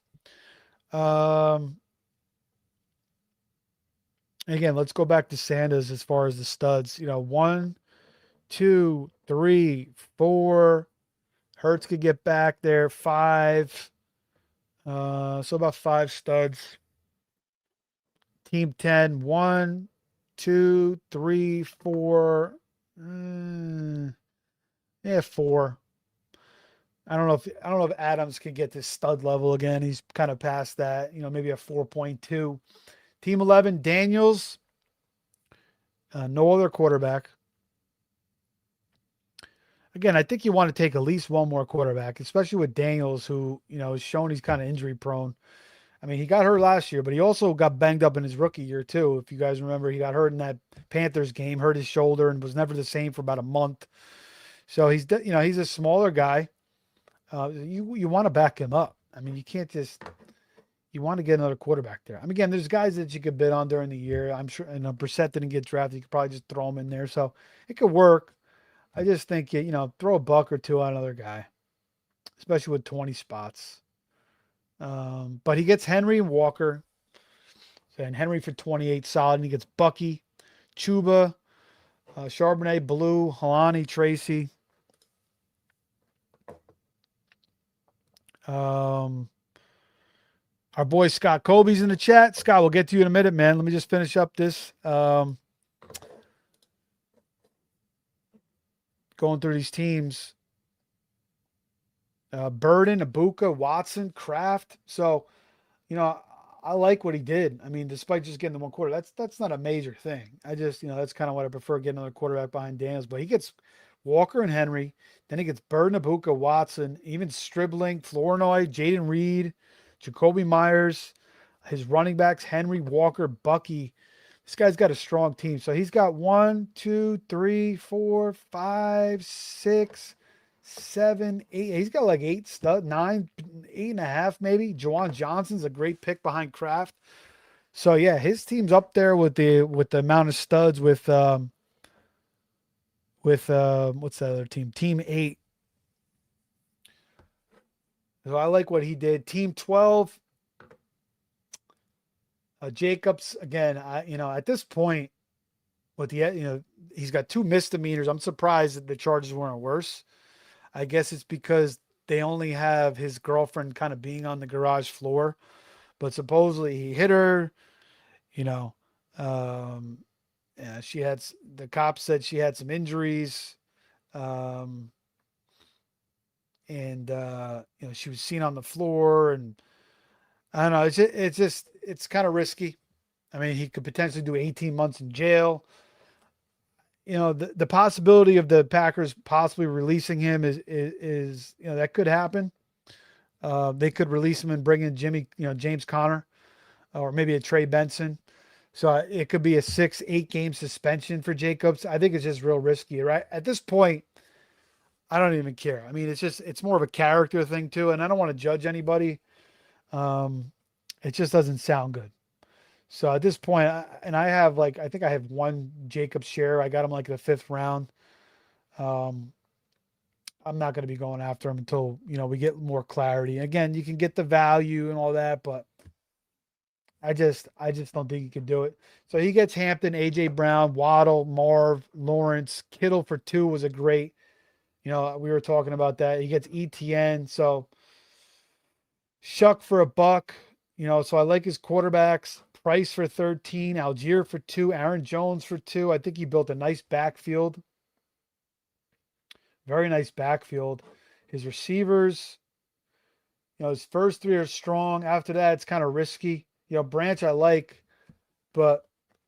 Again, let's go back to Sanders as far as the studs. 1, 2, 3, 4. Hertz could get back there. 5. So about 5 studs. Team 10. 1, 2, 3, 4. Yeah, 4. I don't know if Adams can get to stud level again. He's kind of past that. Maybe a 4.2. Team 11. Daniels. No other quarterback. Again, I think you want to take at least one more quarterback, especially with Daniels, who, has shown he's kind of injury prone. I mean, he got hurt last year, but he also got banged up in his rookie year, too. If you guys remember, he got hurt in that Panthers game, hurt his shoulder, and was never the same for about a month. So he's a smaller guy. You want to back him up. I mean, you can't just, you want to get another quarterback there. I mean, again, there's guys that you could bid on during the year. I'm sure, and Brissett didn't get drafted. You could probably just throw him in there. So it could work. I just think, throw a buck or two on another guy, especially with 20 spots. But he gets Henry and Walker. And Henry for 28 solid. And he gets Bucky, Chuba, Charbonnet, Blue, Halani, Tracy. Our boy Scott Colby's in the chat. Scott, we'll get to you in a minute, man. Let me just finish up this. Going through these teams. Burden, Ibuka, Watson, Kraft. So, I like what he did. I mean, despite just getting the one quarter, that's not a major thing. I just, that's kind of what I prefer, getting another quarterback behind Daniels. But he gets Walker and Henry. Then he gets Burden, Ibuka, Watson, even Stribling, Flournoy, Jaden Reed, Jacoby Myers, his running backs, Henry, Walker, Bucky. This guy's got a strong team. So he's got 1, 2, 3, 4, 5, 6, 7, 8. He's got like 8 stud, 9, 8.5 maybe. Jawan Johnson's a great pick behind Kraft. So yeah, his team's up there with the amount of studs with what's the other team? Team 8. So I like what he did. Team 12. Jacobs again. At this point, with the he's got 2 misdemeanors. I'm surprised that the charges weren't worse. I guess it's because they only have his girlfriend kind of being on the garage floor, but supposedly he hit her. Yeah, the cops said she had some injuries, and she was seen on the floor, and I don't know. It's kind of risky. I mean, he could potentially do 18 months in jail. The possibility of the Packers possibly releasing him is that could happen. They could release him and bring in James Conner, or maybe a Trey Benson. So it could be a 6-8 game suspension for Jacobs. I think it's just real risky, right? At this point, I don't even care. I mean, it's more of a character thing too, and I don't want to judge anybody. It just doesn't sound good. So at this point, I think I have 1 Jacobs share. I got him like the 5th round. I'm not going to be going after him until, we get more clarity. Again, you can get the value and all that, but I just don't think he can do it. So he gets Hampton, AJ Brown, Waddle, Marv, Lawrence, Kittle for 2 was a great, we were talking about that. He gets ETN. So Shuck for $1. So I like his quarterbacks. Price for 13, Algier for 2, Aaron Jones for 2. I think he built a nice backfield. Very nice backfield. His receivers, his first 3 are strong. After that, it's kind of risky. Branch I like, but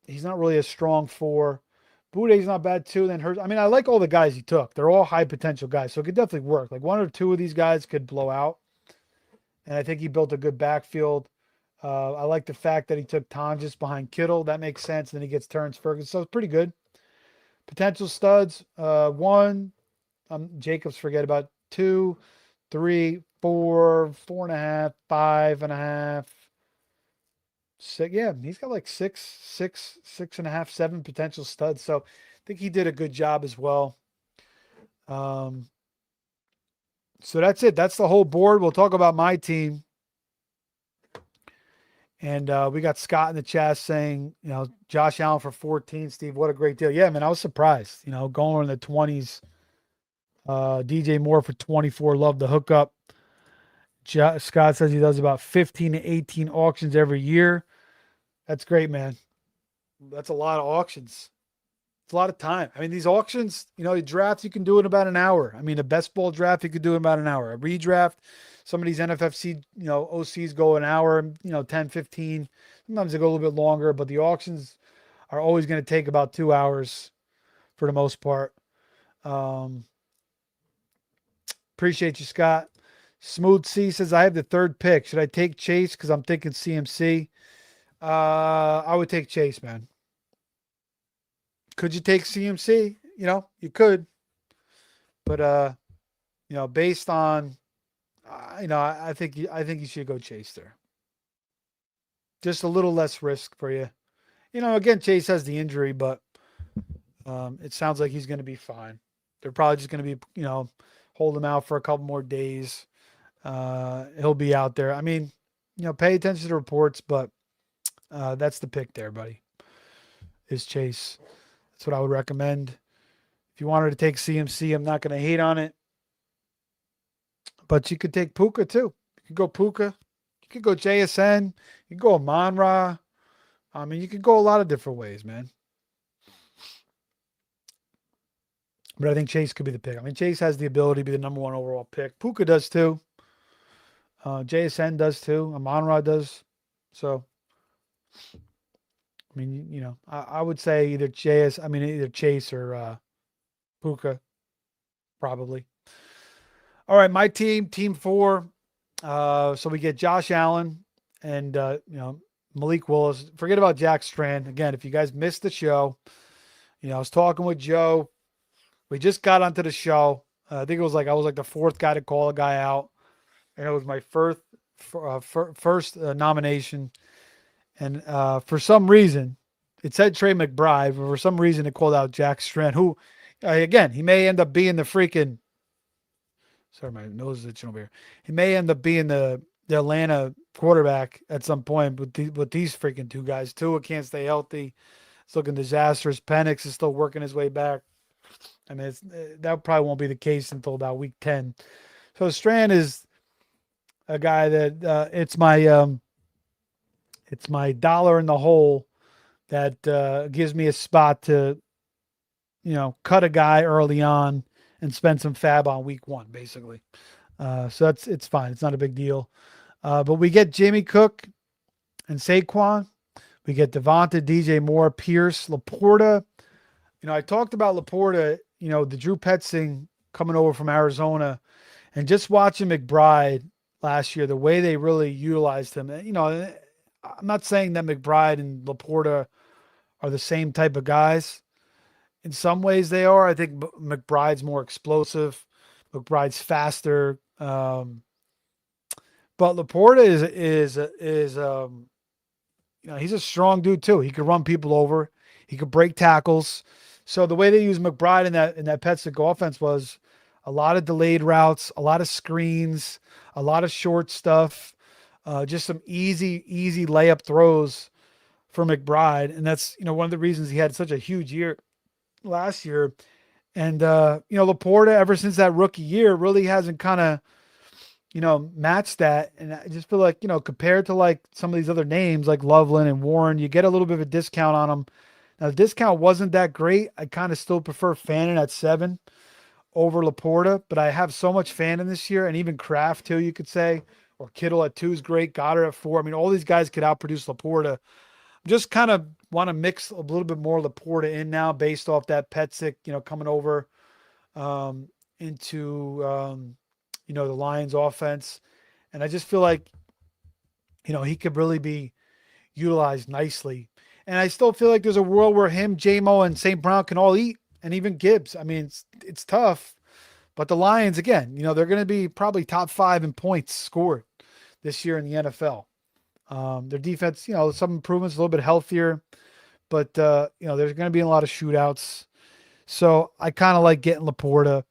he's not really a strong 4. Boudet's not bad too. Then Hurts. I mean, I like all the guys he took. They're all high potential guys, so it could definitely work. Like 1 or 2 of these guys could blow out. And I think he built a good backfield. I like the fact that he took Tonjes behind Kittle. That makes sense. Then he gets Terrence Ferguson. So it's pretty good. Potential studs. 1. Jacobs, forget about 2, 3, 4, 4.5, 5.5, 6. Yeah, he's got like 6.5, 7 potential studs. So I think he did a good job as well. So that's it. That's the whole board. We'll talk about my team. And we got Scott in the chat saying, Josh Allen for 14. Steve, what a great deal. Yeah, man, I was surprised. Going in the 20s. DJ Moore for 24. Love the hookup. Scott says he does about 15 to 18 auctions every year. That's great, man. That's a lot of auctions. It's a lot of time. I mean, these auctions, the draft, you can do in about an hour. I mean, a best ball draft, you could do in about an hour. A redraft, some of these NFFC, OCs go an hour, 10, 15. Sometimes they go a little bit longer, but the auctions are always going to take about 2 hours for the most part. Appreciate you, Scott. Smooth C says, I have the third pick. Should I take Chase? Because I'm thinking CMC. I would take Chase, man. Could you take CMC? You could. But based on I think you should go Chase there. Just a little less risk for you. Again, Chase has the injury, but it sounds like he's going to be fine. They're probably just going to be, hold him out for a couple more days. He'll be out there. I mean, pay attention to the reports, but that's the pick there, buddy, is Chase. That's what I would recommend. If you wanted to take CMC, I'm not going to hate on it. But you could take Puka too. You could go Puka. You could go JSN. You could go Amon-Ra. I mean, you could go a lot of different ways, man. But I think Chase could be the pick. I mean, Chase has the ability to be the number one overall pick. Puka does too. JSN does too. Amon-Ra does. So, I mean, I would say either Chase or Puka, probably. All right, my team 4. So we get Josh Allen and Malik Willis. Forget about Jack Strand. Again, if you guys missed the show, I was talking with Joe. We just got onto the show. I think I was like the fourth guy to call a guy out, and it was my first nomination. And for some reason, it said Trey McBride, but for some reason it called out Jack Strand, who, again, he may end up being the freaking. Sorry, my nose is itching over here. He may end up being the Atlanta quarterback at some point with these freaking two guys. Tua can't stay healthy. It's looking disastrous. Penix is still working his way back. I mean, that probably won't be the case until about week 10. So Strand is a guy that it's my dollar in the hole that gives me a spot to, cut a guy early on and spend some fab on week 1, basically. So it's fine. It's not a big deal. But we get Jimmy Cook and Saquon. We get Devonta, DJ Moore, Pierce, Laporta. I talked about Laporta, the Drew Petzing coming over from Arizona, and just watching McBride last year, the way they really utilized him. I'm not saying that McBride and Laporta are the same type of guys. In some ways they are. I think McBride's more explosive. McBride's faster. But Laporta is he's a strong dude too. He could run people over. He could break tackles. So the way they use McBride in that Petzing offense was a lot of delayed routes, a lot of screens, a lot of short stuff, just some easy layup throws for McBride. And that's, one of the reasons he had such a huge year last year. And, Laporta, ever since that rookie year, really hasn't kind of, matched that. And I just feel like, compared to like some of these other names like Loveland and Warren, you get a little bit of a discount on them. Now, the discount wasn't that great. I kind of still prefer Fannin at 7 over Laporta, but I have so much Fannin this year, and even Kraft too, you could say, or Kittle at 2 is great. Goddard at 4. I mean, all these guys could outproduce Laporta. Just kind of want to mix a little bit more Laporta in now based off that Petzing, coming over into, the Lions offense. And I just feel like, he could really be utilized nicely. And I still feel like there's a world where him, J-Mo, and St. Brown can all eat, and even Gibbs. I mean, it's tough. But the Lions, again, they're going to be probably top 5 in points scored this year in the NFL. Their defense, some improvements, a little bit healthier. But, there's going to be a lot of shootouts. So I kind of like getting Laporta.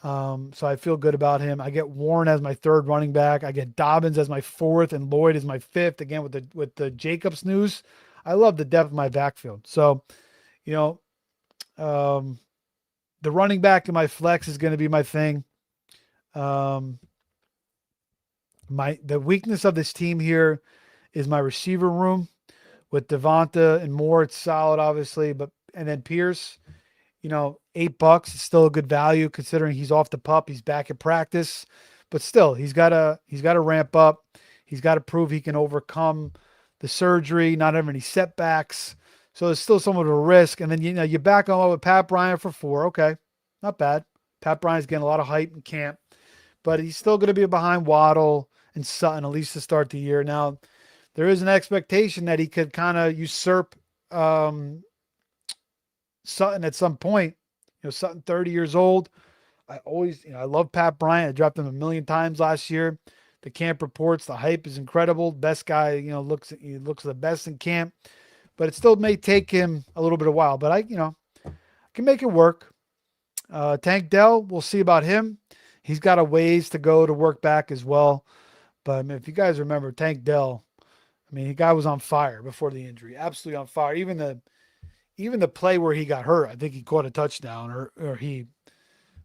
So I feel good about him. I get Warren as my third running back. I get Dobbins as my fourth, and Lloyd as my fifth. Again, with the Jacobs news, I love the depth of my backfield. So, you know, um, the running back in my flex is going to be my thing. Um, the weakness of this team here is my receiver room with Devonta and Moore. It's solid, obviously, and then Pierce. $8 is still a good value considering he's off the pup. He's back at practice, but still he's got to ramp up. He's got to prove he can overcome the surgery, not have any setbacks. So there's still somewhat of a risk. And then, you back him up with Pat Bryant for 4. Okay. Not bad. Pat Bryant's getting a lot of hype in camp, but he's still going to be behind Waddle and Sutton, at least to start the year. Now, there is an expectation that he could kind of usurp, Sutton at some point. Sutton 30 years old. I love Pat Bryant. I dropped him a million times last year. The camp reports, the hype is incredible. Best guy, looks the best in camp, but it still may take him a little bit of while, but I can make it work. Tank Dell, we'll see about him. He's got a ways to go to work back as well. But I mean, if you guys remember Tank Dell, the guy was on fire before the injury, absolutely on fire. Even the play where he got hurt, I think he caught a touchdown or he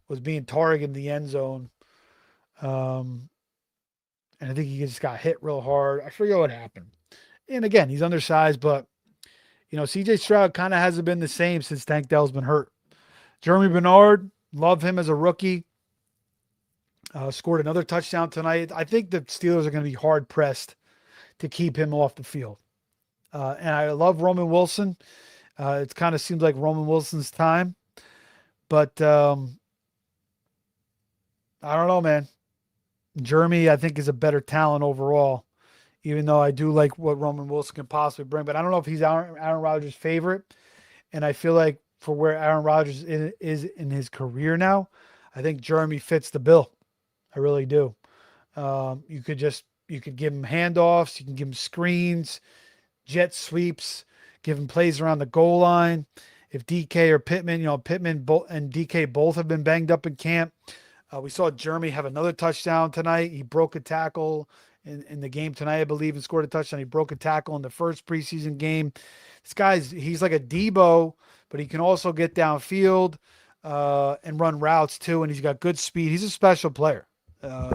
was being targeted in the end zone. And I think he just got hit real hard. I forget what happened. And again, he's undersized, but CJ Stroud kind of hasn't been the same since Tank Dell's been hurt. Jeremy Bernard, love him as a rookie. Scored another touchdown tonight. I think the Steelers are going to be hard pressed to keep him off the field. And I love Roman Wilson. It kind of seems like Roman Wilson's time, but I don't know, man. Jeremy, I think, is a better talent overall, even though I do like what Roman Wilson can possibly bring. But I don't know if he's Aaron Rodgers' favorite. And I feel like for where Aaron Rodgers is in his career now, I think Jeremy fits the bill. I really do. You could give him handoffs, you can give him screens, jet sweeps, give him plays around the goal line. If DK or Pittman, Pittman and DK both have been banged up in camp. We saw Jeremy have another touchdown tonight. He broke a tackle in the game tonight, I believe, and scored a touchdown. He broke a tackle in the first preseason game. He's like a Debo, but he can also get downfield and run routes too, and he's got good speed. He's a special player.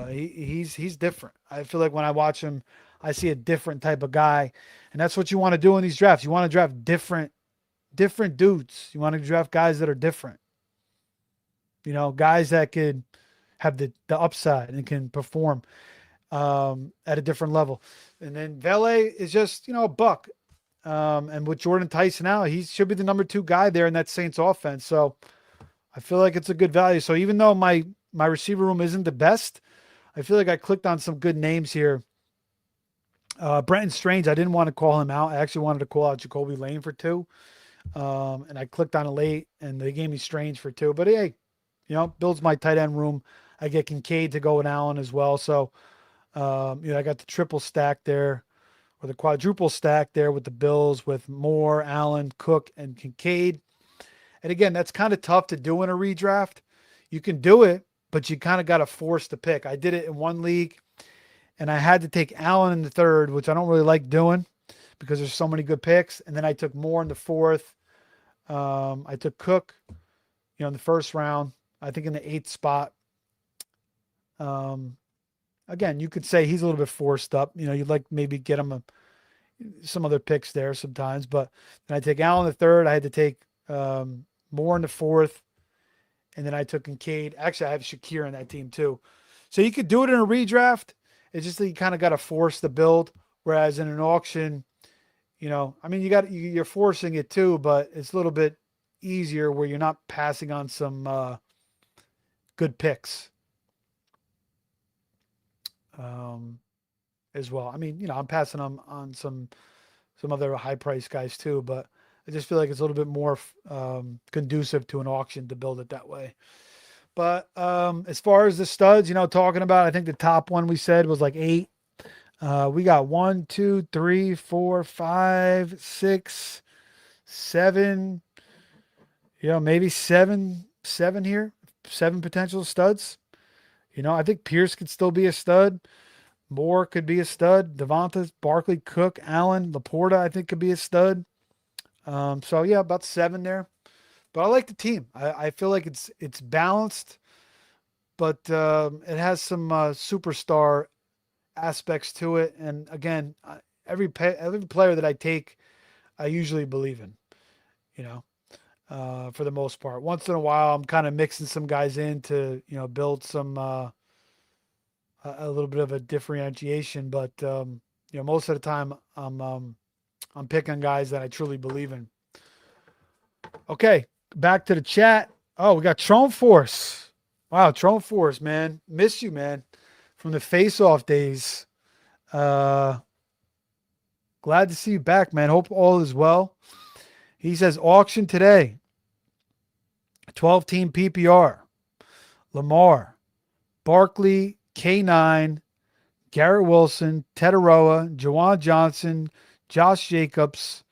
He's different. I feel like when I watch him, I see a different type of guy, and that's what you want to do in these drafts. You want to draft different dudes. You want to draft guys that are different. Guys that could have the upside and can perform at a different level. And then Vele is just, a buck. And with Jordan Tyson now, he should be the number 2 guy there in that Saints offense. So I feel like it's a good value. So even though my receiver room isn't the best, I feel like I clicked on some good names here. Brenton Strange, I didn't want to call him out. I actually wanted to call out Jacoby Lane for 2. And I clicked on it late, and they gave me Strange for 2. But hey, builds my tight end room. I get Kincaid to go with Allen as well. So, I got the triple stack there, or the quadruple stack there with the Bills with Moore, Allen, Cook, and Kincaid. And again, that's kind of tough to do in a redraft. You can do it, but you kind of got to force the pick. I did it in one league, and I had to take Allen in the third, which I don't really like doing because there's so many good picks. And then I took Moore in the fourth. I took Cook, in the first round, I think in the 8th spot. Again, you could say he's a little bit forced up. You'd like maybe get him some other picks there sometimes. But then I take Allen in the third. I had to take Moore in the fourth. And then I took Kincaid. Actually, I have Shakir in that team too. So you could do it in a redraft. It's just that you kind of got to force the build. Whereas in an auction, you're forcing it too, but it's a little bit easier where you're not passing on some good picks as well. I'm passing on some other high price guys too, but I just feel like it's a little bit more conducive to an auction to build it that way. But as far as the studs, talking about, I think the top one we said was like 8. We got 1, 2, 3, 4, 5, 6, 7. Maybe seven here. seven potential studs. I think Pierce could still be a stud. Moore could be a stud. Devonta, Barkley, Cook, Allen, Laporta, I think could be a stud. So yeah, about seven there. But I like the team. I feel like it's balanced, but it has some superstar aspects to it. And again, every player that I take, I usually believe in. You for the most part. Once in a while, I'm kind of mixing some guys in to build some a little bit of a differentiation. But most of the time, I'm picking guys that I truly believe in. Okay, back to the chat. Oh, we got Tron Force. Wow, Tron Force, man. Miss you, man. From the face-off days. Glad to see you back, man. Hope all is well. He says auction today. 12-team PPR. Lamar, Barkley, K9, Garrett Wilson, Tetaroa, Jawan Johnson, Josh Jacobs.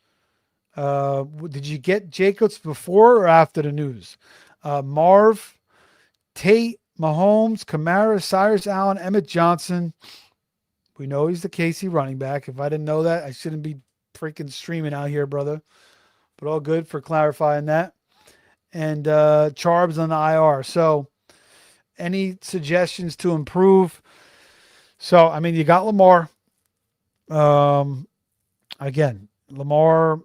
Did you get Jacobs before or after the news? Marv, Tate, Mahomes, Kamara, Cyrus Allen, Emmett Johnson. We know he's the KC running back. If I didn't know that, I shouldn't be freaking streaming out here, brother. But all good for clarifying that. And Charbs on the IR. So any suggestions to improve? So, I mean, you got Lamar. Again, Lamar,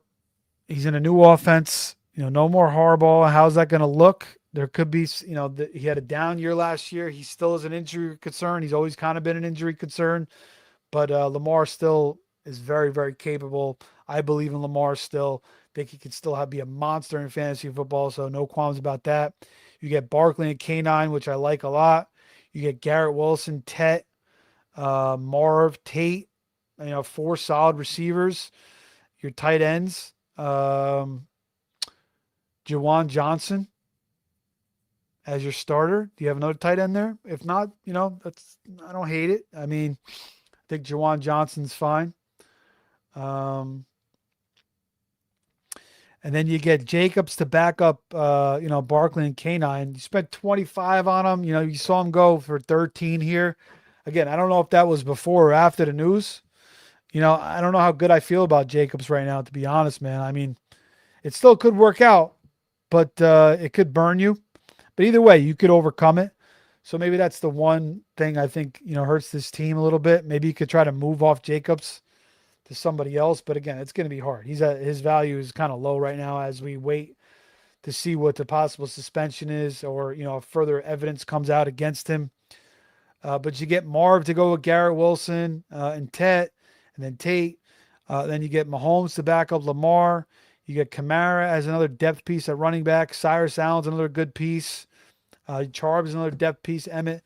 he's in a new offense. No more Harbaugh. How's that going to look? There could be, he had a down year last year. He still is an injury concern. He's always kind of been an injury concern. But Lamar still is very, very capable. I believe in Lamar still. Think he could still be a monster in fantasy football, so no qualms about that. You get Barkley and K9, which I like a lot. You get Garrett Wilson, Tet, Marv, Tate, 4 solid receivers. Your tight ends, Jawan Johnson as your starter. Do you have another tight end there? If not, I don't hate it. I mean, I think Jawan Johnson's fine. And then you get Jacobs to back up, Barkley and K9. You spent 25 on him. You saw him go for 13 here. Again, I don't know if that was before or after the news. I don't know how good I feel about Jacobs right now, to be honest, man. I mean, it still could work out, but it could burn you. But either way, you could overcome it. So maybe that's the one thing I think, hurts this team a little bit. Maybe you could try to move off Jacobs to somebody else. But again, it's going to be hard. His value is kind of low right now as we wait to see what the possible suspension is or, if further evidence comes out against him. But you get Marv to go with Garrett Wilson and Tet and then Tate. Then you get Mahomes to back up Lamar. You get Kamara as another depth piece at running back. Cyrus Allen's another good piece. Charbs is another depth piece. Emmett.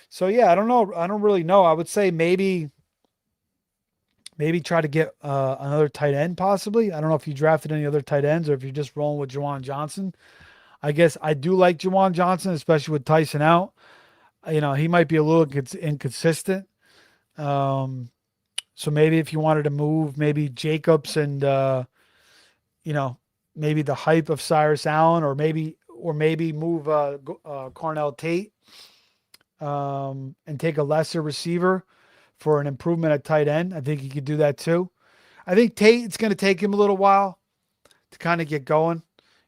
So, yeah, I don't know. I don't really know. I would say maybe try to get another tight end possibly. I don't know if you drafted any other tight ends or if you're just rolling with Jawan Johnson. I guess I do like Jawan Johnson, especially with Tyson out. He might be a little inconsistent. So maybe if you wanted to move maybe Jacobs and, maybe the hype of Cyrus Allen or maybe move Cornell Tate and take a lesser receiver for an improvement at tight end. I think you could do that too. I think Tate, it's going to take him a little while to kind of get going,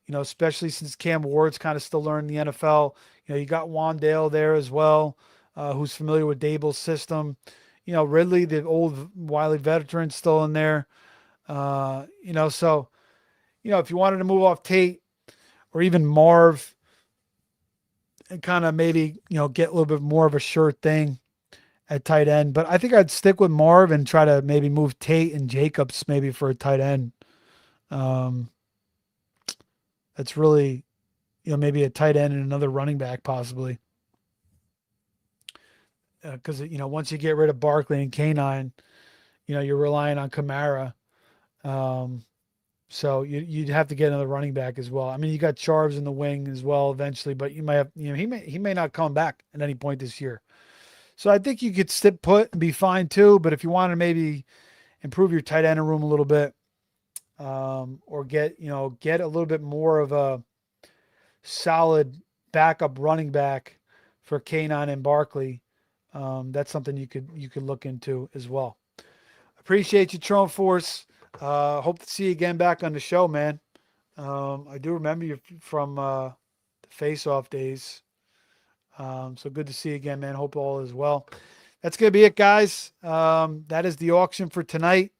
especially since Cam Ward's kind of still learning the NFL. You got Wandale there as well, who's familiar with Dable's system. Ridley, the old wily veteran, still in there. So, if you wanted to move off Tate or even Marv and kind of maybe, get a little bit more of a sure thing at tight end. But I think I'd stick with Marv and try to maybe move Tate and Jacobs maybe for a tight end. That's really, maybe a tight end and another running back possibly. Because, once you get rid of Barkley and K9, you're relying on Kamara. So you'd have to get another running back as well. I mean, you got Charbs in the wing as well eventually, but you might have, he may not come back at any point this year. So I think you could sit put and be fine too. But if you want to maybe improve your tight end room a little bit, or get a little bit more of a solid backup running back for K9 and Barkley. That's something you could look into as well. Appreciate you, Tron Force. Hope to see you again back on the show, man. I do remember you from the face-off days. So good to see you again, man. Hope all is well. That's going to be it, guys. That is the auction for tonight.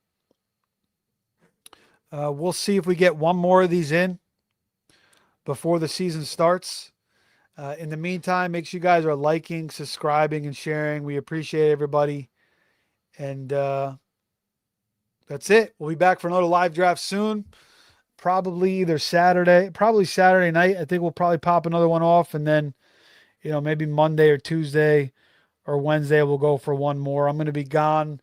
We'll see if we get one more of these in before the season starts. In the meantime, make sure you guys are liking, subscribing, and sharing. We appreciate everybody. And that's it. We'll be back for another live draft soon. Probably Saturday night. I think we'll probably pop another one off. And then, maybe Monday or Tuesday or Wednesday, we'll go for one more. I'm going to be gone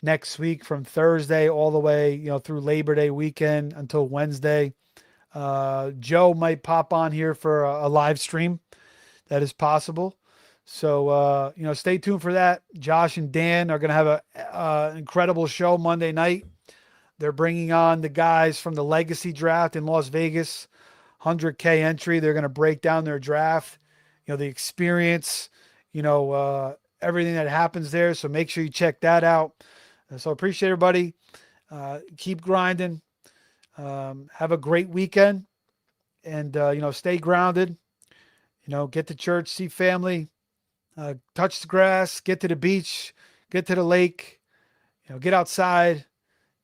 next week from Thursday all the way, through Labor Day weekend until Wednesday. Joe might pop on here for a live stream. That is possible. So, stay tuned for that. Josh and Dan are going to have an incredible show Monday night. They're bringing on the guys from the Legacy Draft in Las Vegas, 100K entry. They're going to break down their draft, the experience, everything that happens there. So make sure you check that out. So appreciate everybody. Keep grinding. Have a great weekend and, stay grounded, get to church, see family, touch the grass, get to the beach, get to the lake, get outside.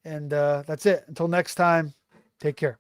And that's it. Until next time, take care.